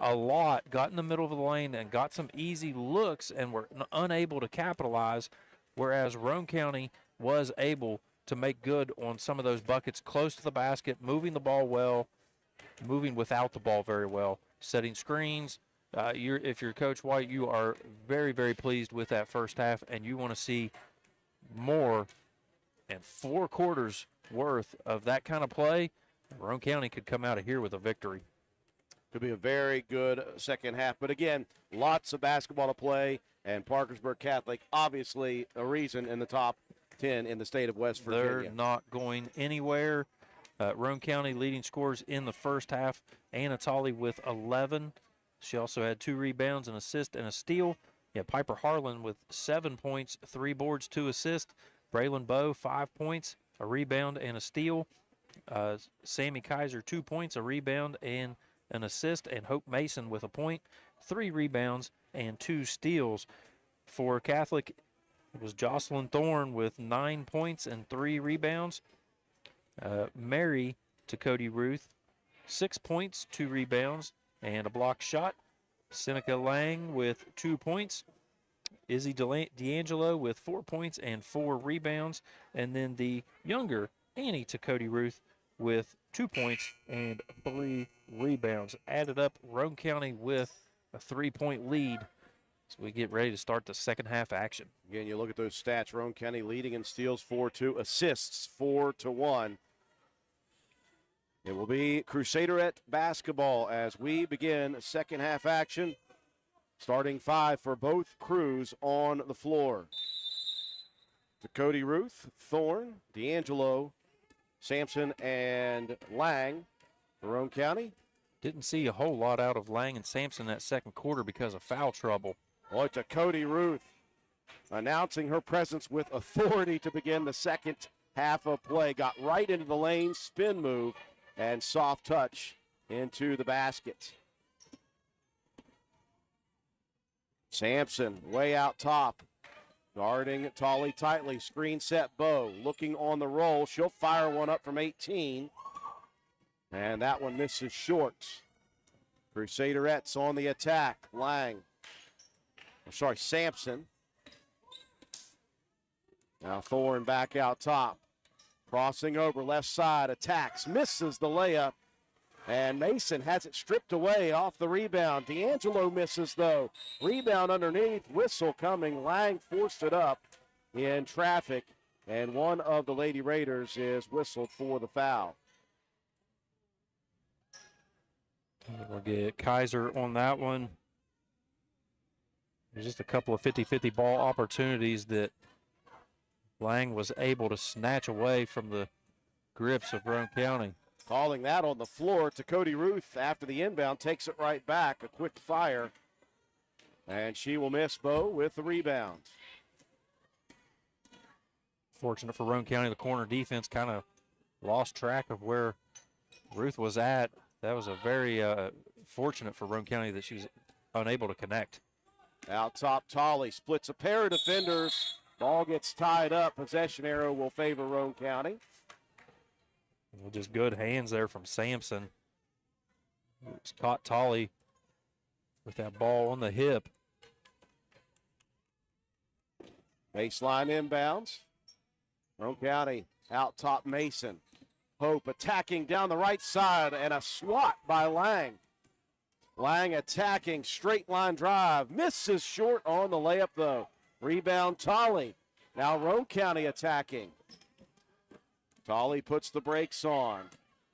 a lot, got in the middle of the lane and got some easy looks and were unable to capitalize, whereas Roane County was able to make good on some of those buckets close to the basket, moving the ball well, moving without the ball very well, setting screens. If you're Coach White, you are very, very pleased with that first half, and you want to see more and 4 quarters worth of that kind of play. Roane County could come out of here with a victory. Could be a very good second half. But again, lots of basketball to play, and Parkersburg Catholic, obviously a reason in the top 10 in the state of West Virginia. They're not going anywhere. Roane County leading scorers in the first half. Anna Tolley with 11. She also had 2 rebounds, an assist, and a steal. Piper Harlan with 7 points, 3 boards, 2 assists. Braylon Bowe, 5 points, a rebound, and a steal. Sammy Kaiser, 2 points, a rebound, and an assist. And Hope Mason with a point, 3 rebounds, and 2 steals. For Catholic, it was Jocelyn Thorne with 9 points and 3 rebounds. Mary to Cody Ruth, 6 points, 2 rebounds, and a block shot. Seneca Lang with 2 points. Izzy D'Angelo with 4 points and 4 rebounds. And then the younger Annie to Cody Ruth with 2 points and 3 rebounds. Added up, Roane County with a 3-point lead. So we get ready to start the second half action. Again, you look at those stats. Roane County leading in steals 4-2, assists 4-1. It will be Crusaderette basketball as we begin second half action. Starting 5 for both crews on the floor. To Cody Ruth, Thorne, D'Angelo, Sampson, and Lang for Roane County. Didn't see a whole lot out of Lang and Sampson that second quarter because of foul trouble. Boy, to Cody Ruth, announcing her presence with authority to begin the second half of play. Got right into the lane, spin move, and soft touch into the basket. Sampson way out top, guarding Tolley tightly. Screen set, Bowe looking on the roll. She'll fire one up from 18, and that one misses short. Crusaderettes on the attack. Lang Sampson. Now Thorne back out top. Crossing over left side, attacks, misses the layup. And Mason has it stripped away off the rebound. D'Angelo misses though. Rebound underneath, whistle coming. Lang forced it up in traffic. And one of the Lady Raiders is whistled for the foul. We'll get Kaiser on that one. There's just a couple of 50-50 ball opportunities that Lang was able to snatch away from the grips of Roane County. Calling that on the floor to Cody Ruth after the inbound, takes it right back, a quick fire. And she will miss, Bo, with the rebound. Fortunate for Roane County, the corner defense kind of lost track of where Ruth was at. That was a very fortunate for Roane County that she was unable to connect. Out top, Tolley splits a pair of defenders. Ball gets tied up. Possession arrow will favor Roane County. Well, just good hands there from Sampson. Just caught Tolley with that ball on the hip. Baseline inbounds. Roane County out top, Mason. Hope attacking down the right side, and a swat by Lang. Lang attacking, straight line drive. Misses short on the layup though. Rebound Tolley. Now Roane County attacking. Tolley puts the brakes on.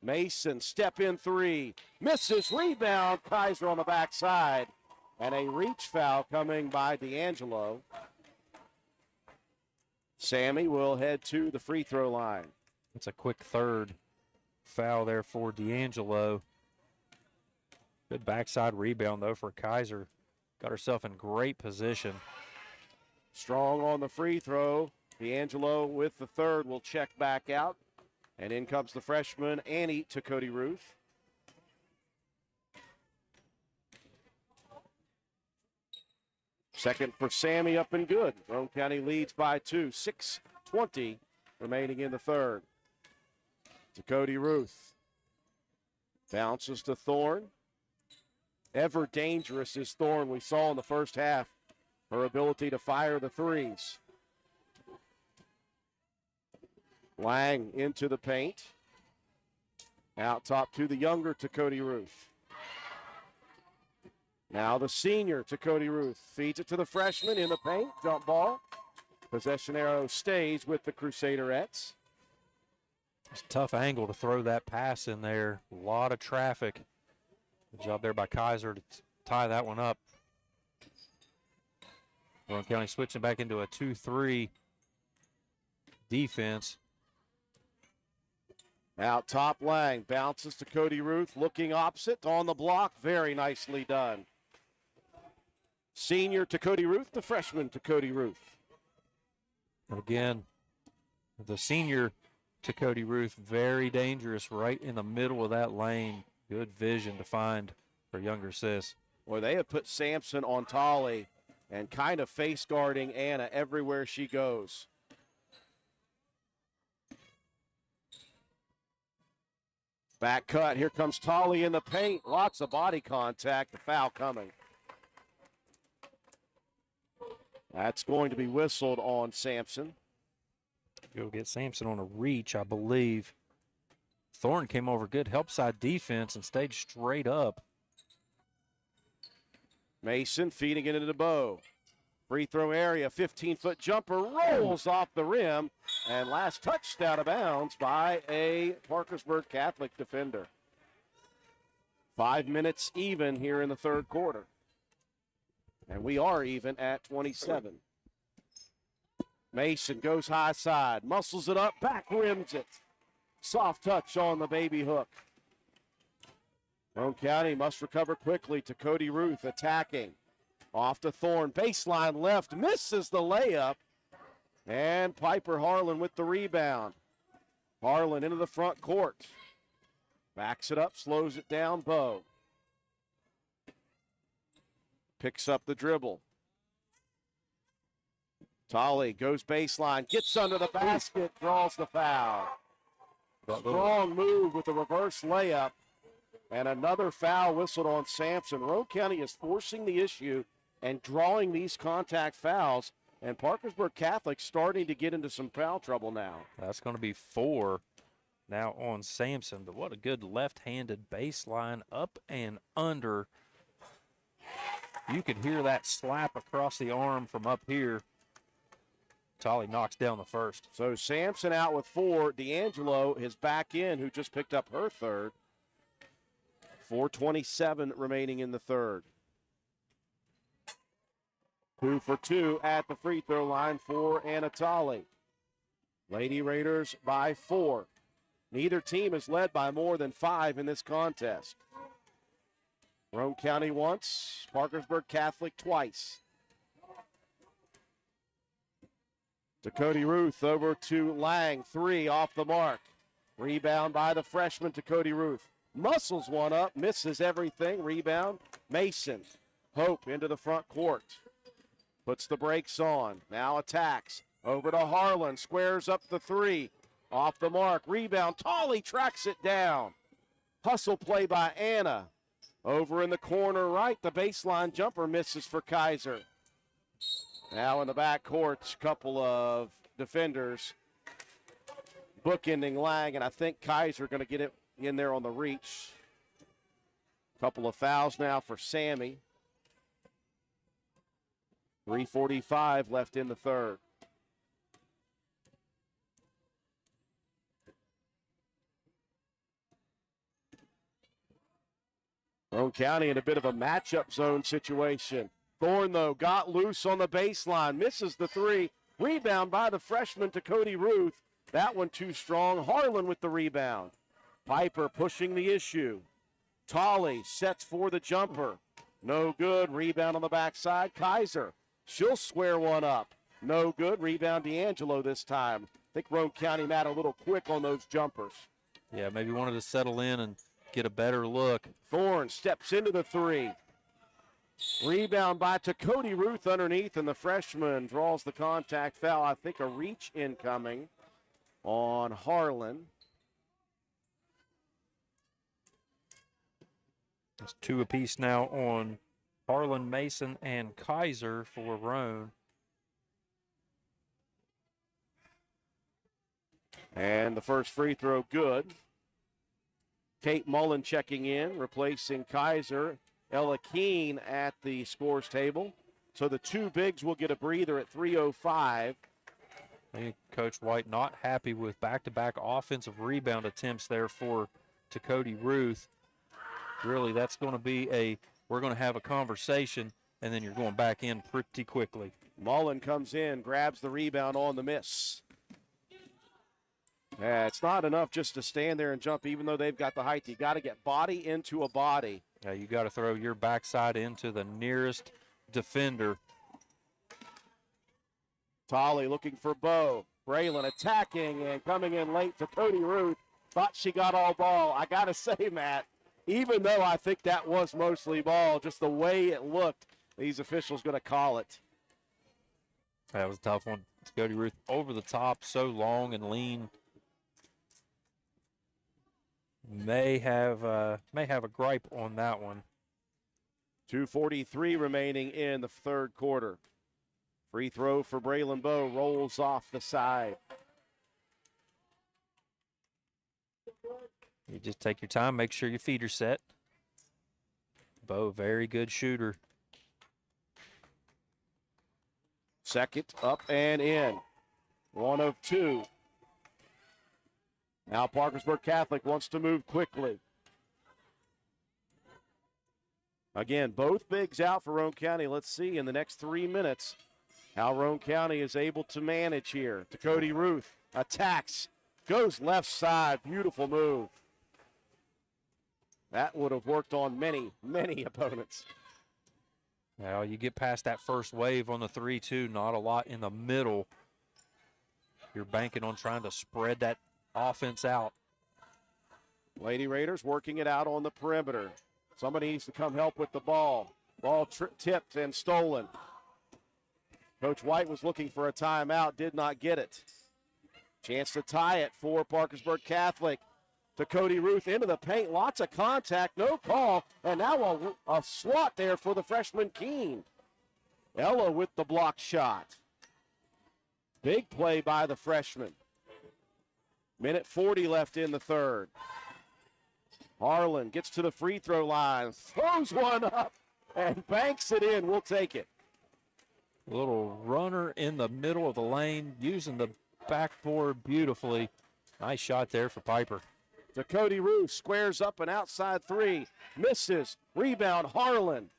Mason, step in three. Misses, rebound. Kaiser on the backside. And a reach foul coming by D'Angelo. Sammy will head to the free throw line. It's a quick third foul there for D'Angelo. Good backside rebound, though, for Kaiser. Got herself in great position. Strong on the free throw. D'Angelo with the third will check back out. And in comes the freshman, Annie, to Cody Ruth. Second for Sammy, up and good. Roane County leads by 2. 6:20 remaining in the third. To Cody Ruth. Bounces to Thorne. Ever dangerous is Thorne. We saw in the first half her ability to fire the threes. Lang into the paint. Out top to the younger, to Cody Ruth. Now the senior to Cody Ruth. Feeds it to the freshman in the paint. Jump ball. Possession arrow stays with the Crusaderettes. It's a tough angle to throw that pass in there. A lot of traffic. Good job there by Kaiser to tie that one up. Roane County switching back into a 2-3 defense. Out top, Lang bounces to Cody Ruth, looking opposite on the block. Very nicely done. Senior to Cody Ruth, the freshman to Cody Ruth. Again, the senior to Cody Ruth, very dangerous right in the middle of that lane. Good vision to find her younger sis. Well, they have put Sampson on Tolley and kind of face guarding Anna everywhere she goes. Back cut, here comes Tolley in the paint. Lots of body contact, the foul coming. That's going to be whistled on Sampson. Go get Sampson on a reach, I believe. Thorne came over, good help side defense and stayed straight up. Mason feeding it into the bow. Free throw area, 15-foot jumper, rolls off the rim, and last touched out of bounds by a Parkersburg Catholic defender. 5 minutes even here in the third quarter. And we are even at 27. Mason goes high side, muscles it up, back rims it. Soft touch on the baby hook. Roane County must recover quickly to Cody Ruth attacking. Off to Thorne, baseline left, misses the layup. And Piper Harlan with the rebound. Harlan into the front court. Backs it up, slows it down, Bo. Picks up the dribble. Tolley goes baseline, gets under the basket, draws the foul. Strong move with the reverse layup. And another foul whistled on Sampson. Roane County is forcing the issue and drawing these contact fouls. And Parkersburg Catholic starting to get into some foul trouble now. That's going to be 4 now on Sampson. But what a good left-handed baseline up and under. You could hear that slap across the arm from up here. Tolly knocks down the first. So Sampson out with 4. D'Angelo is back in, who just picked up her third. 4:27 remaining in the third. 2 for 2 at the free throw line for Anatoli. Lady Raiders by 4. Neither team is led by more than 5 in this contest. Roane County once, Parkersburg Catholic twice. To Cody Ruth, over to Lang, 3 off the mark. Rebound by the freshman to Cody Ruth. Muscles one up, misses everything. Rebound, Mason. Hope into the front court. Puts the brakes on, now attacks. Over to Harlan, squares up the 3. Off the mark, rebound, Tolley tracks it down. Hustle play by Anna. Over in the corner right, the baseline jumper misses for Kaiser. Now in the back court, couple of defenders bookending Lang, and I think Kaiser going to get it in there on the reach. Couple of fouls now for Sammy. 3:45 left in the third. Roane County in a bit of a matchup zone situation. Thorne, though, got loose on the baseline, misses the 3. Rebound by the freshman to Cody Ruth. That one too strong. Harlan with the rebound. Piper pushing the issue. Tolley sets for the jumper. No good. Rebound on the backside. Kaiser. She'll square one up. No good. Rebound D'Angelo this time. I think Roane County might a little quick on those jumpers. Yeah, maybe wanted to settle in and get a better look. Thorne steps into the 3. Rebound by Cody Ruth underneath, and the freshman draws the contact foul. I think a reach incoming on Harlan. It's 2 apiece now on Harlan, Mason, and Kaiser for Roane. And the first free throw good. Kate Mullen checking in, replacing Kaiser. Ella Keene at the scores table. So the 2 bigs will get a breather at 3:05. I think Coach White not happy with back-to-back offensive rebound attempts there for Cody Ruth. Really, that's going to be we're going to have a conversation, and then you're going back in pretty quickly. Mullen comes in, grabs the rebound on the miss. It's not enough just to stand there and jump, even though they've got the height. You got to get body into a body. Yeah, you got to throw your backside into the nearest defender. Tolley looking for Bo. Braylon attacking and coming in late to Cody Ruth. Thought she got all ball. I got to say, Matt, even though I think that was mostly ball, just the way it looked, these officials going to call it. That was a tough one. Cody Ruth over the top, so long and lean. May have a gripe on that one. 2:43 remaining in the third quarter. Free throw for Braylon Bowe rolls off the side. You just take your time, make sure your feet are set. Bowe, very good shooter. Second, up and in. 1 of 2. Now Parkersburg Catholic wants to move quickly. Again, both bigs out for Roane County. Let's see in the next 3 minutes how Roane County is able to manage here. To Cody Ruth, attacks, goes left side, beautiful move. That would have worked on many, many opponents. Now you get past that first wave on the 3-2, not a lot in the middle. You're banking on trying to spread that offense out. Lady Raiders working it out on the perimeter. Somebody needs to come help with the ball. Ball tipped and stolen. Coach White was looking for a timeout, did not get it. Chance to tie it for Parkersburg Catholic. To Cody Ruth into the paint, lots of contact, no call, and now a swat there for the freshman Keene. Ella with the block shot. Big play by the freshman. Minute 40 left in the third. Harlan gets to the free throw line, throws one up, and banks it in. We'll take it. A little runner in the middle of the lane, using the backboard beautifully. Nice shot there for Piper. To Cody Ruth, squares up an outside three, misses, rebound Harlan.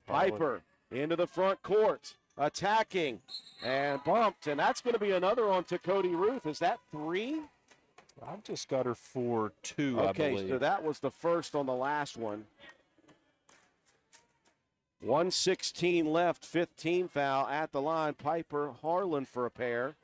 Piper into the front court, attacking, and bumped, and that's going to be another on to Cody Ruth. Is that 3? I've just got her for 2, I okay, believe. so that was the first on the last one. 1:16 left, 15 foul at the line. Piper, Harlan for a pair.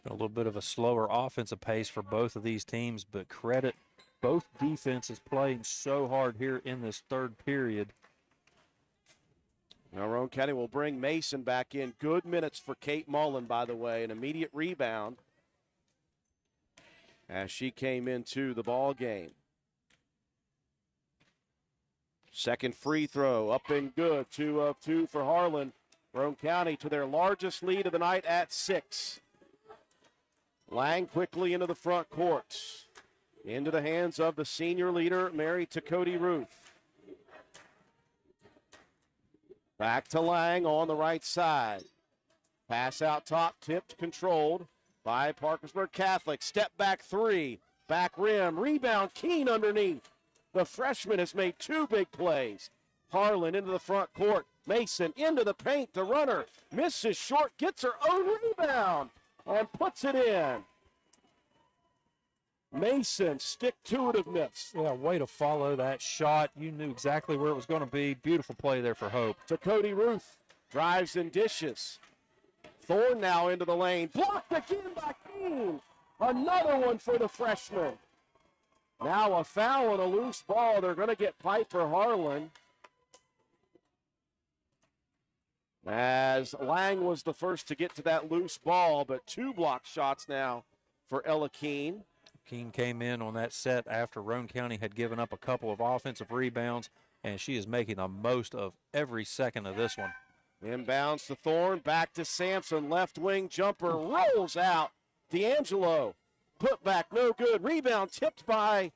A little bit of a slower offensive pace for both of these teams, but credit both defenses playing so hard here in this third period. Now Roane County will bring Mason back in. Good minutes for Kate Mullen, by the way. An immediate rebound as she came into the ball game. Second free throw, up and good. 2 of 2 for Harlan. Roane County to their largest lead of the night at 6. Lang quickly into the front court. Into the hands of the senior leader, Mary Cody Ruth. Back to Lang on the right side. Pass out top, tipped, controlled by Parkersburg Catholic. Step back 3, back rim, rebound, Keene underneath. The freshman has made 2 big plays. Harlan into the front court. Mason into the paint. The runner misses short, gets her own rebound, and puts it in. Mason, stick-to-itiveness. Yeah, way to follow that shot. You knew exactly where it was going to be. Beautiful play there for Hope. To Cody Ruth, drives and dishes. Thorne now into the lane. Blocked again by Keene. Another one for the freshman. Now a foul and a loose ball. They're going to get Piper Harlan. As Lang was the first to get to that loose ball, but 2 block shots now for Ella Keene. Keene came in on that set after Roane County had given up a couple of offensive rebounds, and she is making the most of every second of this one. Inbounds to Thorne, back to Sampson, left wing jumper, rolls out. D'Angelo, put back, no good. Rebound tipped by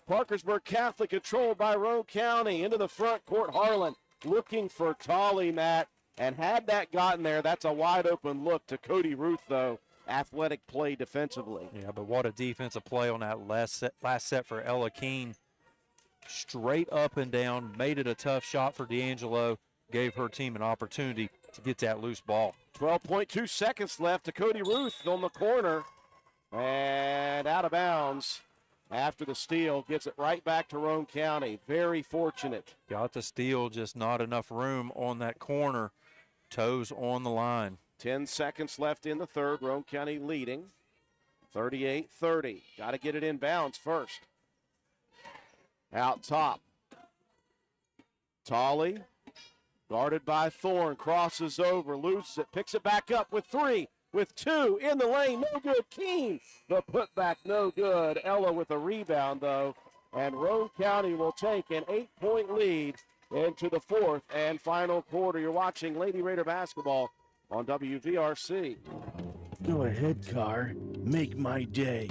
Parkersburg Catholic, controlled by Roane County. Into the front court, Harlan looking for Tolly, Matt. And had that gotten there, that's a wide open look to Cody Ruth, though. Athletic play defensively. Yeah, but what a defensive play on that last set for Ella Keene. Straight up and down, made it a tough shot for D'Angelo, gave her team an opportunity to get that loose ball. 12.2 seconds left to Cody Ruth on the corner. And out of bounds after the steal. Gets it right back to Roane County. Very fortunate. Got the steal, just not enough room on that corner. Toes on the line. 10 seconds left in the third. Roane County leading 38-30. Got to get it in bounds first. Out top. Tolley, guarded by Thorne, crosses over, loses it, picks it back up with 3, with 2 in the lane. No good. Keene, the putback, no good. Ella with a rebound, though. And Roane County will take an 8-point lead into the fourth and final quarter. You're watching Lady Raider basketball on WVRC. Go ahead, car. Make my day.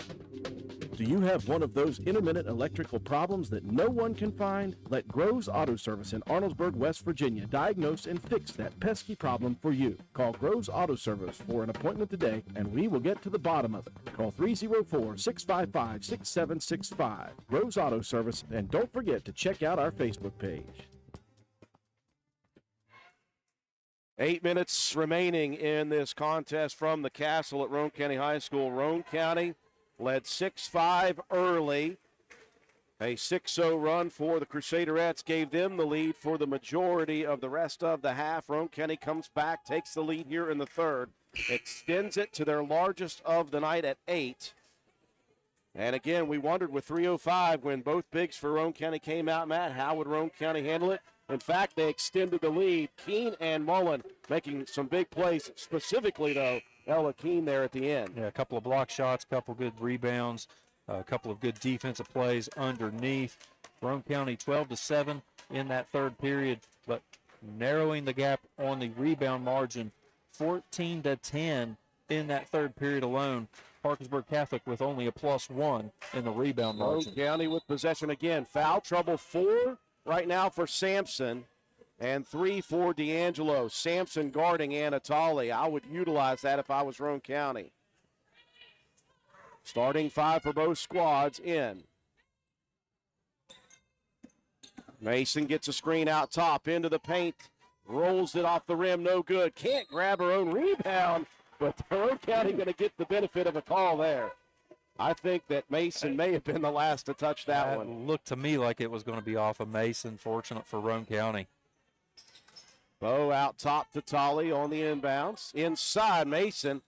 Do you have one of those intermittent electrical problems that no one can find? Let Groves Auto Service in Arnoldesburg, West Virginia diagnose and fix that pesky problem for you. Call Groves Auto Service for an appointment today, and we will get to the bottom of it. Call 304-655-6765. Groves Auto Service, and don't forget to check out our Facebook page. 8 minutes remaining in this contest from the Castle at Roane County High School. Roane County led 6-5 early. A 6-0 run for the Crusaderettes gave them the lead for the majority of the rest of the half. Roane County comes back, takes the lead here in the third, extends it to their largest of the night at 8. And again, we wondered with 3:05 when both bigs for Roane County came out, Matt, how would Roane County handle it? In fact, they extended the lead. Keene and Mullen making some big plays, specifically, though, Ella Keene there at the end. Yeah, a couple of block shots, a couple good rebounds. A couple of good defensive plays underneath. Roane County 12-7 in that third period, but narrowing the gap on the rebound margin, 14-10 in that third period alone. Parkersburg Catholic with only a +1 in the rebound margin. Roane County with possession again. Foul trouble 4 right now for Sampson and 3 for D'Angelo. Sampson guarding Anatoly. I would utilize that if I was Roane County. Starting 5 for both squads in. Mason gets a screen out top into the paint. Rolls it off the rim, no good. Can't grab her own rebound, but Roane County going to get the benefit of a call there. I think that Mason may have been the last to touch that one. Looked to me like it was going to be off of Mason. Fortunate for Roane County. Bo out top to Tolley on the inbounds. Inside, Mason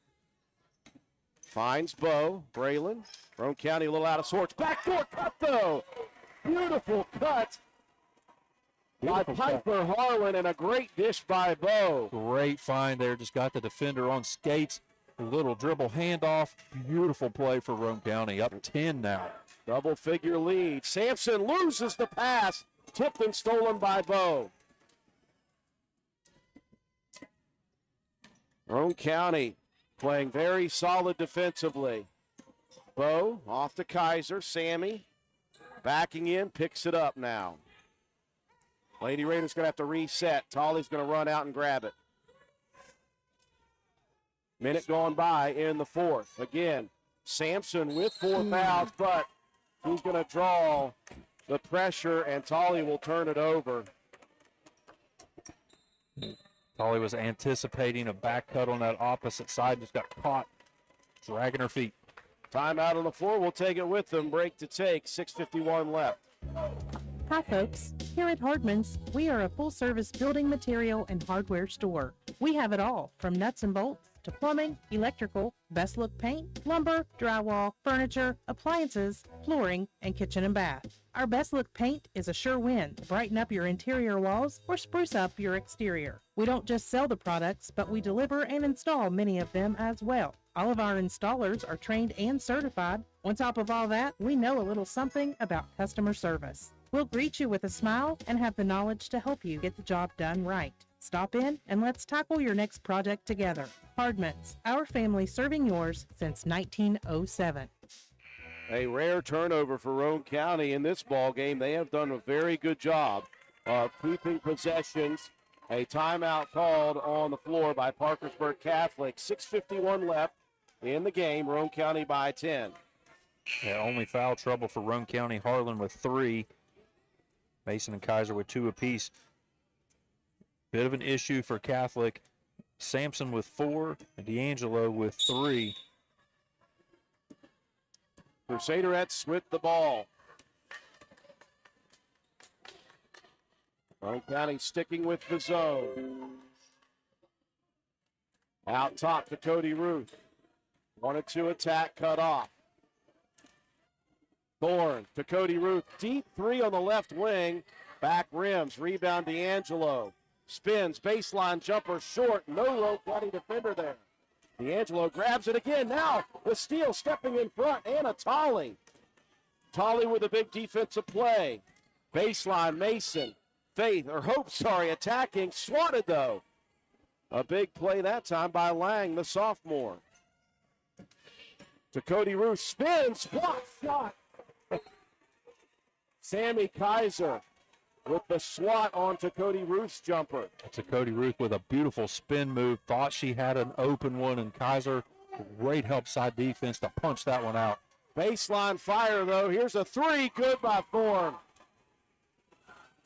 finds Bo. Braylon. Roane County a little out of sorts. Backdoor cut, though. Beautiful cut by Piper Harlan, and a great dish by Bo. Great find there. Just got the defender on skates. A little dribble handoff. Beautiful play for Roane County. Up 10 now. Double figure lead. Sampson loses the pass. Tipped and stolen by Bo. Roane County playing very solid defensively. Bo off to Kaiser. Sammy backing in, picks it up now. Lady Raiders going to have to reset. Tolley's going to run out and grab it. Minute going by in the fourth. Again, Sampson with 4 fouls, but he's going to draw the pressure, and Tolley will turn it over. Tolley was anticipating a back cut on that opposite side, just got caught dragging her feet. Timeout on the floor. We'll take it with them. Break to take. 6:51 left. Hi folks, here at Hardman's, we are a full-service building material and hardware store. We have it all, from nuts and bolts to plumbing, electrical, best look paint, lumber, drywall, furniture, appliances, flooring, and kitchen and bath. Our best look paint is a sure win to brighten up your interior walls or spruce up your exterior. We don't just sell the products, but we deliver and install many of them as well. All of our installers are trained and certified. On top of all that, we know a little something about customer service. We'll greet you with a smile and have the knowledge to help you get the job done right. Stop in and let's tackle your next project together. Hardman's, our family serving yours since 1907. A rare turnover for Roane County in this ball game. They have done a very good job of keeping possessions. A timeout called on the floor by Parkersburg Catholic. 6:51 left in the game. Roane County by 10. Yeah, only foul trouble for Roane County. Harlan with 3. Mason and Kaiser with 2 apiece. Bit of an issue for Catholic. Sampson with 4 and D'Angelo with 3. Crusaderettes with the ball. Roane County sticking with the zone. Out top to Cody Ruth. Wanted to attack, cut off. Thorne to Cody Ruth. Deep 3 on the left wing. Back rims. Rebound D'Angelo. Spins. Baseline jumper short. No Roane County defender there. D'Angelo grabs it again. Now the steal stepping in front. Anatoly. Tolley with a big defensive play. Baseline Mason. Attacking. Swatted though. A big play that time by Lang, the sophomore. To Cody Ruth. Spins. Block shot. Sammy Kaiser with the swat onto Cody Ruth's jumper. To Cody Ruth with a beautiful spin move. Thought she had an open one, and Kaiser, great help side defense to punch that one out. Baseline fire, though. Here's a 3. Good by Thorne.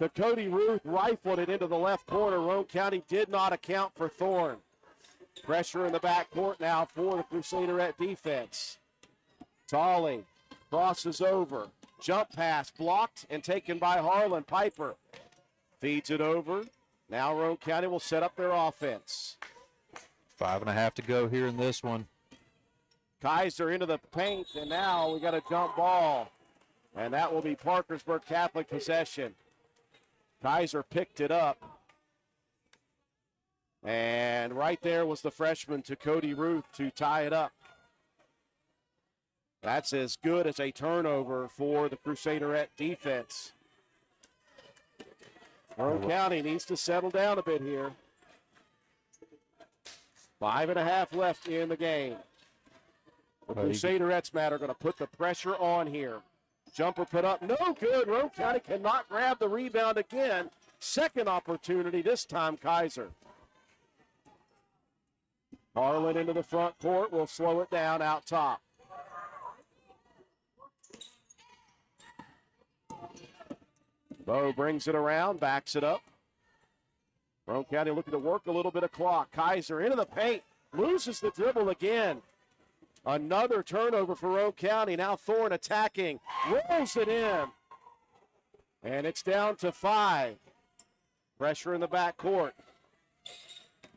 To Cody Ruth, rifled it into the left corner. Roane County did not account for Thorne. Pressure in the backcourt now for the Crusaderette defense. Tolley crosses over. Jump pass blocked and taken by Harlan. Piper feeds it over. Now Roane County will set up their offense. 5.5 to go here in this one. Kaiser into the paint, and now we got a jump ball. And that will be Parkersburg Catholic possession. Kaiser picked it up. And right there was the freshman to Cody Ruth to tie it up. That's as good as a turnover for the Crusaderette defense. Roane County needs to settle down a bit here. 5.5 left in the game. The Crusaderettes, Matt, are going to put the pressure on here. Jumper put up, no good. Roane County cannot grab the rebound again. Second opportunity, this time Kaiser. Harlan into the front court will slow it down out top. Bo brings it around, backs it up. Roane County looking to work a little bit of clock. Kaiser into the paint, loses the dribble again. Another turnover for Roane County. Now Thorne attacking, rolls it in. And it's down to 5. Pressure in the backcourt.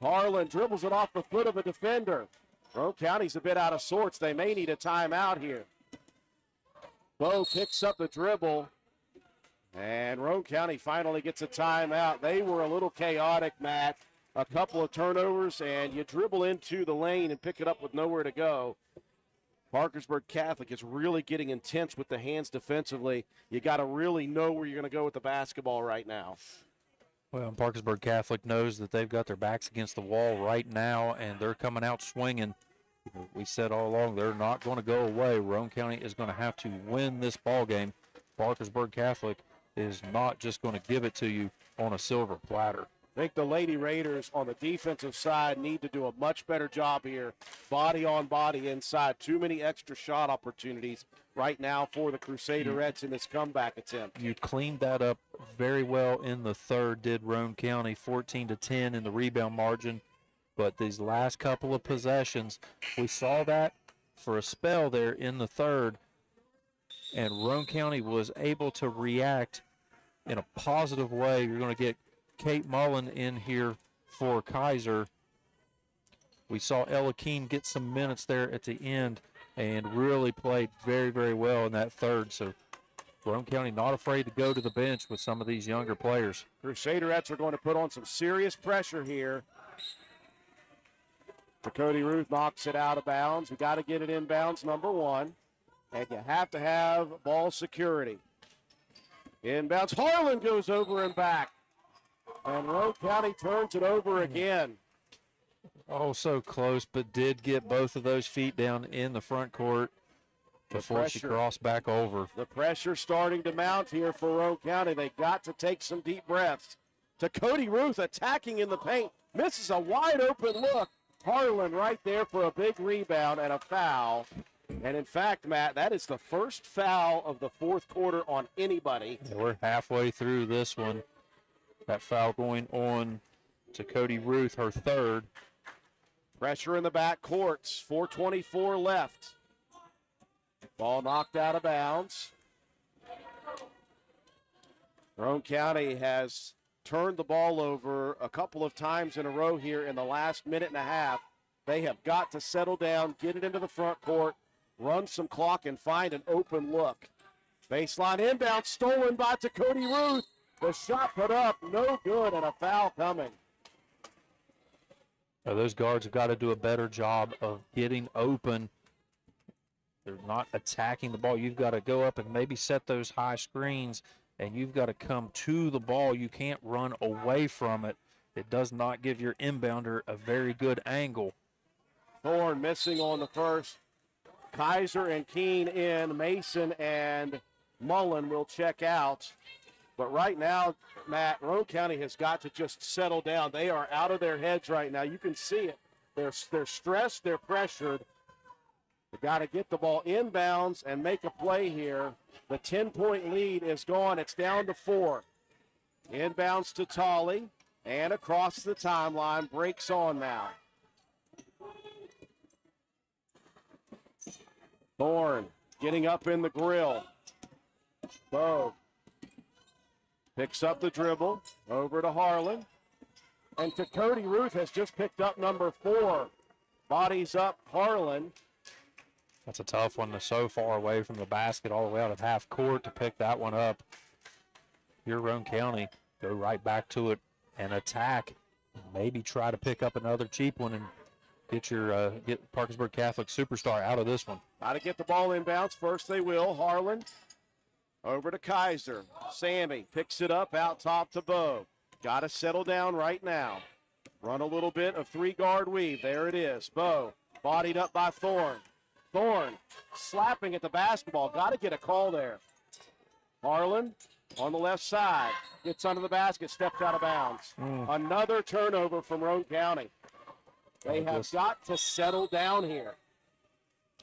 Harlan dribbles it off the foot of a defender. Roane County's a bit out of sorts. They may need a timeout here. Bo picks up the dribble. And Roane County finally gets a timeout. They were a little chaotic, Matt. A couple of turnovers, and you dribble into the lane and pick it up with nowhere to go. Parkersburg Catholic is really getting intense with the hands defensively. You got to really know where you're going to go with the basketball right now. Well, Parkersburg Catholic knows that they've got their backs against the wall right now, and they're coming out swinging. We said all along they're not going to go away. Roane County is going to have to win this ball game. Parkersburg Catholic is not just going to give it to you on a silver platter. I think the Lady Raiders on the defensive side need to do a much better job here. Body on body inside. Too many extra shot opportunities right now for the Crusaderettes in this comeback attempt. You cleaned that up very well in the third, did Roane County, 14-10 in the rebound margin. But these last couple of possessions, we saw that for a spell there in the third, and Roane County was able to react in a positive way. You're going to get Kate Mullen in here for Kaiser. We saw Ella Keene get some minutes there at the end and really played very, very well in that third. So Roane County not afraid to go to the bench with some of these younger players. Crusaderettes are going to put on some serious pressure here. Cody Ruth knocks it out of bounds. We got to get it inbounds, number 1. And you have to have ball security. Inbounds, Harlan goes over and back. And Roane County turns it over again. Oh, so close, but did get both of those feet down in the front court before she crossed back over. The pressure starting to mount here for Roane County. They got to take some deep breaths. To Cody Ruth attacking in the paint. Misses a wide open look. Harlan right there for a big rebound and a foul. And in fact, Matt, that is the first foul of the fourth quarter on anybody. Yeah, we're halfway through this one. That foul going on to Cody Ruth, her third. Pressure in the back courts, 4:24 left. Ball knocked out of bounds. Roane County has turned the ball over a couple of times in a row here in the last minute and a half. They have got to settle down, get it into the front court, run some clock, and find an open look. Baseline inbound stolen by Cody Ruth. The shot put up, no good, and a foul coming. Now those guards have got to do a better job of getting open. They're not attacking the ball. You've got to go up and maybe set those high screens, and you've got to come to the ball. You can't run away from it. It does not give your inbounder a very good angle. Thorne missing on the first. Kaiser and Keene in. Mason and Mullen will check out. But right now, Matt, Roane County has got to just settle down. They are out of their heads right now. You can see it. They're stressed. They're pressured. They've got to get the ball inbounds and make a play here. The 10-point lead is gone. It's down to 4. Inbounds to Tolley. And across the timeline, breaks on now. Thorne getting up in the grill. Bo picks up the dribble, over to Harlan. And to Cody Ruth has just picked up number 4. Bodies up Harlan. That's a tough one. They're so far away from the basket all the way out of half court to pick that one up. Here, Roane County, go right back to it and attack. Maybe try to pick up another cheap one and get Parkersburg Catholic superstar out of this one. Got to get the ball inbounds. First they will. Harlan over to Kaiser. Sammy picks it up out top to Bo. Got to settle down right now. Run a little bit of three-guard weave. There it is. Bo bodied up by Thorne. Thorne slapping at the basketball. Got to get a call there. Harlan on the left side. Gets under the basket, steps out of bounds. Another turnover from Roane County. They have got to settle down here.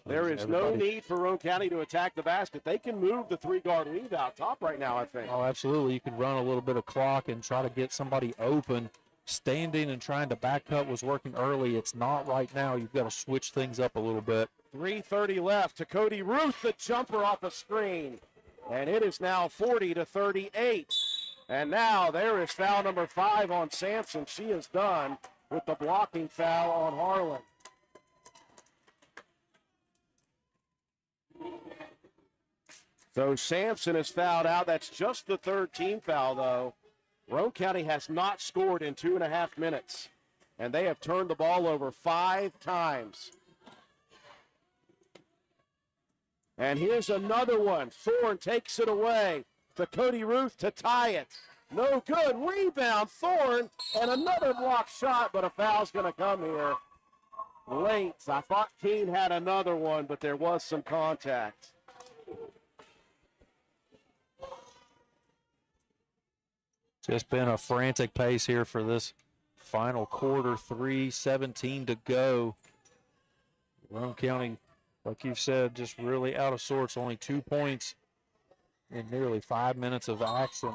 There is no need for Roane County to attack the basket. They can move the three-guard weave out top right now, I think. Oh, absolutely. You can run a little bit of clock and try to get somebody open. Standing and trying to back up was working early. It's not right now. You've got to switch things up a little bit. 3:30 left to Cody Ruth, the jumper off the screen. And it is now 40-38. And now there is foul number 5 on Sampson. She is done with the blocking foul on Harlan. So Sampson is fouled out. That's just the third team foul, though. Roane County has not scored in 2.5 minutes, and they have turned the ball over 5 times. And here's another one. Thorne takes it away to Cody Ruth to tie it. No good. Rebound, Thorne, and another block shot, but a foul's going to come here late. I thought Keene had another one, but there was some contact. Just been a frantic pace here for this final quarter. 3:17 to go. Roane County, like you've said, just really out of sorts. Only 2 points in nearly 5 minutes of action.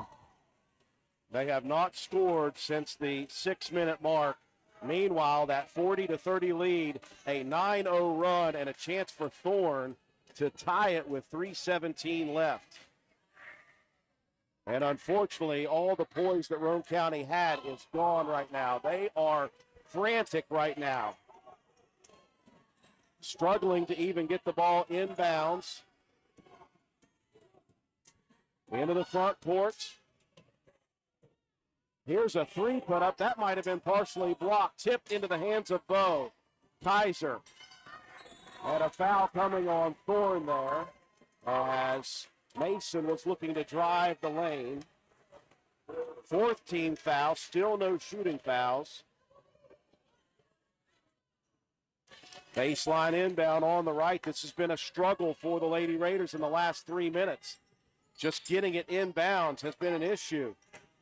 They have not scored since the 6-minute mark. Meanwhile, that 40-30 lead, a 9-0 run, and a chance for Thorne to tie it with 3:17 left. And unfortunately, all the poise that Roane County had is gone right now. They are frantic right now. Struggling to even get the ball inbounds. Into the front court. Here's a three put up. That might have been partially blocked. Tipped into the hands of Bo. Kaiser. And a foul coming on Thorne there as Mason was looking to drive the lane. 4th team foul, still no shooting fouls. Baseline inbound on the right. This has been a struggle for the Lady Raiders in the last 3 minutes. Just getting it inbounds has been an issue.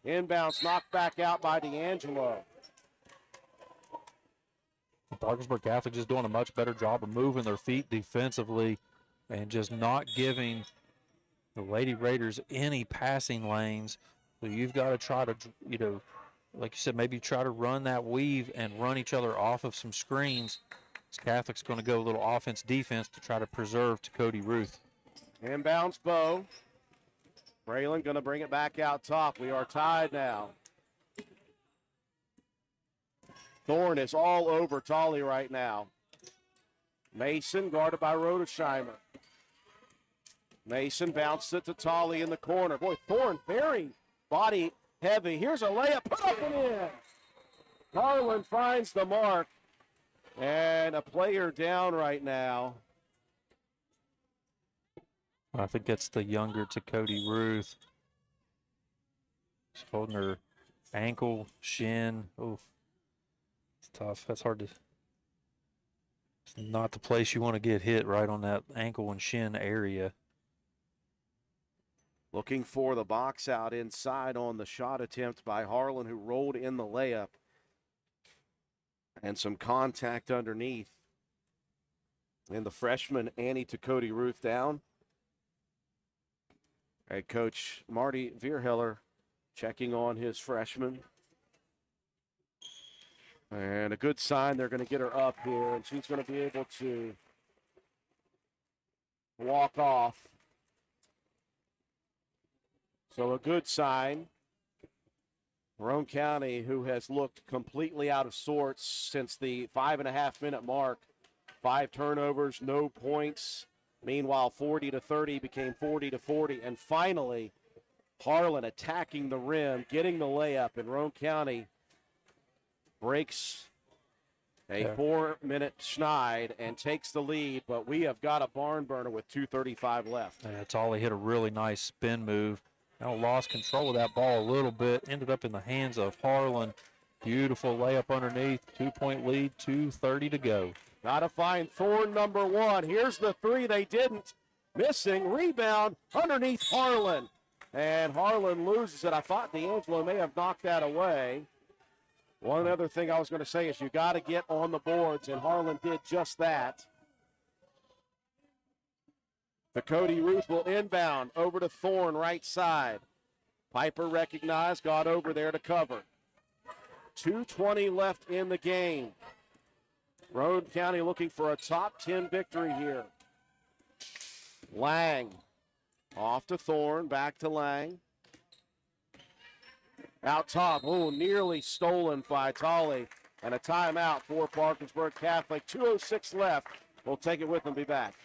Inbounds knocked back out by D'Angelo. Parkersburg Catholic just doing a much better job of moving their feet defensively and just not giving the Lady Raiders any passing lanes. So you've got to try to, like you said, maybe try to run that weave and run each other off of some screens. Catholic's going to go a little offense-defense to try to preserve to Cody Ruth. Inbounds Bo. Braylon going to bring it back out top. We are tied now. Thorne is all over Tolley right now. Mason guarded by Rodesheimer. Mason bounced it to Tolley in the corner. Boy, Thorne very body heavy. Here's a layup, put up and in. Harlan finds the mark. And a player down right now. I think that's the younger to Cody Ruth. She's holding her ankle, shin. Oh, it's tough. That's hard to. It's not the place you want to get hit, right on that ankle and shin area. Looking for the box out inside on the shot attempt by Harlan, who rolled in the layup. And some contact underneath. And the freshman, Annie Cody Ruth, down. Head coach Marty Vierheller checking on his freshman. And a good sign, they're going to get her up here, and she's going to be able to walk off. So a good sign. Roane County, who has looked completely out of sorts since the 5.5-minute mark. 5 turnovers, no points. Meanwhile, 40-30 became 40-40. And finally, Harlan attacking the rim, getting the layup, and Roane County breaks A 4-minute Schneid and takes the lead, but we have got a barn burner with 2:35 left. Tolly hit a really nice spin move. Now lost control of that ball a little bit. Ended up in the hands of Harlan. Beautiful layup underneath. 2-point lead, 2:30 to go. Got to find Thorne, number one. Here's the three they didn't. Missing. Rebound underneath Harlan. And Harlan loses it. I thought D'Angelo may have knocked that away. One other thing I was going to say is you got to get on the boards, and Harlan did just that. The Cody Ruth will inbound over to Thorne, right side. Piper recognized, got over there to cover. 2:20 left in the game. Roane County looking for a top 10 victory here. Lang off to Thorne, back to Lang. Out top, nearly stolen by Tolley. And a timeout for Parkersburg Catholic. 2:06 left. We'll take it with them, be back.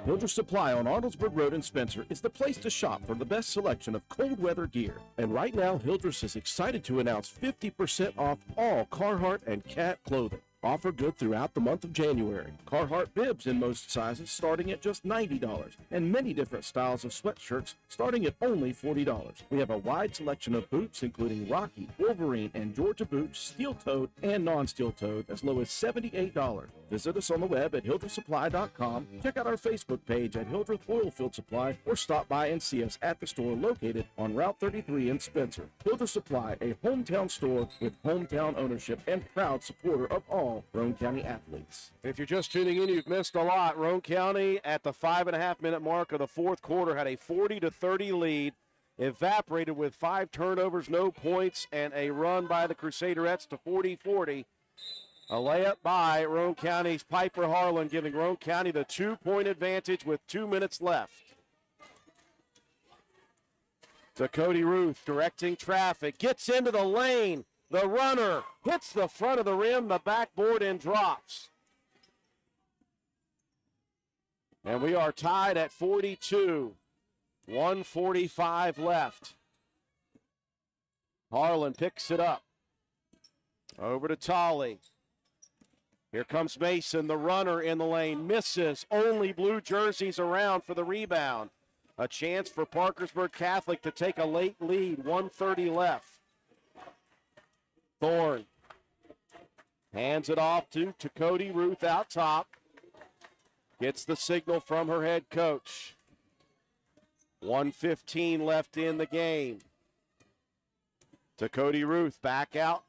Hildreth Supply on Arnoldesburg Road in Spencer is the place to shop for the best selection of cold weather gear. And right now, Hildreth is excited to announce 50% off all Carhartt and Cat clothing. Offer good throughout the month of January. Carhartt bibs in most sizes starting at just $90, and many different styles of sweatshirts starting at only $40. We have a wide selection of boots including Rocky, Wolverine, and Georgia boots, steel-toed and non-steel-toed, as low as $78. Visit us on the web at hildrethsupply.com. Check out our Facebook page at Hildreth Oilfield Supply, or stop by and see us at the store located on Route 33 in Spencer. Hildreth Supply, a hometown store with hometown ownership and proud supporter of all Roane County athletes. If you're just tuning in, you've missed a lot. Roane County at the 5.5-minute mark of the fourth quarter had a 40-30 lead, evaporated with 5 turnovers, no points, and a run by the Crusaderettes to 40-40. A layup by Roane County's Piper Harlan, giving Roane County the 2-point advantage with 2 minutes left. To Cody Ruth, directing traffic, gets into the lane. The runner hits the front of the rim, the backboard, and drops. And we are tied at 42. 1:45 left. Harlan picks it up. Over to Tolley. Here comes Mason, the runner in the lane, misses. Only blue jerseys around for the rebound. A chance for Parkersburg Catholic to take a late lead, 1:30 left. Thorne hands it off to Cody Ruth out top. Gets the signal from her head coach. 1:15 left in the game. To Cody Ruth, back out.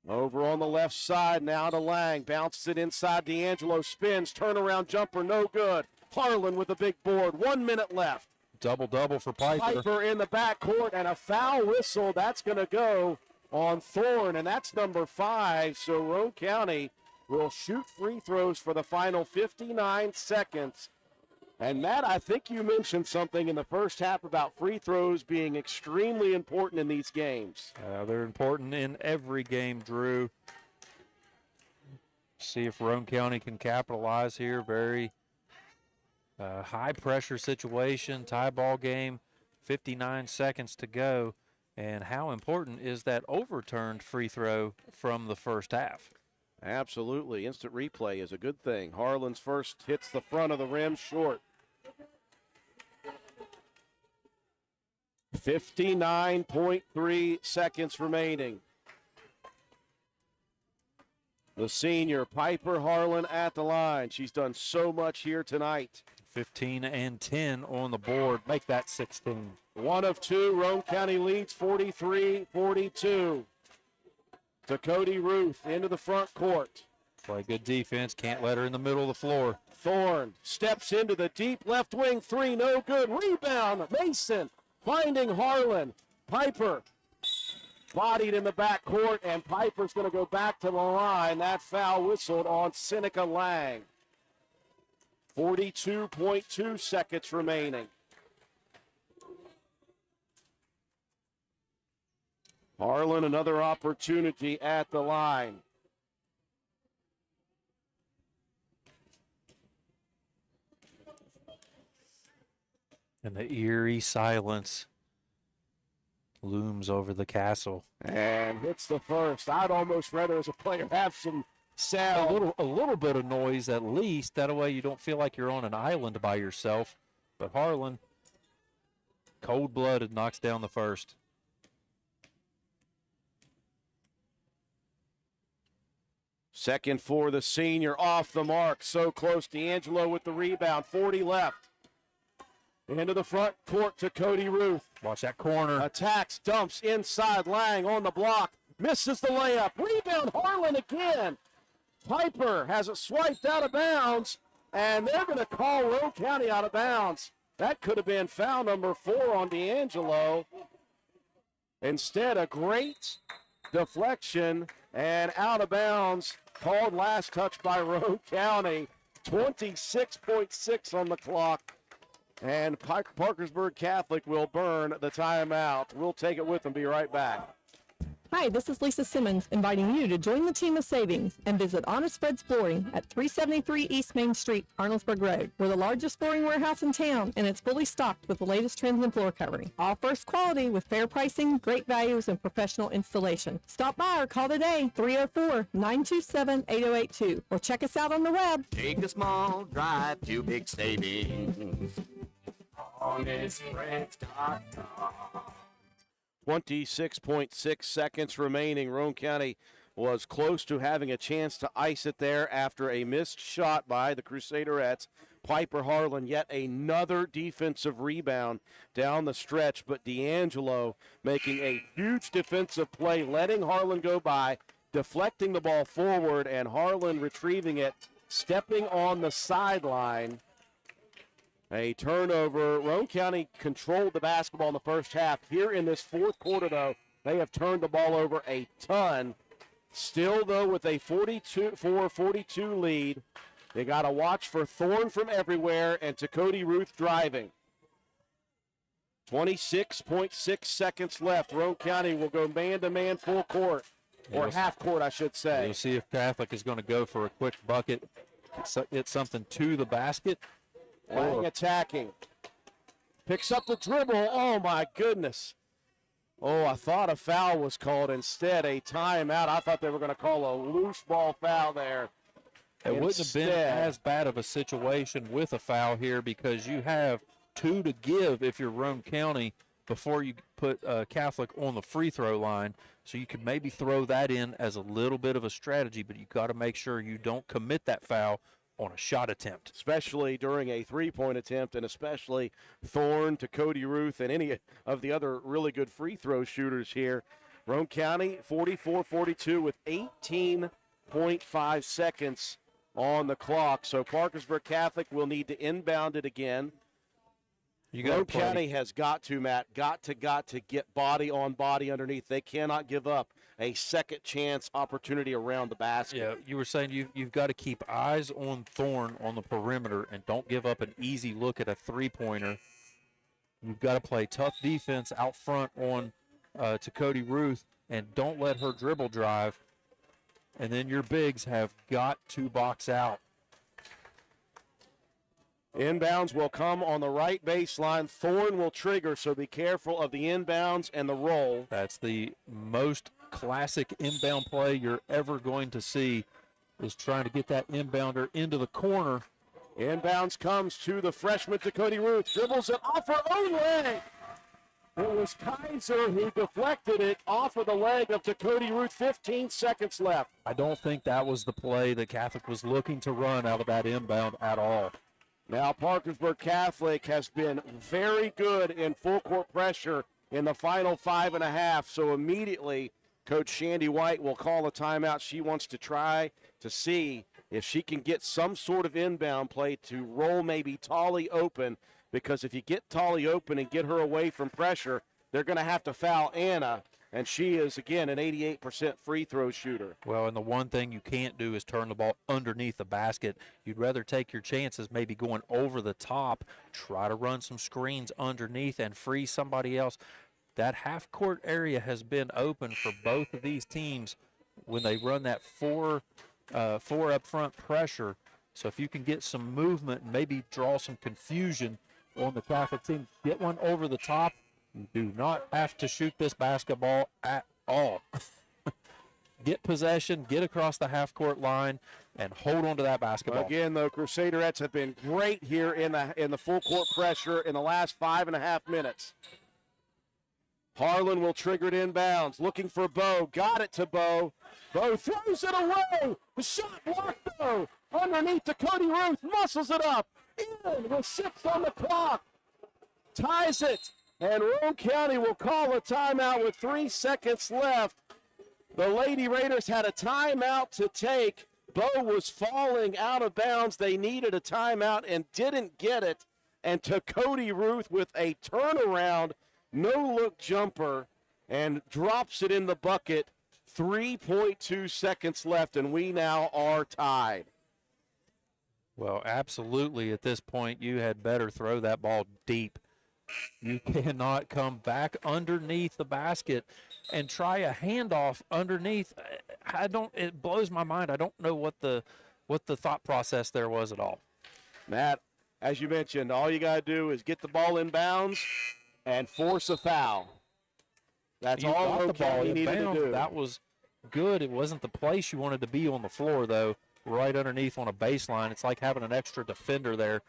Over on the left side, now to Lang. Bounces it inside. D'Angelo spins. Turnaround jumper, no good. Harlan with a big board. 1 minute left. Double-double for Piper. Piper in the backcourt, and a foul whistle. That's going to go on Thorne, and that's number 5. So Roane County will shoot free throws for the final 59 seconds. And Matt, I think you mentioned something in the first half about free throws being extremely important in these games. They're important in every game, Drew. See if Roane County can capitalize here. Very high-pressure situation, tie ball game, 59 seconds to go. And how important is that overturned free throw from the first half? Absolutely. Instant replay is a good thing. Harlan's first hits the front of the rim short. 59.3 seconds remaining. The senior, Piper Harlan, at the line. She's done so much here tonight. 15 and 10 on the board. Make that 16. 1 of 2. Roane County leads 43-42. To Cody Ruth into the front court. Play good defense. Can't let her in the middle of the floor. Thorne steps into the deep left wing three. No good. Rebound. Mason finding Harlan. Piper bodied in the back court, and Piper's going to go back to the line. That foul whistled on Seneca Lang. 42.2 seconds remaining. Harlan, another opportunity at the line. And the eerie silence looms over the castle. And hits the first. I'd almost rather, as a player, have some sound. A little bit of noise at least. That way you don't feel like you're on an island by yourself. But Harlan, cold-blooded, knocks down the first. Second for the senior, off the mark. So close. D'Angelo with the rebound. 40 left. Into the front court to Cody Ruth. Watch that corner. Attacks, dumps inside. Lang on the block. Misses the layup. Rebound, Harlan again. Piper has it swiped out of bounds, and they're going to call Roane County out of bounds. That could have been foul number 4 on D'Angelo. Instead, a great deflection and out of bounds. Called last touch by Roane County. 26.6 on the clock. And Parkersburg Catholic will burn the timeout. We'll take it with them. Be right back. Hi, this is Lisa Simmons inviting you to join the team of savings and visit Honest Fred's Flooring at 373 East Main Street, Arnoldsburg Road. We're the largest flooring warehouse in town, and it's fully stocked with the latest trends in floor covering. All first quality with fair pricing, great values, and professional installation. Stop by or call today, 304-927-8082, or check us out on the web. Take a small drive to big savings. HonestFreds.com. 26.6 seconds remaining. Roane County was close to having a chance to ice it there after a missed shot by the Crusaderettes. Piper Harlan, yet another defensive rebound down the stretch, but D'Angelo making a huge defensive play, letting Harlan go by, deflecting the ball forward, and Harlan retrieving it, stepping on the sideline. A turnover. Roane County controlled the basketball in the first half. Here in this fourth quarter, though, they have turned the ball over a ton. Still, though, with a 42 lead. They got to watch for Thorne from everywhere and to Cody Ruth driving. 26.6 seconds left. Roane County will go man-to-man full court, or half court, I should say. We'll see if Catholic is going to go for a quick bucket, get something to the basket. Lang attacking. Picks up the dribble. Oh, my goodness. Oh, I thought a foul was called. Instead, a timeout. I thought they were going to call a loose ball foul there. It wouldn't have been as bad of a situation with a foul here because you have 2 to give if you're Roane County before you put Catholic on the free throw line. So you could maybe throw that in as a little bit of a strategy, but you got to make sure you don't commit that foul on a shot attempt. Especially during a three-point attempt, and especially Thorne to Cody Ruth and any of the other really good free throw shooters here. Roane County 44-42 with 18.5 seconds on the clock. So Parkersburg Catholic will need to inbound it again. Roane County has got to, Matt, got to get body on body underneath. They cannot give up a second chance opportunity around the basket. Yeah, you were saying you've got to keep eyes on Thorne on the perimeter and don't give up an easy look at a three-pointer. You've got to play tough defense out front on to Cody Ruth and don't let her dribble drive. And then your bigs have got to box out. Inbounds will come on the right baseline. Thorne will trigger, so be careful of the inbounds and the roll. That's the most classic inbound play you're ever going to see, is trying to get that inbounder into the corner. Inbounds comes to the freshman to Cody Ruth. Dribbles it off her own leg. It was Kaiser who deflected it off of the leg of Cody Ruth. 15 seconds left. I don't think that was the play that Catholic was looking to run out of that inbound at all. Now Parkersburg Catholic has been very good in full court pressure in the final 5.5. So immediately Coach Shandy White will call a timeout. She wants to try to see if she can get some sort of inbound play to roll maybe Tolly open, because if you get Tolly open and get her away from pressure, they're going to have to foul Anna, and she is, again, an 88% free throw shooter. Well, and the one thing you can't do is turn the ball underneath the basket. You'd rather take your chances maybe going over the top, try to run some screens underneath and free somebody else. That half-court area has been open for both of these teams when they run that four up-front pressure. So if you can get some movement and maybe draw some confusion on the Catholic team, get one over the top, You do not have to shoot this basketball at all. Get possession, get across the half-court line, and hold on to that basketball. Again, the Crusaderettes have been great here in the full-court pressure in the last 5.5 minutes. Harlan will trigger it inbounds, looking for Bo. Got it to Bo. Bo throws it away. The shot blocked, though. Underneath to Cody Ruth, muscles it up. In with 6 on the clock. Ties it. And Roane County will call a timeout with 3 seconds left. The Lady Raiders had a timeout to take. Bo was falling out of bounds. They needed a timeout and didn't get it. And to Cody Ruth with a turnaround, no-look jumper, and drops it in the bucket. 3.2 seconds left, and we now are tied. Well, absolutely. At this point, you had better throw that ball deep. You cannot come back underneath the basket and try a handoff underneath. It blows my mind. I don't know what the thought process there was at all. Matt, as you mentioned, all you got to do is get the ball in bounds and force a foul. That's all Roane County needed to do. That was good. It wasn't the place you wanted to be on the floor, though, right underneath on a baseline. It's like having an extra defender there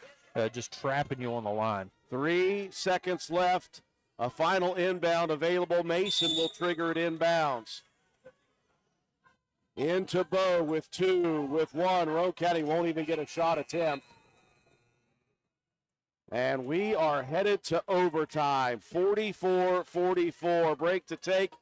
just trapping you on the line. 3 seconds left. A final inbound available. Mason will trigger it inbounds. Into Bo with 2, with 1. Roane County won't even get a shot attempt. And we are headed to overtime. 44-44. Break to take.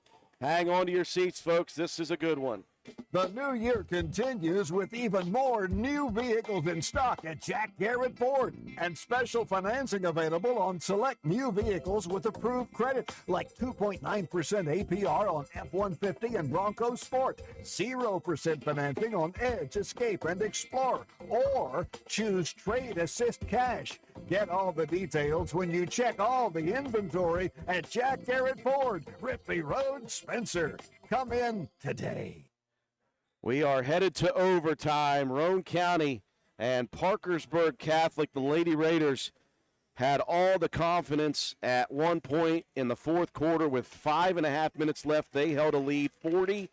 Hang on to your seats, folks. This is a good one. The new year continues with even more new vehicles in stock at Jack Garrett Ford and special financing available on select new vehicles with approved credit like 2.9% APR on F-150 and Bronco Sport, 0% financing on Edge, Escape, and Explorer, or choose Trade Assist Cash. Get all the details when you check all the inventory at Jack Garrett Ford, Ripley Road, Spencer. Come in today. We are headed to overtime. Roane County and Parkersburg Catholic, the Lady Raiders, had all the confidence at one point in the fourth quarter with 5.5 minutes left. They held a lead 40-30,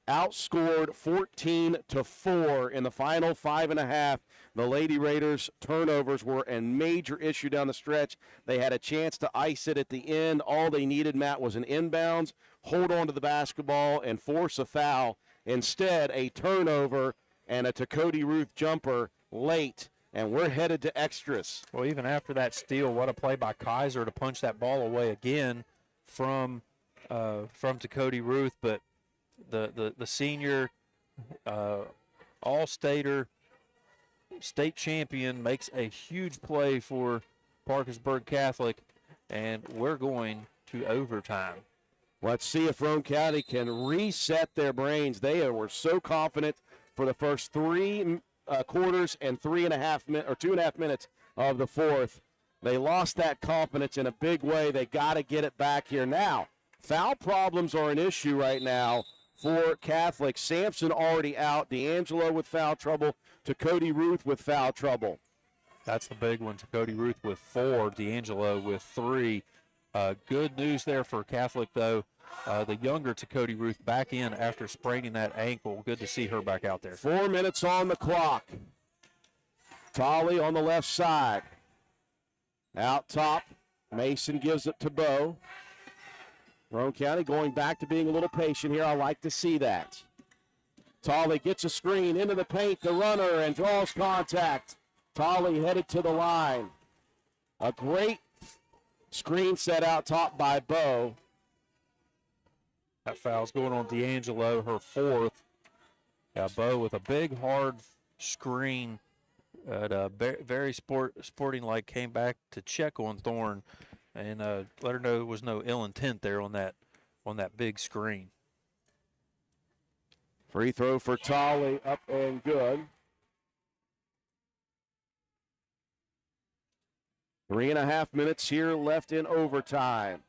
outscored 14-4 in the final 5.5. The Lady Raiders' turnovers were a major issue down the stretch. They had a chance to ice it at the end. All they needed, Matt, was an inbounds, hold on to the basketball, and force a foul. Instead, a turnover and a Cody Ruth jumper late, and we're headed to extras. Well, even after that steal, what a play by Kaiser to punch that ball away again from Cody Ruth. But the senior all-stater, state champion makes a huge play for Parkersburg Catholic, and we're going to overtime. Let's see if Roane County can reset their brains. They were so confident for the first 3 quarters and 2.5 minutes of the fourth. They lost that confidence in a big way. They got to get it back here. Now, foul problems are an issue right now for Catholic. Sampson already out. D'Angelo with foul trouble. To Cody Ruth with foul trouble. That's the big one. To Cody Ruth with 4. D'Angelo with 3. Good news there for Catholic, though. The younger to Cody Ruth back in after spraining that ankle. Good to see her back out there. 4 minutes on the clock. Tolley on the left side. Out top. Mason gives it to Bo. Roane County going back to being a little patient here. I like to see that. Tolley gets a screen into the paint, the runner, and draws contact. Tolley headed to the line. A great screen set out top by Bo. That foul's going on D'Angelo, her 4th. Bo with a big, hard screen at very sporting-like, came back to check on Thorne and let her know there was no ill intent there on that big screen. Free throw for Tolley, up and good. 3.5 minutes here left in overtime.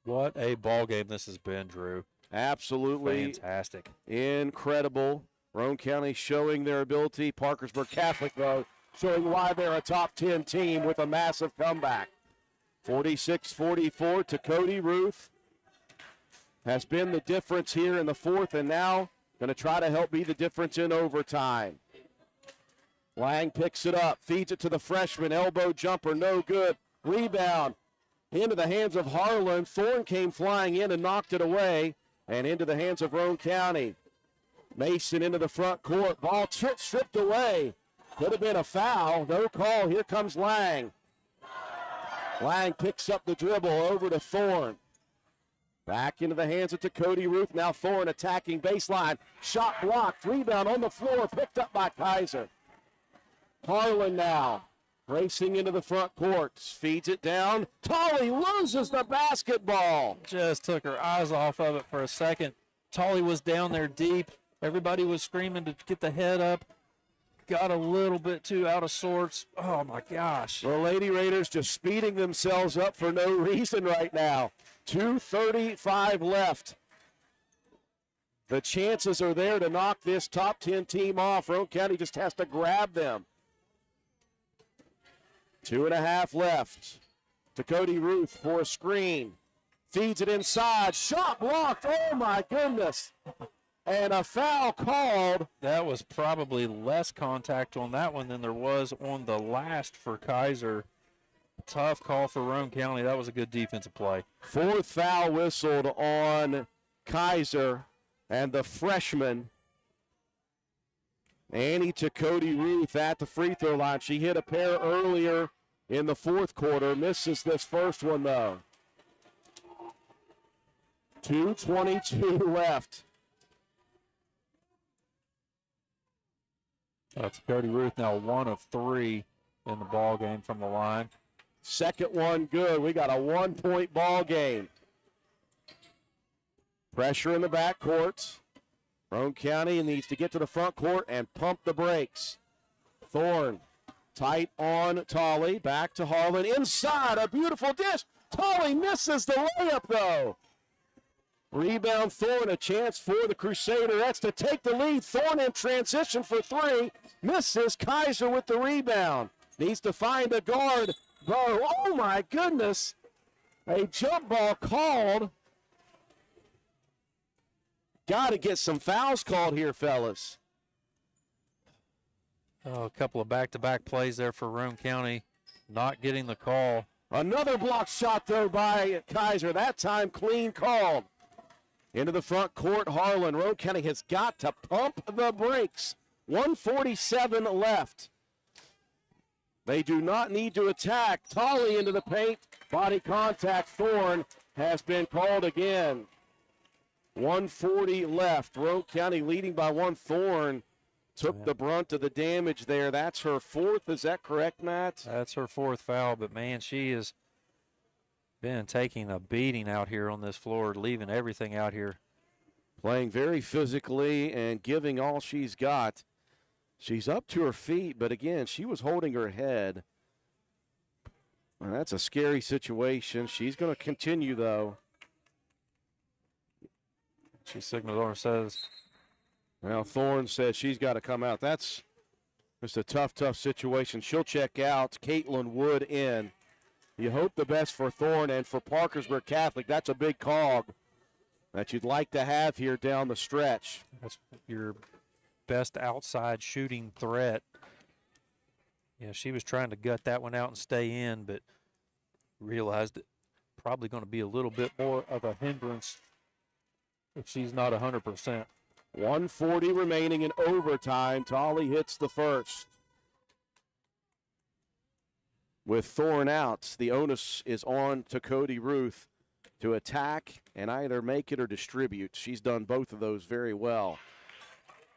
What a ball game this has been, Drew. Absolutely. Fantastic. Incredible. Roane County showing their ability. Parkersburg Catholic, though, showing why they're a top 10 team with a massive comeback. 46-44 to Cody Ruth. Has been the difference here in the fourth, and now going to try to help be the difference in overtime. Lang picks it up, feeds it to the freshman, elbow jumper, no good. Rebound into the hands of Harlan. Thorne came flying in and knocked it away, and into the hands of Roane County. Mason into the front court, ball stripped away. Could have been a foul, no call. Here comes Lang. Lang picks up the dribble over to Thorne. Back into the hands of Cody Ruth. Now Thorne attacking baseline. Shot blocked. Rebound on the floor. Picked up by Kaiser. Harlan now racing into the front court. Feeds it down. Tolley loses the basketball. Just took her eyes off of it for a second. Tolley was down there deep. Everybody was screaming to get the head up. Got a little bit too out of sorts. Oh, my gosh. The Lady Raiders just speeding themselves up for no reason right now. 2:35 left. The chances are there to knock this top 10 team off. Roane County just has to grab them. 2.5 left. To Cody Ruth for a screen. Feeds it inside. Shot blocked. Oh, my goodness. And a foul called. That was probably less contact on that one than there was on the last for Kaiser. Tough call for Roane County. That was a good defensive play. Fourth foul whistled on Kaiser and the freshman. Annie to Cody Ruth at the free throw line. She hit a pair earlier in the fourth quarter. Misses this first one, though. 2:22 left. That's Cody Ruth now 1 of 3 in the ball game from the line. Second one good. We got a 1-point ball game. Pressure in the backcourt. Roane County needs to get to the front court and pump the brakes. Thorne tight on Tolley. Back to Harlan. Inside, a beautiful dish. Tolley misses the layup, though. Rebound Thorne, a chance for the Crusaderettes to take the lead. Thorne in transition for three. Misses. Kaiser with the rebound. Needs to find a guard. Oh, my goodness. A jump ball called. Got to get some fouls called here, fellas. Oh, a couple of back-to-back plays there for Roane County. Not getting the call. Another block shot, though, by Kaiser. That time clean called. Into the front court, Harlan. Roane County has got to pump the brakes. 1:47 left. They do not need to attack. Tolley into the paint. Body contact. Thorne has been called again. 1:40 left. Roane County leading by 1. Thorne took the brunt of the damage there. That's her fourth. Is that correct, Matt? That's her fourth foul, but, man, she has been taking a beating out here on this floor, leaving everything out here. Playing very physically and giving all she's got. She's up to her feet, but again, she was holding her head. And that's a scary situation. She's going to continue, though. She signals on her, says. Well, Thorne says she's got to come out. That's just a tough situation. She'll check out. Caitlin Wood in. You hope the best for Thorne and for Parkersburg Catholic. That's a big cog that you'd like to have here down the stretch. That's your best outside shooting threat. Yeah, she was trying to gut that one out and stay in, but realized it probably going to be a little bit more of a hindrance if she's not 100%. 1:40 remaining in overtime. Tolley hits the first. With Thorne out, the onus is on to Cody Ruth to attack and either make it or distribute. She's done both of those very well.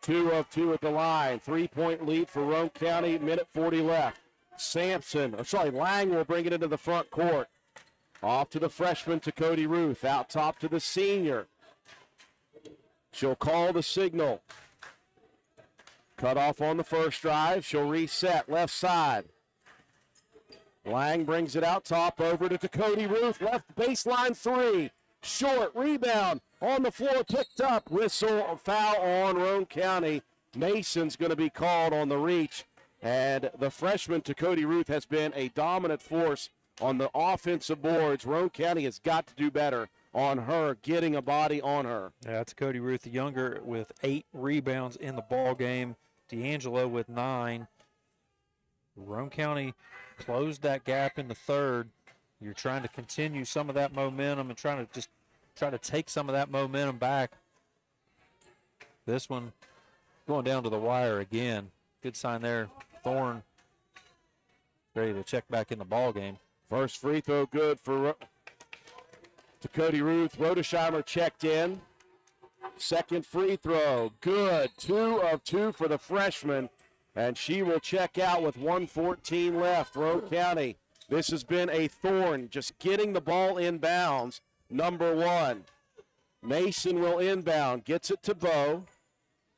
2 of 2 at the line. 3-point lead for Roane County. 1:40 left. Lang will bring it into the front court. Off to the freshman to Cody Ruth. Out top to the senior. She'll call the signal. Cut off on the first drive. She'll reset left side. Lang brings it out top over to Cody Ruth. Left baseline three. Short rebound on the floor. Picked up. Whistle foul on Roane County. Mason's going to be called on the reach. And the freshman to Cody Ruth has been a dominant force on the offensive boards. Roane County has got to do better on her, getting a body on her. Yeah, that's Cody Ruth, the younger, with 8 rebounds in the ball game. D'Angelo with 9. Roane County closed that gap in the third. You're trying to continue some of that momentum and try to take some of that momentum back. This one going down to the wire again. Good sign there. Thorne ready to check back in the ball game. First free throw good to Cody Ruth. Rodesheimer checked in. Second free throw good. 2 of 2 for the freshman, and she will check out with 1:14 left. Roane County, this has been a thorn, just getting the ball inbounds. Number 1. Mason will inbound, gets it to Bo.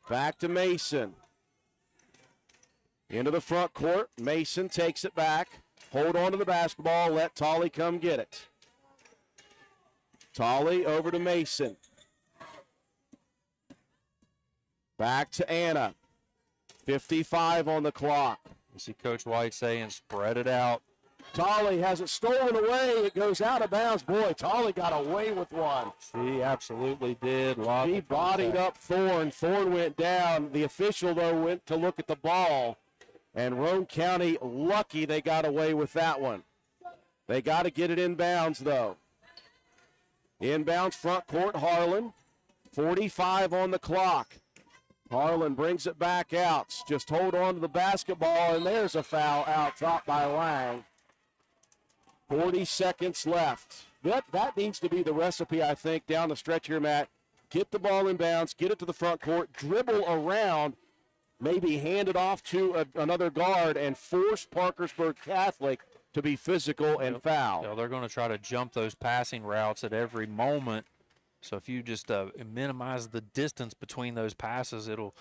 Back to Mason. Into the front court. Mason takes it back. Hold on to the basketball. Let Tolley come get it. Tolley over to Mason. Back to Anna. 55 on the clock. You see Coach White saying spread it out. Tolley has it stolen away. It goes out of bounds. Boy, Tolley got away with one. She absolutely did. He bodied up Thorne. Thorne went down. The official, though, went to look at the ball. And Roane County, lucky they got away with that one. They got to get it inbounds, though. Inbounds front court, Harlan. 45 on the clock. Harlan brings it back out. Just hold on to the basketball, and there's a foul out top by Lang. 40 seconds left. That needs to be the recipe, I think, down the stretch here, Matt. Get the ball inbounds, get it to the front court, dribble around, maybe hand it off to another guard, and force Parkersburg Catholic to be physical and foul. You know, they're going to try to jump those passing routes at every moment. So if you just minimize the distance between those passes, it'll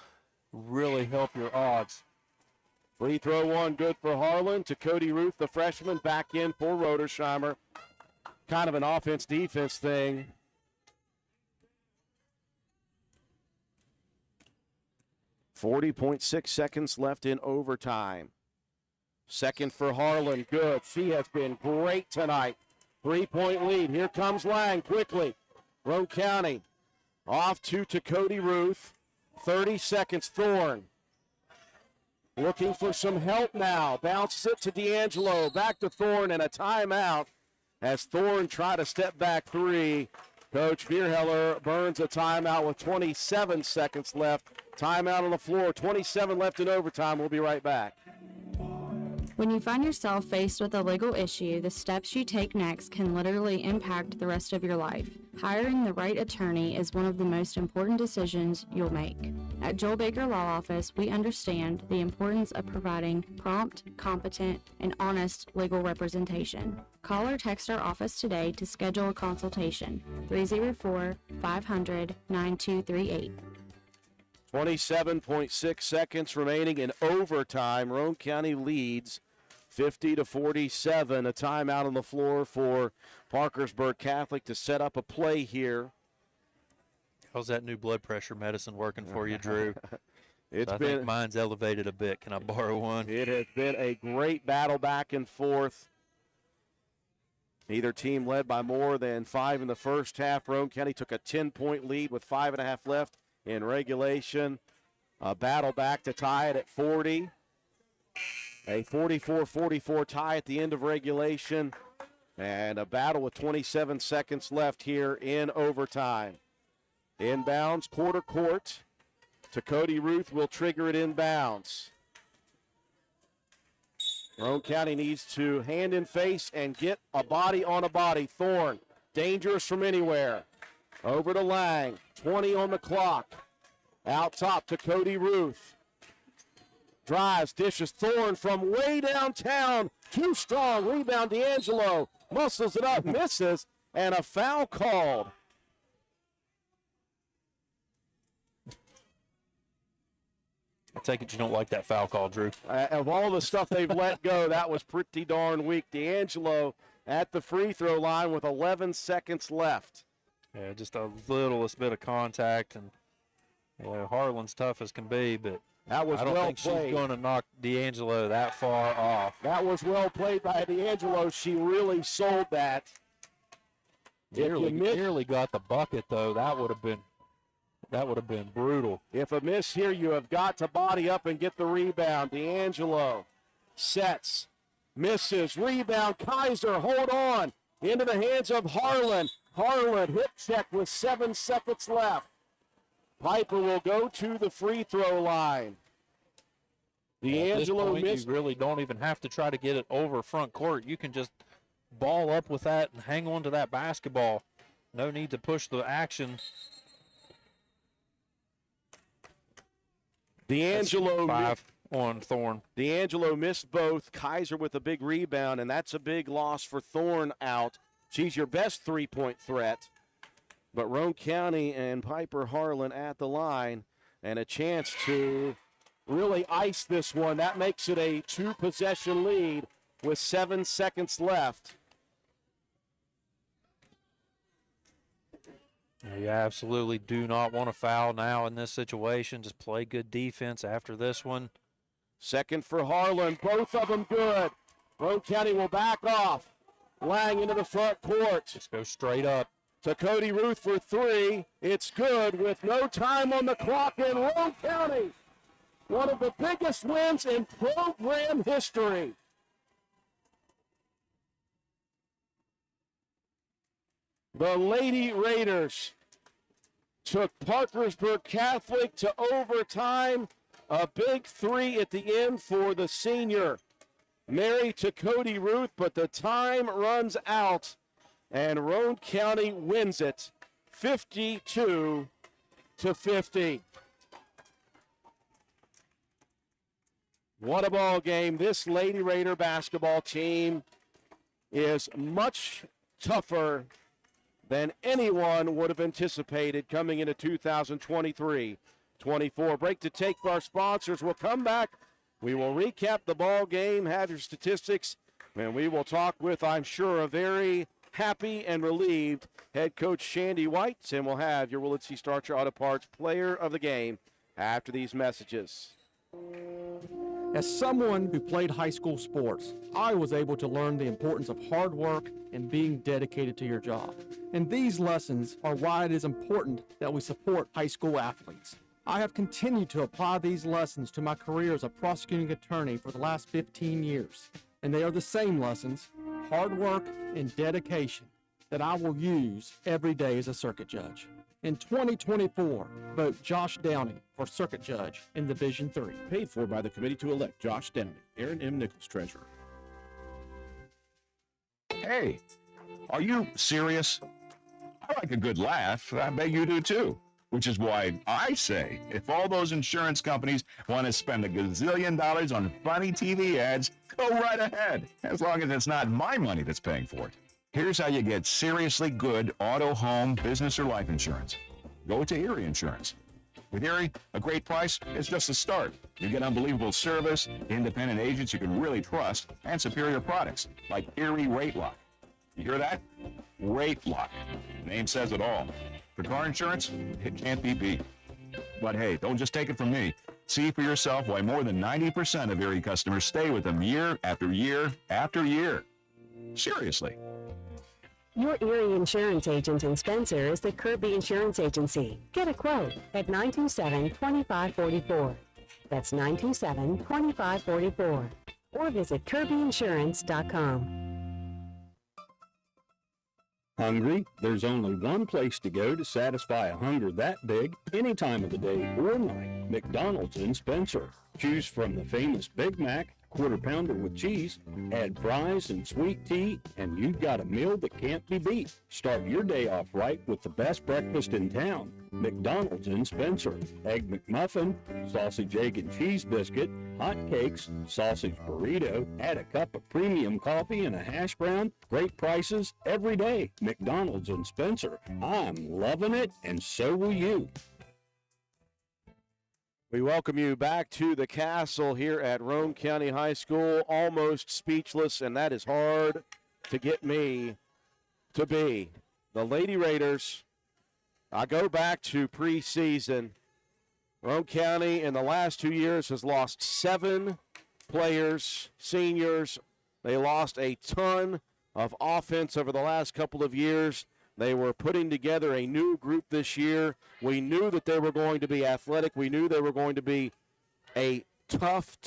really help your odds. Free throw 1 good for Harlan. To Cody Ruth, the freshman, back in for Rodesheimer. Kind of an offense-defense thing. .6 seconds left in overtime. Second for Harlan, good. She has been great tonight. 3-point lead. Here comes Lang quickly. Roane County off to Cody Ruth. 30 seconds, Thorne. Looking for some help now. Bounces it to D'Angelo. Back to Thorne and a timeout as Thorne tried to step back 3. Coach Vierheller burns a timeout with 27 seconds left. Timeout on the floor. 27 left in overtime. We'll be right back. When you find yourself faced with a legal issue, the steps you take next can literally impact the rest of your life. Hiring the right attorney is one of the most important decisions you'll make. At Joel Baker Law Office, we understand the importance of providing prompt, competent, and honest legal representation. Call or text our office today to schedule a consultation. 304-500-9238. 27.6 seconds remaining in overtime. Roane County leads 50-47. A timeout on the floor for Parkersburg Catholic to set up a play here. How's that new blood pressure medicine working for you, Drew? I Been, think mine's elevated a bit. Can I borrow one? It has been a great battle back and forth. Neither team led by more than 5 in the first half. Roane County took a 10-point lead with 5.5 left in regulation. A battle back to tie it at 40. A 44-44 tie at the end of regulation. And a battle with 27 seconds left here in overtime. Inbounds, quarter court to Cody Ruth. Will trigger it inbounds. Roane County needs to hand in face and get a body on a body. Thorne, dangerous from anywhere. Over to Lang, 20 on the clock. Out top to Cody Ruth. Drives, dishes, Thorne from way downtown. Too strong, rebound D'Angelo. Muscles it up, misses, and a foul called. I take it you don't like that foul call, Drew. Of all the stuff they've let go, that was pretty darn weak. D'Angelo at the free throw line with 11 seconds left. Yeah, just a littlest bit of contact, and Harlan's tough as can be, but That was I don't well think played. she's going to knock D'Angelo that far off. That was well played by D'Angelo. She really sold that. Nearly got the bucket, though. That would have been brutal. If a miss here, you have got to body up and get the rebound. D'Angelo sets, misses, rebound. Kaiser, hold on. Into the hands of Harlan. Harlan, hip check with 7 seconds left. Piper will go to the free throw line. D'Angelo missed. You really don't even have to try to get it over front court. You can just ball up with that and hang on to that basketball. No need to push the action. D'Angelo 5 on Thorne. D'Angelo missed both. Kaiser with a big rebound, and that's a big loss for Thorne out. She's your best three-point threat. But Roane County and Piper Harlan at the line, and a chance to really ice this one. That makes it a 2-possession lead with 7 seconds left. You absolutely do not want to foul now in this situation. Just play good defense after this one. Second for Harlan. Both of them good. Roane County will back off. Lang into the front court. Just go straight up. To Cody Ruth for 3. It's good with no time on the clock in Roane County. One of the biggest wins in program history. The Lady Raiders took Parkersburg Catholic to overtime. A big 3 at the end for the senior. Mary to Cody Ruth, but the time runs out, and Roane County wins it 52-50. What a ball game. This Lady Raider basketball team is much tougher than anyone would have anticipated coming into 2023-24. Break to take for our sponsors. We'll come back. We will recap the ball game, have your statistics, and we will talk with, I'm sure, a very happy and relieved head coach Shandy White, and we'll have your Willard C. Starcher Auto Parts player of the game after these messages. As someone who played high school sports, I was able to learn the importance of hard work and being dedicated to your job. And these lessons are why it is important that we support high school athletes. I have continued to apply these lessons to my career as a prosecuting attorney for the last 15 years. And they are the same lessons, hard work and dedication, that I will use every day as a circuit judge. In 2024, vote Josh Downey for circuit judge in Division 3. Paid for by the committee to elect Josh Downey, Aaron M. Nichols, treasurer. Hey, are you serious? I like a good laugh. I bet you do too. Which is why I say, if all those insurance companies want to spend $1 gazillion on funny TV ads, go right ahead, as long as it's not my money that's paying for it. Here's how you get seriously good auto, home, business, or life insurance. Go to Erie Insurance. With Erie, a great price is just a start. You get unbelievable service, independent agents you can really trust, and superior products like Erie Rate Lock. You hear that? Rate Lock. The name says it all. For car insurance, it can't be beat. But hey, don't just take it from me. See for yourself why more than 90% of Erie customers stay with them year after year after year. Seriously. Your Erie insurance agent in Spencer is the Kirby Insurance Agency. Get a quote at 927-2544. That's 927-2544. Or visit kirbyinsurance.com. Hungry? There's only one place to go to satisfy a hunger that big, any time of the day or night. McDonald's in Spencer. Choose from the famous Big Mac, Quarter Pounder with cheese, add fries and sweet tea, and you've got a meal that can't be beat. Start your day off right with the best breakfast in town. McDonald's in Spencer. Egg McMuffin, sausage, egg, and cheese biscuit, hot cakes, sausage burrito, add a cup of premium coffee and a hash brown. Great prices every day. McDonald's in Spencer. I'm loving it, and so will you. We welcome you back to the Castle here at Roane County High School. Almost speechless, and that is hard to get me to be. The Lady Raiders, I go back to preseason Roane County in the last 2 years has lost 7 players, seniors. They lost a ton of offense over the last couple of years. They were putting together a new group this year. We knew that they were going to be athletic. We knew they were going to be a tough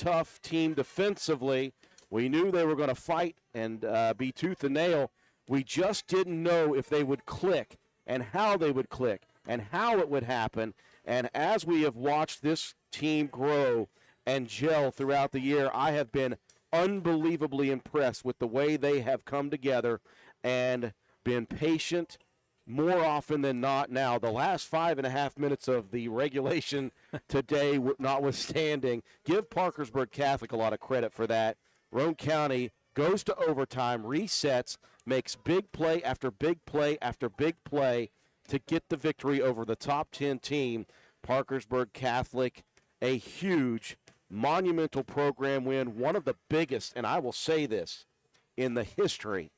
team defensively. We knew they were going to fight and be tooth and nail. We just didn't know if they would click and how they would click and how it would happen. And as we have watched this team grow and gel throughout the year, I have been unbelievably impressed with the way they have come together and been patient more often than not. Now, the last 5.5 minutes of the regulation today, notwithstanding, give Parkersburg Catholic a lot of credit for that. Roane County goes to overtime, resets, makes big play after big play after big play to get the victory over the top 10 team. Parkersburg Catholic, a huge, monumental program win, one of the biggest, and I will say this, in the history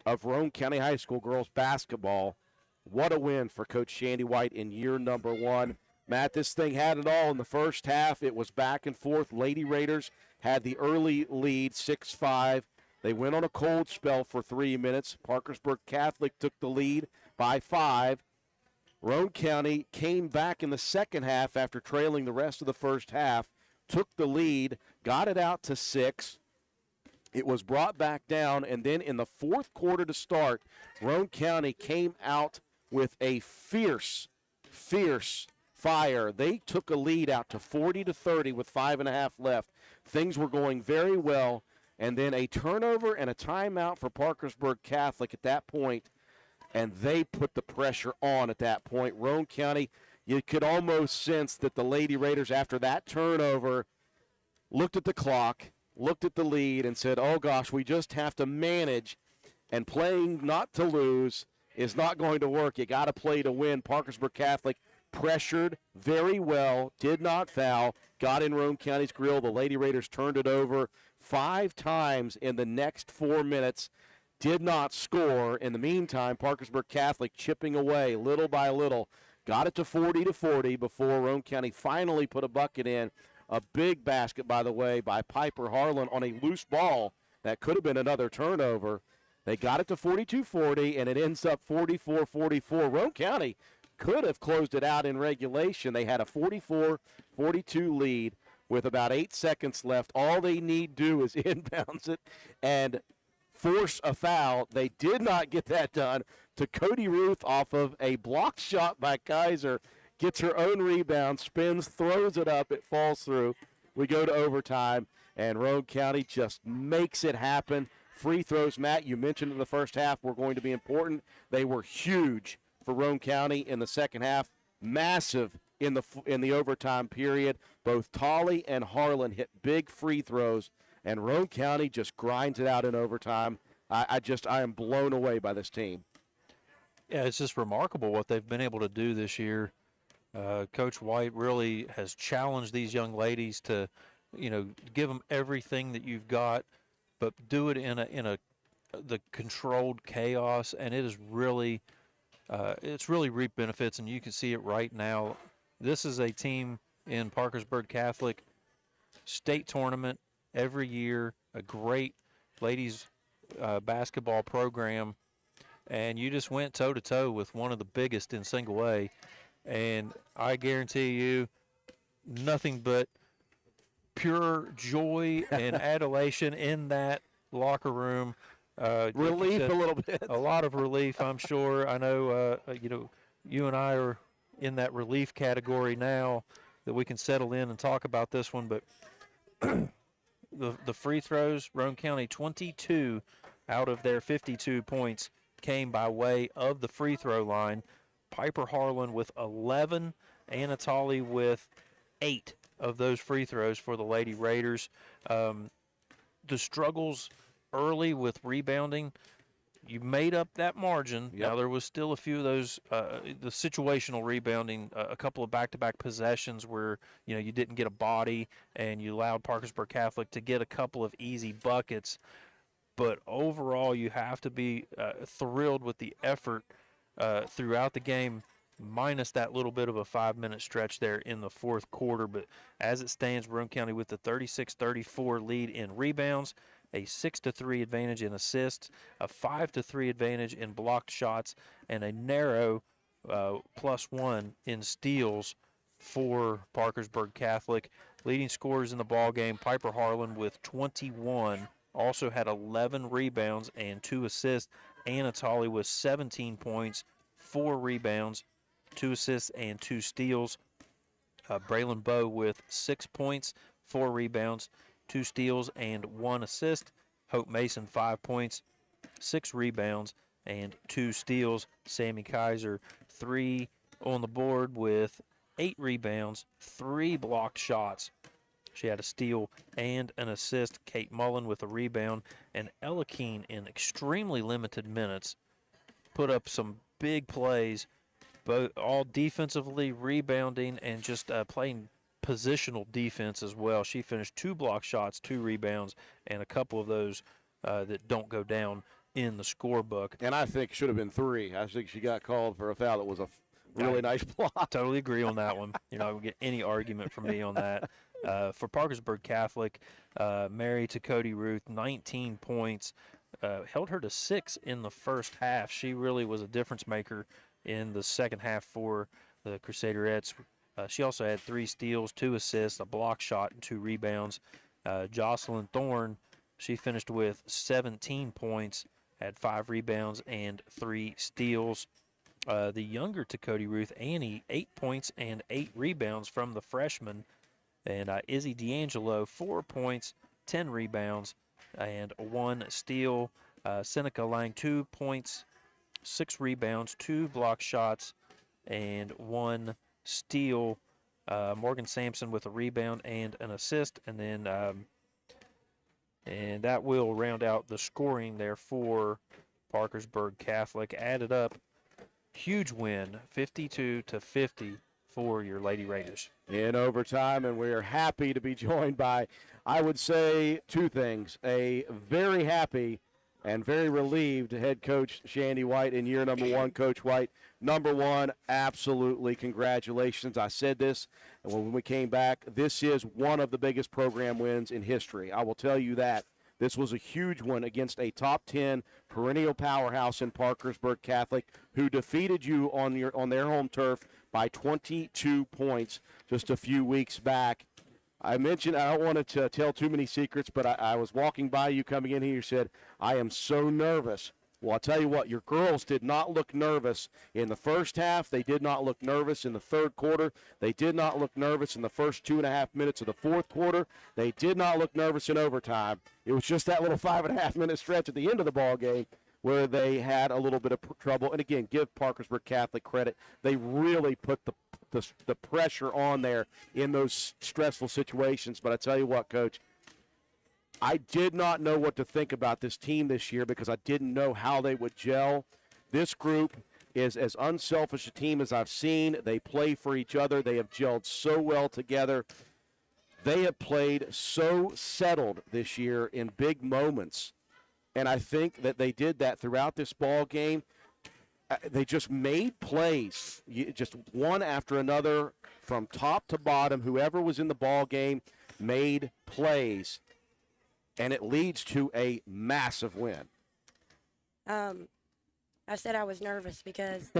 of Roane County High School girls basketball. What a win for Coach Shandy White in year number 1. Matt, this thing had it all in the first half. It was back and forth. Lady Raiders had the early lead, 6-5. They went on a cold spell for 3 minutes. Parkersburg Catholic took the lead by 5. Roane County came back in the second half after trailing the rest of the first half, took the lead, got it out to 6. It was brought back down, and then in the fourth quarter to start, Roane County came out with a fierce fire. They took a lead out to 40-30 with 5.5 left. Things were going very well, and then a turnover and a timeout for Parkersburg Catholic at that point, and they put the pressure on at that point. Roane County, you could almost sense that the Lady Raiders, after that turnover, looked at the clock, looked at the lead, and said, oh gosh, we just have to manage, and playing not to lose is not going to work. You got to play to win. Parkersburg Catholic pressured very well, did not foul, got in Roane County's grill. The Lady Raiders turned it over 5 times in the next 4 minutes, did not score. In the meantime, Parkersburg Catholic chipping away little by little, got it to 40-40 before Roane County finally put a bucket in. A big basket, by the way, by Piper Harlan on a loose ball that could have been another turnover. They got it to 42-40, and it ends up 44-44. Roane County could have closed it out in regulation. They had a 44-42 lead with about 8 seconds left. All they need to do is inbounds it and force a foul. They did not get that done to Cody Ruth off of a block shot by Kaiser. Gets her own rebound, spins, throws it up, it falls through. We go to overtime, and Roane County just makes it happen. Free throws, Matt, you mentioned in the first half were going to be important. They were huge for Roane County in the second half, massive in the overtime period. Both Tolley and Harlan hit big free throws, and Roane County just grinds it out in overtime. I am blown away by this team. Yeah, it's just remarkable what they've been able to do this year. Coach White really has challenged these young ladies to, give them everything that you've got, but do it in the controlled chaos, and it is really, it's really reaped benefits, and you can see it right now. This is a team in Parkersburg Catholic state tournament every year, a great ladies basketball program, and you just went toe-to-toe with one of the biggest in single A. And I guarantee you, nothing but pure joy and adulation in that locker room. Relief a little bit. A lot of relief, I'm sure. I know, you and I are in that relief category now that we can settle in and talk about this one. But the free throws, Roane County 22 out of their 52 points came by way of the free throw line. Piper Harlan with 11, Anatoly with 8 of those free throws for the Lady Raiders. The struggles early with rebounding, you made up that margin. Yep. Now, there was still a few of those, the situational rebounding, a couple of back-to-back possessions where, you didn't get a body and you allowed Parkersburg Catholic to get a couple of easy buckets. But overall, you have to be thrilled with the effort throughout the game minus that little bit of a 5-minute stretch there in the fourth quarter. But as it stands, Roane County with the 36-34 lead in rebounds, a 6-3 advantage in assists, a 5-3 advantage in blocked shots, and a narrow +1 in steals for Parkersburg Catholic. Leading scorers in the ball game, Piper Harlan with 21, also had 11 rebounds and 2 assists. Anna Tolley with 17 points, 4 rebounds, 2 assists, and 2 steals. Braylon Bowe with 6 points, 4 rebounds, 2 steals, and 1 assist. Hope Mason, 5 points, 6 rebounds, and 2 steals. Sammy Kaiser, 3 on the board with 8 rebounds, 3 blocked shots. She had a steal and an assist. Kate Mullen with a rebound. And Ella Keene, in extremely limited minutes, put up some big plays, both all defensively, rebounding, and just playing positional defense as well. She finished 2 block shots, 2 rebounds, and a couple of those that don't go down in the scorebook. And I think should have been 3. I think she got called for a foul that was a really nice block. Totally agree on that one. I don't get any argument from me on that. For Parkersburg Catholic, Mary to Cody Ruth, 19 points, held her to 6 in the first half. She really was a difference maker in the second half for the Crusaderettes. She also had 3 steals, 2 assists, a block shot, and 2 rebounds. Jocelyn Thorne, she finished with 17 points, had 5 rebounds and 3 steals. The younger to Cody Ruth, Annie, 8 points and 8 rebounds from the freshman. And Izzy D'Angelo, 4 points, 10 rebounds, and 1 steal. Seneca Lang, 2 points, 6 rebounds, 2 block shots, and 1 steal. Morgan Sampson with a rebound and an assist. And then and that will round out the scoring there for Parkersburg Catholic. Added up, huge win, 52-50 for your Lady Raiders. In overtime, and we are happy to be joined by, I would say, 2 things. A very happy and very relieved head coach Shandy White in year number 1. Coach White, number 1, absolutely congratulations. I said this when we came back. This is one of the biggest program wins in history. I will tell you that. This was a huge one against a top 10 perennial powerhouse in Parkersburg Catholic, who defeated you on their home turf by 22 points just a few weeks back. I mentioned I don't want to tell too many secrets, but I was walking by you coming in here. You said, I am so nervous. Well, I'll tell you what, your girls did not look nervous in the first half. They did not look nervous in the third quarter. They did not look nervous in the first 2.5 minutes of the fourth quarter. They did not look nervous in overtime. It was just that little 5.5-minute stretch at the end of the ball game where they had a little bit of trouble. And, again, give Parkersburg Catholic credit. They really put the pressure on there in those stressful situations. But I tell you what, Coach, I did not know what to think about this team this year because I didn't know how they would gel. This group is as unselfish a team as I've seen. They play for each other. They have gelled so well together. They have played so settled this year in big moments. And I think that they did that throughout this ball game. They just made plays, just one after another from top to bottom. Whoever was in the ball game made plays. And it leads to a massive win. I said I was nervous because,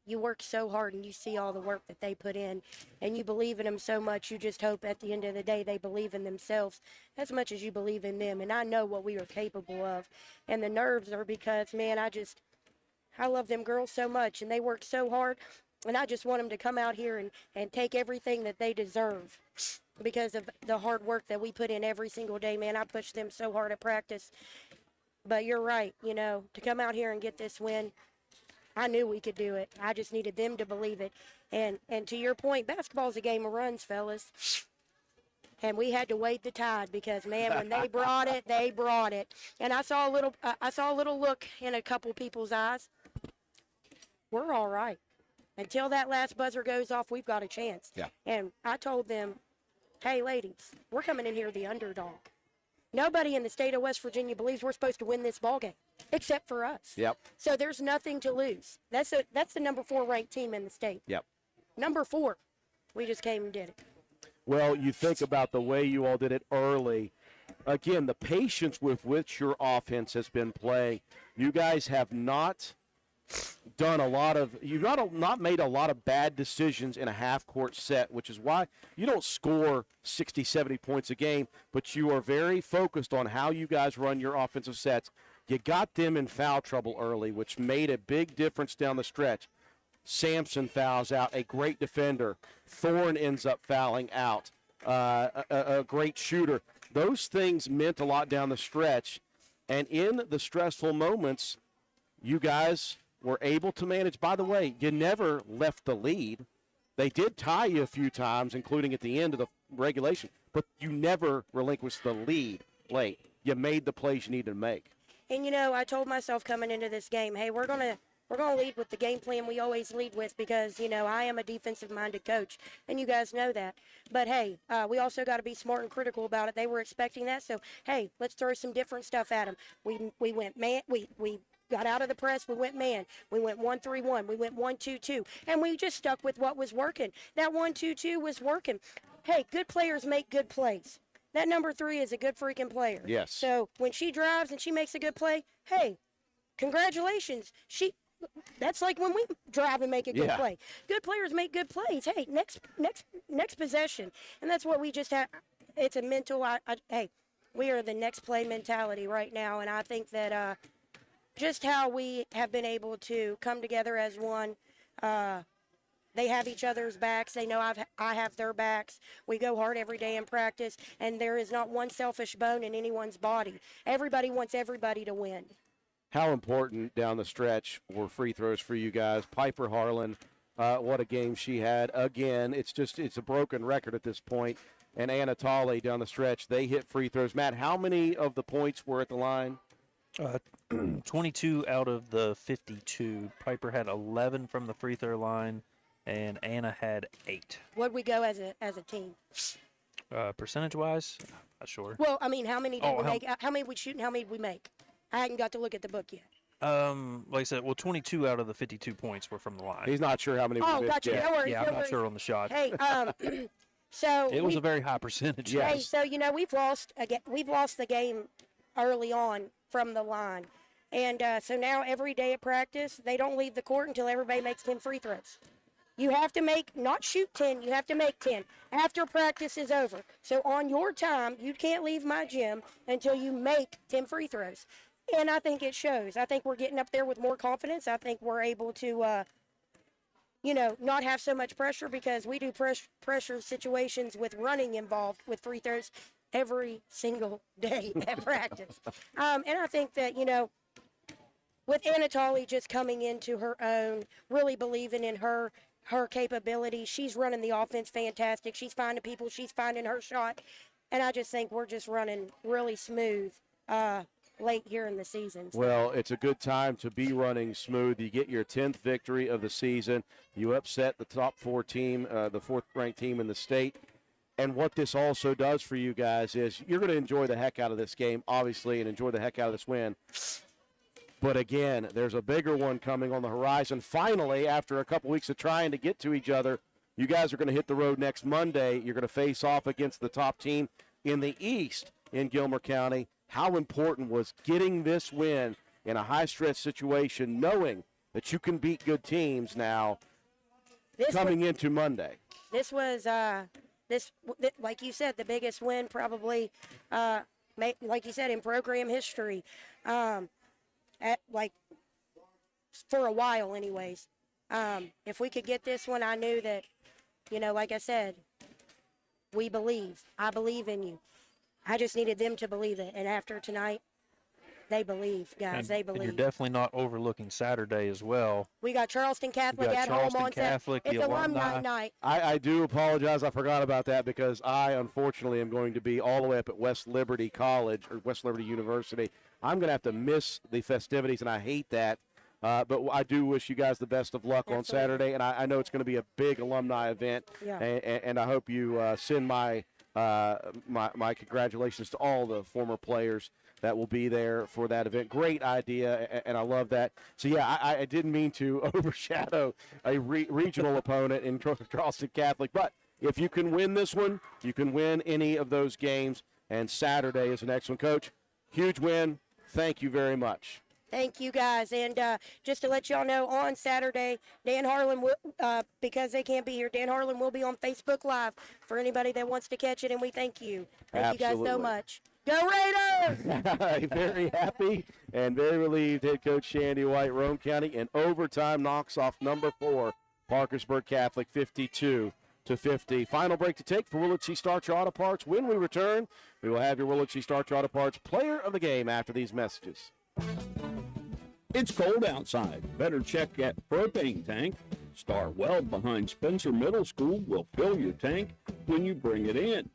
you work so hard and you see all the work that they put in and you believe in them so much. You just hope at the end of the day they believe in themselves as much as you believe in them. And I know what we are capable of. And the nerves are because, man, I love them girls so much and they work so hard. And I just want them to come out here and take everything that they deserve because of the hard work that we put in every single day. Man, I push them so hard at practice. But you're right, to come out here and get this win, I knew we could do it. I just needed them to believe it. And to your point, basketball's a game of runs, fellas. And we had to wait the tide because, man, when they brought it, they brought it. And I saw a little look in a couple people's eyes. We're all right. Until that last buzzer goes off, we've got a chance. Yeah. And I told them, hey, ladies, we're coming in here the underdog. Nobody in the state of West Virginia believes we're supposed to win this ball game, except for us. Yep. So there's nothing to lose. That's the number 4 ranked team in the state. Yep. Number 4. We just came and did it. Well, you think about the way you all did it early. Again, the patience with which your offense has been playing. You guys have not done a lot of – you've not made a lot of bad decisions in a half-court set, which is why you don't score 60, 70 points a game, but you are very focused on how you guys run your offensive sets. You got them in foul trouble early, which made a big difference down the stretch. Sampson fouls out, a great defender. Thorne ends up fouling out, a great shooter. Those things meant a lot down the stretch, and in the stressful moments, you guys were able to manage. By the way, you never left the lead. They did tie you a few times, including at the end of the regulation, but you never relinquished the lead late. You made the plays you needed to make. And, I told myself coming into this game, hey, we're going to lead with the game plan we always lead with because, I am a defensive-minded coach, and you guys know that. But, hey, we also got to be smart and critical about it. They were expecting that, so, hey, let's throw some different stuff at them. We went man. We got out of the press. We went man. We went 1-3-1. We went 1-2-2, and we just stuck with what was working. That 1-2-2 was working. Hey, good players make good plays. That number 3 is a good freaking player. Yes. So when she drives and she makes a good play, hey, congratulations. That's like when we drive and make a good play. Good players make good plays. Hey, next possession. And that's what we just have. It's a mental, hey, we are the next play mentality right now. And I think that just how we have been able to come together as one, they have each other's backs. They know I have their backs. We go hard every day in practice, and there is not one selfish bone in anyone's body. Everybody wants everybody to win. How important down the stretch were free throws for you guys? Piper Harlan, what a game she had. Again, it's a broken record at this point. And Anatoly down the stretch, they hit free throws. Matt, how many of the points were at the line? 22 out of the 52. Piper had 11 from the free throw line, and Anna had 8. What'd we go as a team? Percentage-wise, not sure. Well, I mean, how many did we make? How many we shoot and how many did we make? I hadn't got to look at the book yet. Like I said, 22 out of the 52 points were from the line. He's not sure how many. Gotcha. Yeah, No worries, yeah, I'm not sure on the shot. Hey, so it was a very high percentage. Hey, so we've lost the game early on from the line, and so now every day at practice they don't leave the court until everybody makes 10 free throws. You have to not shoot 10, you have to make 10 after practice is over. So on your time, you can't leave my gym until you make 10 free throws. And I think it shows. I think we're getting up there with more confidence. I think we're able to, not have so much pressure because we do pressure situations with running involved with free throws every single day at practice. And I think that, with Anatoly just coming into her own, really believing in her capability, she's running the offense fantastic. She's finding people. She's finding her shot. And I just think we're just running really smooth late here in the season. So. Well, it's a good time to be running smooth. You get your 10th victory of the season. You upset the top 4 team, the 4th-ranked team in the state. And what this also does for you guys is you're going to enjoy the heck out of this game, obviously, and enjoy the heck out of this win. But, again, there's a bigger one coming on the horizon. Finally, after a couple weeks of trying to get to each other, you guys are going to hit the road next Monday. You're going to face off against the top team in the East in Gilmer County. How important was getting this win in a high-stress situation, knowing that you can beat good teams now coming into Monday? This was, like you said, the biggest win probably, like you said, in program history. For a while anyways. If we could get this one, I knew that, like I said, we believe. I believe in you. I just needed them to believe it. And after tonight, they believe, guys. They believe. And you're definitely not overlooking Saturday as well. We got Charleston Catholic at home on Saturday. It's alumni night. I do apologize. I forgot about that because I, unfortunately, am going to be all the way up at West Liberty College or West Liberty University. I'm going to have to miss the festivities, and I hate that. But I do wish you guys the best of luck on Saturday, and I know it's going to be a big alumni event, Yeah. and I hope you send my my congratulations to all the former players that will be there for that event. Great idea, and I love that. So, yeah, I didn't mean to overshadow a regional opponent in Charleston Catholic, but if you can win this one, you can win any of those games, and Saturday is an excellent. Coach, huge win. Thank you very much. Thank you, guys. And just to let y'all know, on Saturday, Dan Harlan, will, because they can't be here, Dan Harlan will be on Facebook Live for anybody that wants to catch it, and we thank you. Thank you guys so much. Go Raiders! Very happy and very relieved head coach Shandy White. Roane County in overtime knocks off number 4, Parkersburg Catholic, 52-50. Final break to take for Willard-C Starcher Auto Parts. When we return, we will have your Willard-C Starcher Auto Parts player of the game after these messages. It's cold outside. Better check that propane tank. Star Weld behind Spencer Middle School will fill your tank when you bring it in.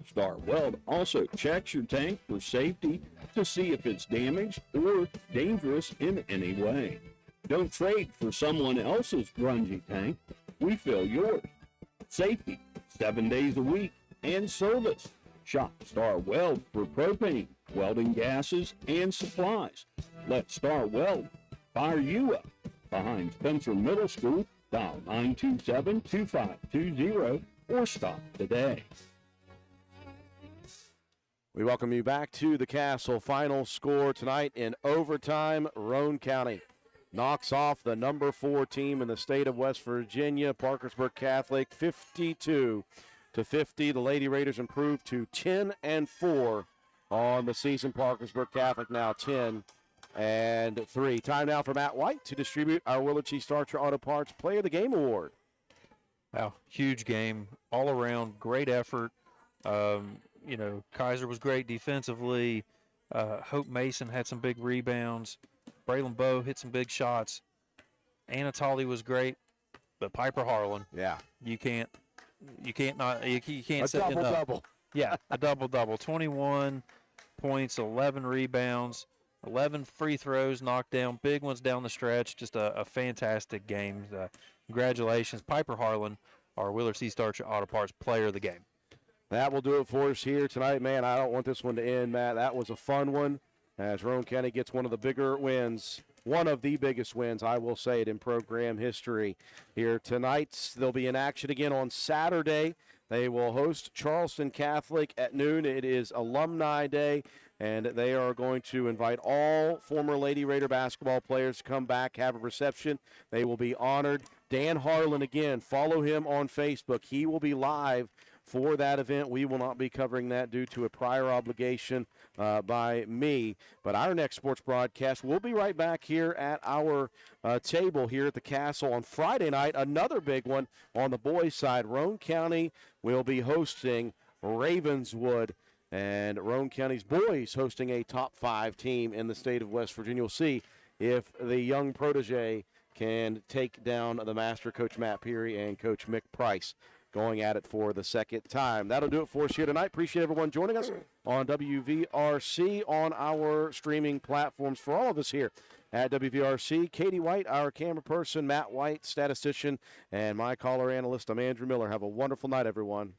Star Weld also checks your tank for safety to see if it's damaged or dangerous in any way. Don't trade for someone else's grungy tank. We fill yours. Safety, 7 days a week, and service. Shop Star Weld for propane, welding gases, and supplies. Let Star Weld fire you up. Behind Spencer Middle School, dial 927-2520 or stop today. We welcome you back to the Castle. Final score tonight in overtime, Roane County knocks off the number 4 team in the state of West Virginia, Parkersburg Catholic, 52-50. The Lady Raiders improved to 10-4 on the season. Parkersburg Catholic now 10-3. Time now for Matt White to distribute our Willard-C Starcher Auto Parts Player of the Game Award. Wow, huge game all around, great effort. Kaiser was great defensively. Hope Mason had some big rebounds. Braylon Bowe hit some big shots. Anatoly was great, but Piper Harlan. Yeah, you can't a set it up. double. Yeah, a double. 21 points, 11 rebounds, 11 free throws knocked down, big ones down the stretch. Just a fantastic game. Congratulations, Piper Harlan, our Willard-C Starcher Auto Parts Player of the Game. That will do it for us here tonight. Man, I don't want this one to end, Matt. That was a fun one as Roane County gets one of the bigger wins, one of the biggest wins, I will say it, in program history here tonight. They'll be in action again on Saturday. They will host Charleston Catholic at noon. It is Alumni Day, and they are going to invite all former Lady Raider basketball players to come back, have a reception. They will be honored. Dan Harlan, again, follow him on Facebook. He will be live for that event. We will not be covering that due to a prior obligation by me. But our next sports broadcast, we'll be right back here at our table here at the Castle on Friday night. Another big one on the boys' side. Roane County will be hosting Ravenswood, and Roane County's boys hosting a top 5 team in the state of West Virginia. We'll see if the young protege can take down the master, Coach Matt Peary and Coach Mick Price, going at it for the second time. That'll do it for us here tonight. Appreciate everyone joining us on WVRC on our streaming platforms. For all of us here at WVRC, Katie White, our camera person, Matt White, statistician, and my caller analyst, I'm Andrew Miller. Have a wonderful night, everyone.